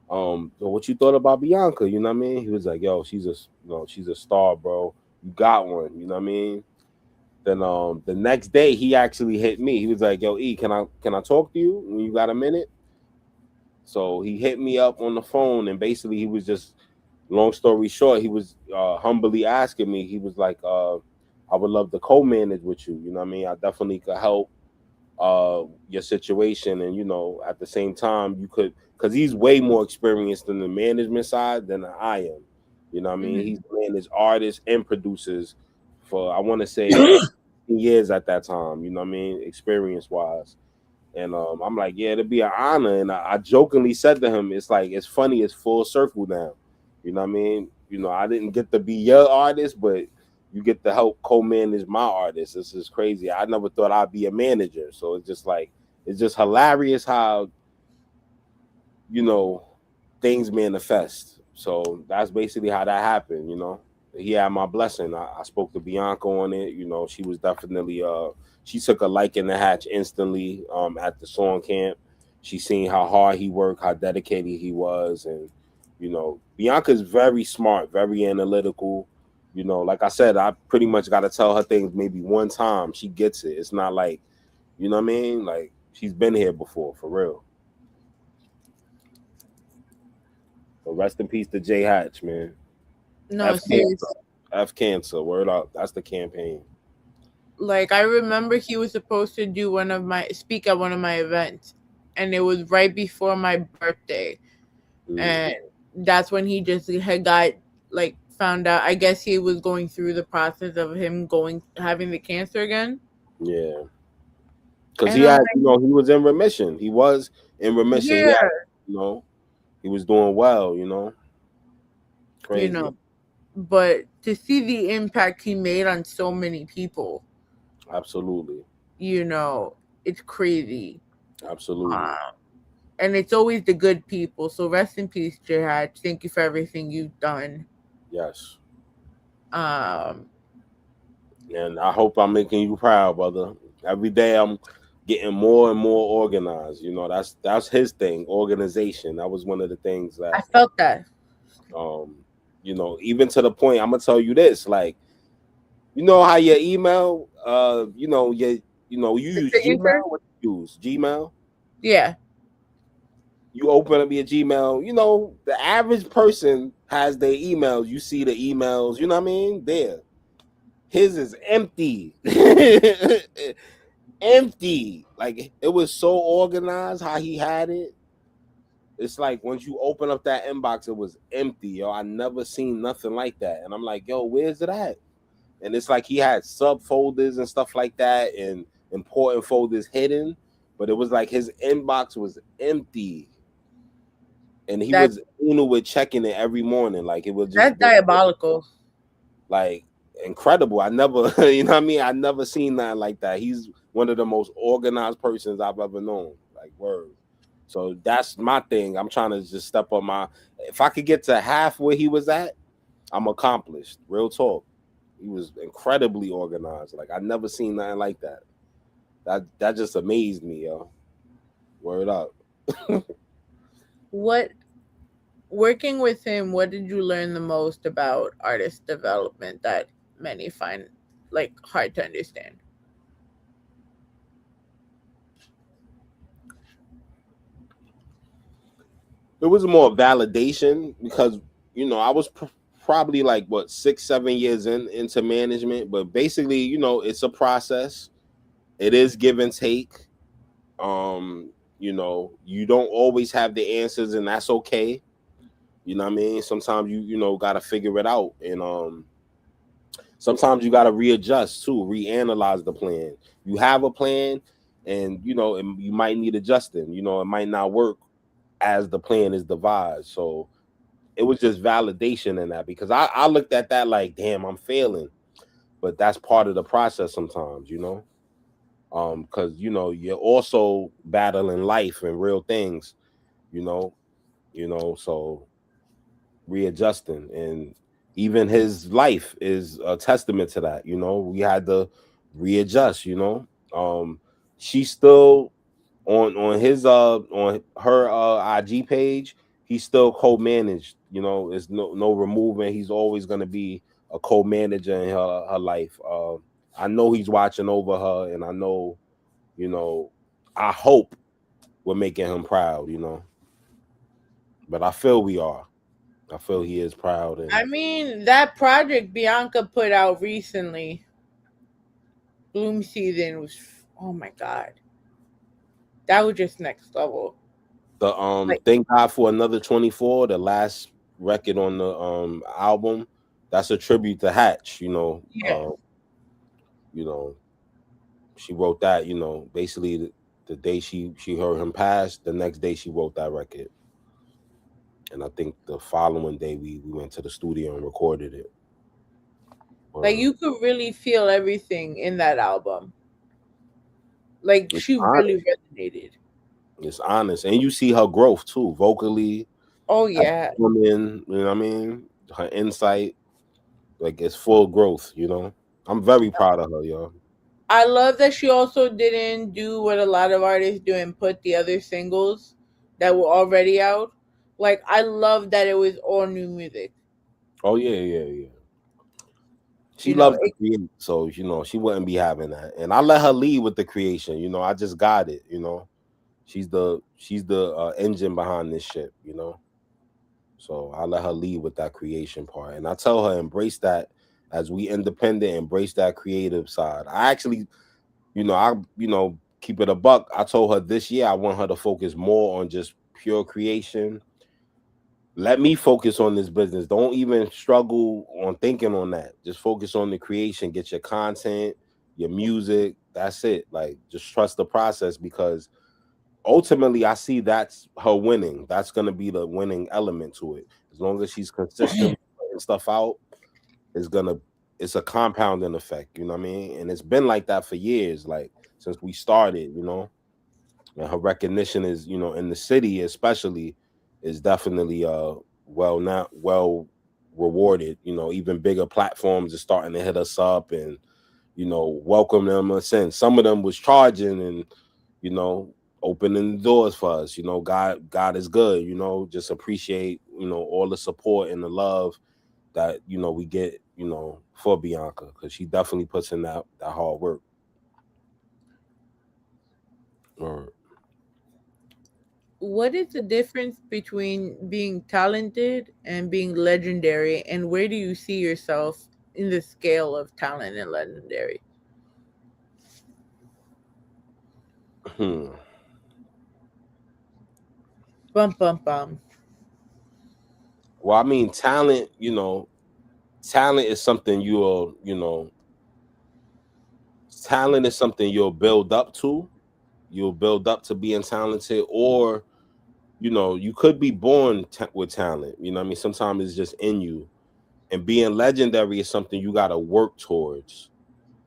so what you thought about Bianca? You know what I mean? He was like, yo, she's a star, bro. You got one. You know what I mean? Then the next day he actually hit me. He was like, yo, E, can I talk to you when you got a minute? So he hit me up on the phone, and basically he was just, long story short, he was humbly asking me. He was like, I would love to co-manage with you. You know what I mean? I definitely could help your situation, and at the same time you could, because he's way more experienced in the management side than I am. You know what I mean? He's managed artists and producers for, I want to say, 15 years at that time. You know what I mean? Experience wise. And I'm like, yeah, it'd be an honor. And I jokingly said to him, it's like, it's funny, it's full circle now. You know what I mean? I didn't get to be your artist, but you get to help co-manage my artists. This is crazy. I never thought I'd be a manager. So it's just like, it's just hilarious how, things manifest. So that's basically how that happened. He had my blessing. I spoke to Bianca on it. She was definitely, she took a liking to Hatch instantly at the song camp. She seen how hard he worked, how dedicated he was. And, Bianca's very smart, very analytical. Like I said, I pretty much got to tell her things maybe one time. She gets it. It's not like, you know what I mean? Like, she's been here before, for real. So rest in peace to Jay Hatch, man. No, seriously. F cancer. Word up. That's the campaign. Like, I remember he was supposed to speak at one of my events, and it was right before my birthday. And that's when he just found out. I guess he was going through the process of him having the cancer again. Yeah. Because he had, he was in remission. He was in remission. Yeah. He was doing well, Crazy. But to see the impact he made on so many people. Absolutely. It's crazy. Absolutely. And it's always the good people. So rest in peace, Jay Hatch. Thank you for everything you've done. Yes. And I hope I'm making you proud, brother. Every day I'm getting more and more organized. That's his thing, organization. That was one of the things that I felt that. Even to the point, I'm gonna tell you this, like, how your email, you use Gmail. What you use? Gmail? Yeah. You open up your Gmail, the average person has their emails. You see the emails, you know what I mean? There. His is empty. Empty. Like, it was so organized how he had it. It's like once you open up that inbox, it was empty, yo. I never seen nothing like that. And I'm like, yo, where's it at? And it's like he had subfolders and stuff like that and important folders hidden, but it was like his inbox was empty. And he was with checking it every morning. Like, it was just, that's diabolical. Like, incredible. I never, you know what I mean? I never seen that like that. He's one of the most organized persons I've ever known. Like, word. So that's my thing. I'm trying to just step up if I could get to half where he was at, I'm accomplished. Real talk. He was incredibly organized. Like, I never seen nothing like that. That just amazed me, yo. Word up. Working with him, what did you learn the most about artist development that many find hard to understand? It was more validation because, I was probably 6-7 years into management, but basically, it's a process. It is give and take. You don't always have the answers, and that's okay. You know what I mean? Sometimes you got to figure it out, and sometimes you got to readjust too, reanalyze the plan. You have a plan, and you might need adjusting. It might not work as the plan is devised. So it was just validation in that, because I looked at that like, damn, I'm failing, but that's part of the process sometimes, because you're also battling life and real things, so readjusting. And even his life is a testament to that. We had the readjust, you know. She's still on his on her IG page, he's still co-managed, you know. It's no removing. He's always gonna be a co-manager in her life. I know he's watching over her, and I know, you know, I hope we're making him proud, you know. But I feel we are. I feel he is proud. And I mean, that project Bianca put out recently, Bloom Season, was, oh my god, that was just next level. the Thank God for Another 24, the last record on the album, that's a tribute to Hatch, you know. Yeah. You know, she wrote that, you know, basically the day she heard him pass, the next day she wrote that record. And I think the following day we went to the studio and recorded it. Like, you could really feel everything in that album. Like, she really resonated. It's honest. And you see her growth too, vocally. Oh yeah. Woman, you know what I mean? Her insight, like, it's full growth, you know. I'm very proud of her, yo. I love that she also didn't do what a lot of artists do and put the other singles that were already out. Like, I love that it was all new music. Oh yeah. She loves to create, so you know she wouldn't be having that. And I let her lead with the creation. You know, I just got it. You know, she's the engine behind this shit. You know, so I let her lead with that creation part. And I tell her, embrace that as we independent, embrace that creative side. I actually, keep it a buck. I told her this year I want her to focus more on just pure creation. Let me focus on this business. Don't even struggle on thinking on that. Just focus on the creation. Get your content, your music. That's it. Like, just trust the process, because ultimately I see that's her winning. That's going to be the winning element to it. As long as she's consistent putting stuff out, it's a compounding effect. You know what I mean? And it's been like that for years, like since we started, you know. And her recognition is, you know, in the city especially, is definitely well rewarded. You know, even bigger platforms are starting to hit us up and, you know, welcome them us in. Some of them was charging and, you know, opening the doors for us. You know, God is good. You know, just appreciate, you know, all the support and the love that, you know, we get, you know, for Bianca, because she definitely puts in that hard work. What is the difference between being talented and being legendary, and where do you see yourself in the scale of talent and legendary? Bum bum bum. Well, I mean, talent is something talent is something you'll build up to. You'll build up to being talented, or, you know, you could be born with talent. You know what I mean? Sometimes it's just in you. And being legendary is something you got to work towards.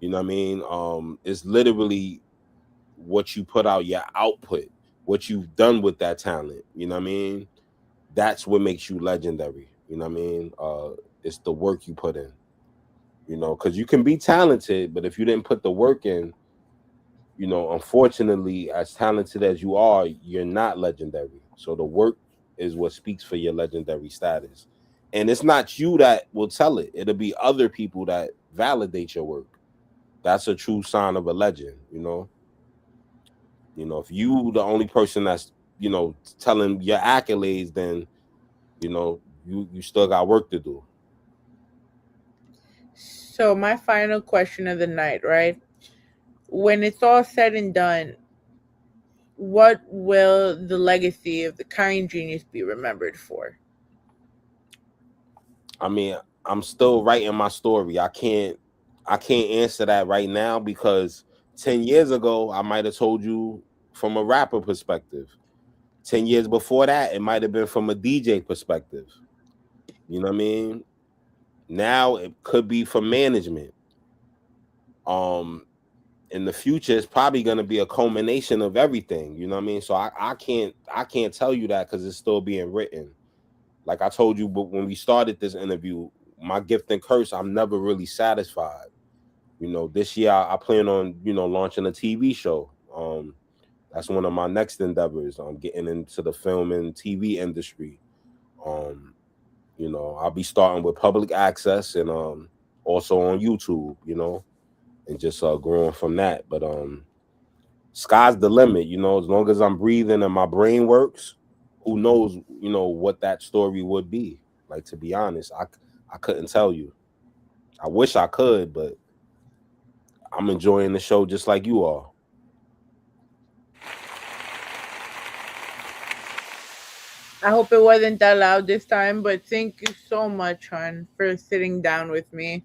You know what I mean? It's literally what you put out, your output, what you've done with that talent. You know what I mean? That's what makes you legendary. You know what I mean? It's the work you put in. You know, because you can be talented, but if you didn't put the work in, you know, unfortunately, as talented as you are, you're not legendary. So the work is what speaks for your legendary status. And it's not you that will tell it. It'll be other people that validate your work. That's a true sign of a legend, you know. You know, if you the only person that's, you know, telling your accolades, then, you know, you still got work to do. So my final question of the night, right? When it's all said and done, what will the legacy of the Kind Genius be remembered for? I mean, I'm still writing my story. I can't answer that right now, because 10 years ago I might have told you from a rapper perspective. 10 years before that, it might have been from a DJ perspective. You know what I mean? Now it could be from management. In the future, it's probably going to be a culmination of everything. You know what I mean? So I can't tell you that, because it's still being written. Like I told you, but when we started this interview, my gift and curse, I'm never really satisfied. You know, this year I plan on, you know, launching a TV show. That's one of my next endeavors. I'm getting into the film and TV industry. You know, I'll be starting with public access and also on YouTube, you know, and just growing from that. But sky's the limit, you know, as long as I'm breathing and my brain works, who knows, you know, what that story would be. Like, to be honest, I couldn't tell you. I wish I could, but I'm enjoying the show just like you are. I hope it wasn't that loud this time, but thank you so much, hon, for sitting down with me.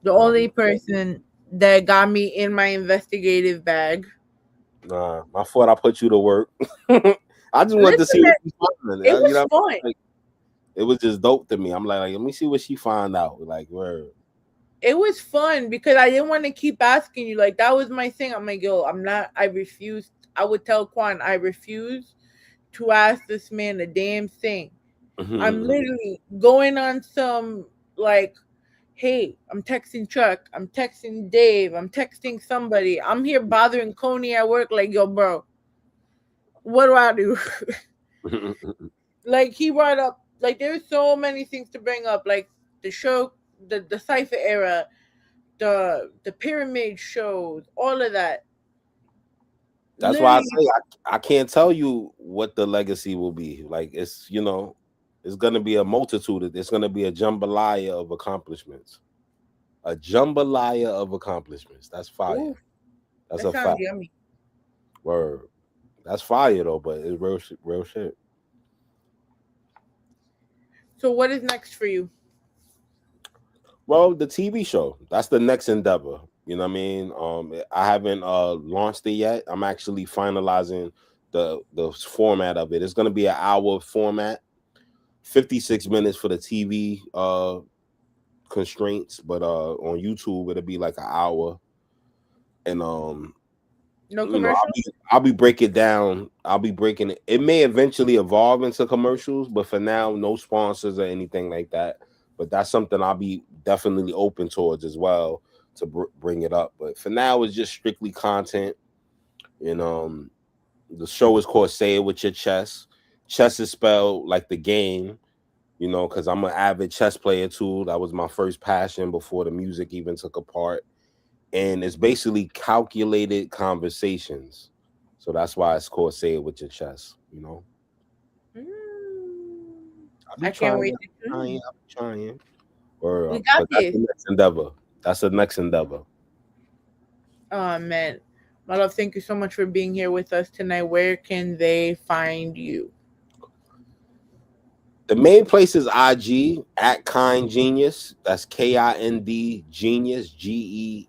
The only person that got me in my investigative bag. Nah, my fault. I put you to work. I just wanted to see what she found. It was You know, fun. like, it was just dope to me. I'm like, let me see what she found out. Like, where? It was fun because I didn't want to keep asking you. Like, that was my thing. I'm like, yo, I refused. I would tell Quan, I refuse to ask this man a damn thing. I'm literally going on some, like, hey, I'm texting Chuck, I'm texting Dave, I'm texting somebody. I'm here bothering Coney at work, like, yo, bro, what do I do? Like, he brought up, like, there's so many things to bring up, like the show, the Cypher era, the pyramid shows, all of that. That's why I say I can't tell you what the legacy will be. Like, it's, you know, it's gonna be a multitude. It's gonna be a jambalaya of accomplishments. A jambalaya of accomplishments. That's fire. Ooh, That's that a sounds fact. yummy. Word. That's fire though, but it's real shit. So what is next for you? Well, the TV show. That's the next endeavor. You know what I mean? I haven't launched it yet. I'm actually finalizing the format of it. It's gonna be an hour format, 56 minutes for the TV constraints, but on YouTube it'll be like an hour. And no commercials? I'll be breaking it down. I'll be breaking it. It may eventually evolve into commercials, but for now, no sponsors or anything like that. But that's something I'll be definitely open towards as well to bring it up. But for now, it's just strictly content. And the show is called Say It With Your Chest. Chess is spelled like the game, you know, because I'm an avid chess player too. That was my first passion before the music even took a part. And it's basically calculated conversations. So that's why it's called Say It With Your Chest, you know? I can't wait to I'm trying. Or, we got that's this. the next endeavor. That's the next endeavor. Oh, man. My love, thank you so much for being here with us tonight. Where can they find you? The main place is IG at Kind Genius. That's KIND Genius, GENIUS.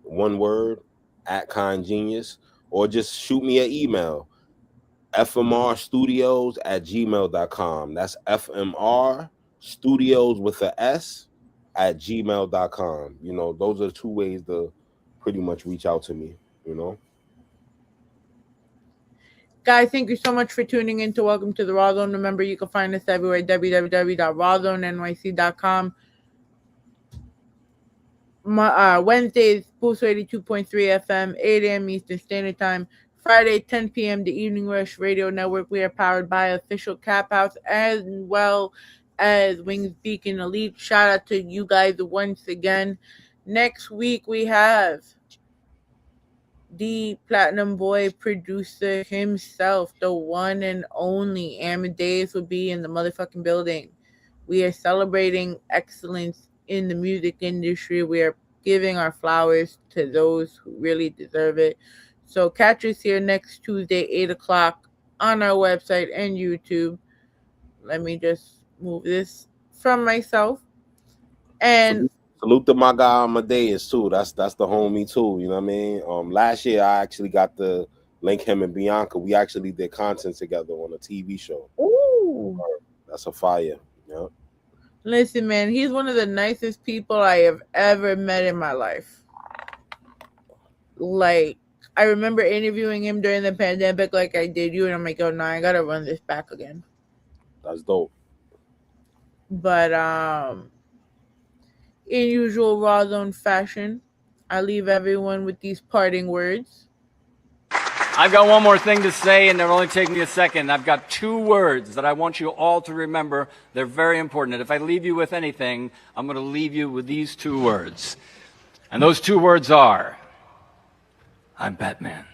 One word, at Kind Genius. Or just shoot me an email, fmrstudios@gmail.com. That's FMR Studios with a S @gmail.com. You know, those are two ways to pretty much reach out to me, you know. Guys, thank you so much for tuning in to Welcome to the Rawrrzone. Remember, you can find us everywhere, www.rawrzoneny.com. Wednesdays, PUSO 82.3 FM, 8 a.m. Eastern Standard Time. Friday, 10 p.m., the Evening Rush Radio Network. We are powered by Official Cap House as well as Wings Beacon Elite. Shout out to you guys once again. Next week, we have the Platinum Boy producer himself, the one and only Amadeus, will be in the motherfucking building. We are celebrating excellence in the music industry. We are giving our flowers to those who really deserve it. So catch us here next Tuesday, 8 o'clock on our website and YouTube. Let me just move this from myself. And salute to my guy Amadeus too. That's the homie too. You know what I mean? Last year I actually got to link him and Bianca. We actually did content together on a TV show. Ooh, that's a fire. Yeah. Listen, man, he's one of the nicest people I have ever met in my life. Like, I remember interviewing him during the pandemic, like I did you, and I'm like, oh no, I gotta run this back again. That's dope. But In usual Rawrrzone fashion, I leave everyone with these parting words. I've got one more thing to say, and it'll only take me a second. I've got 2 words that I want you all to remember. They're very important. And if I leave you with anything, I'm going to leave you with these 2 words. And those 2 words are, I'm Batman.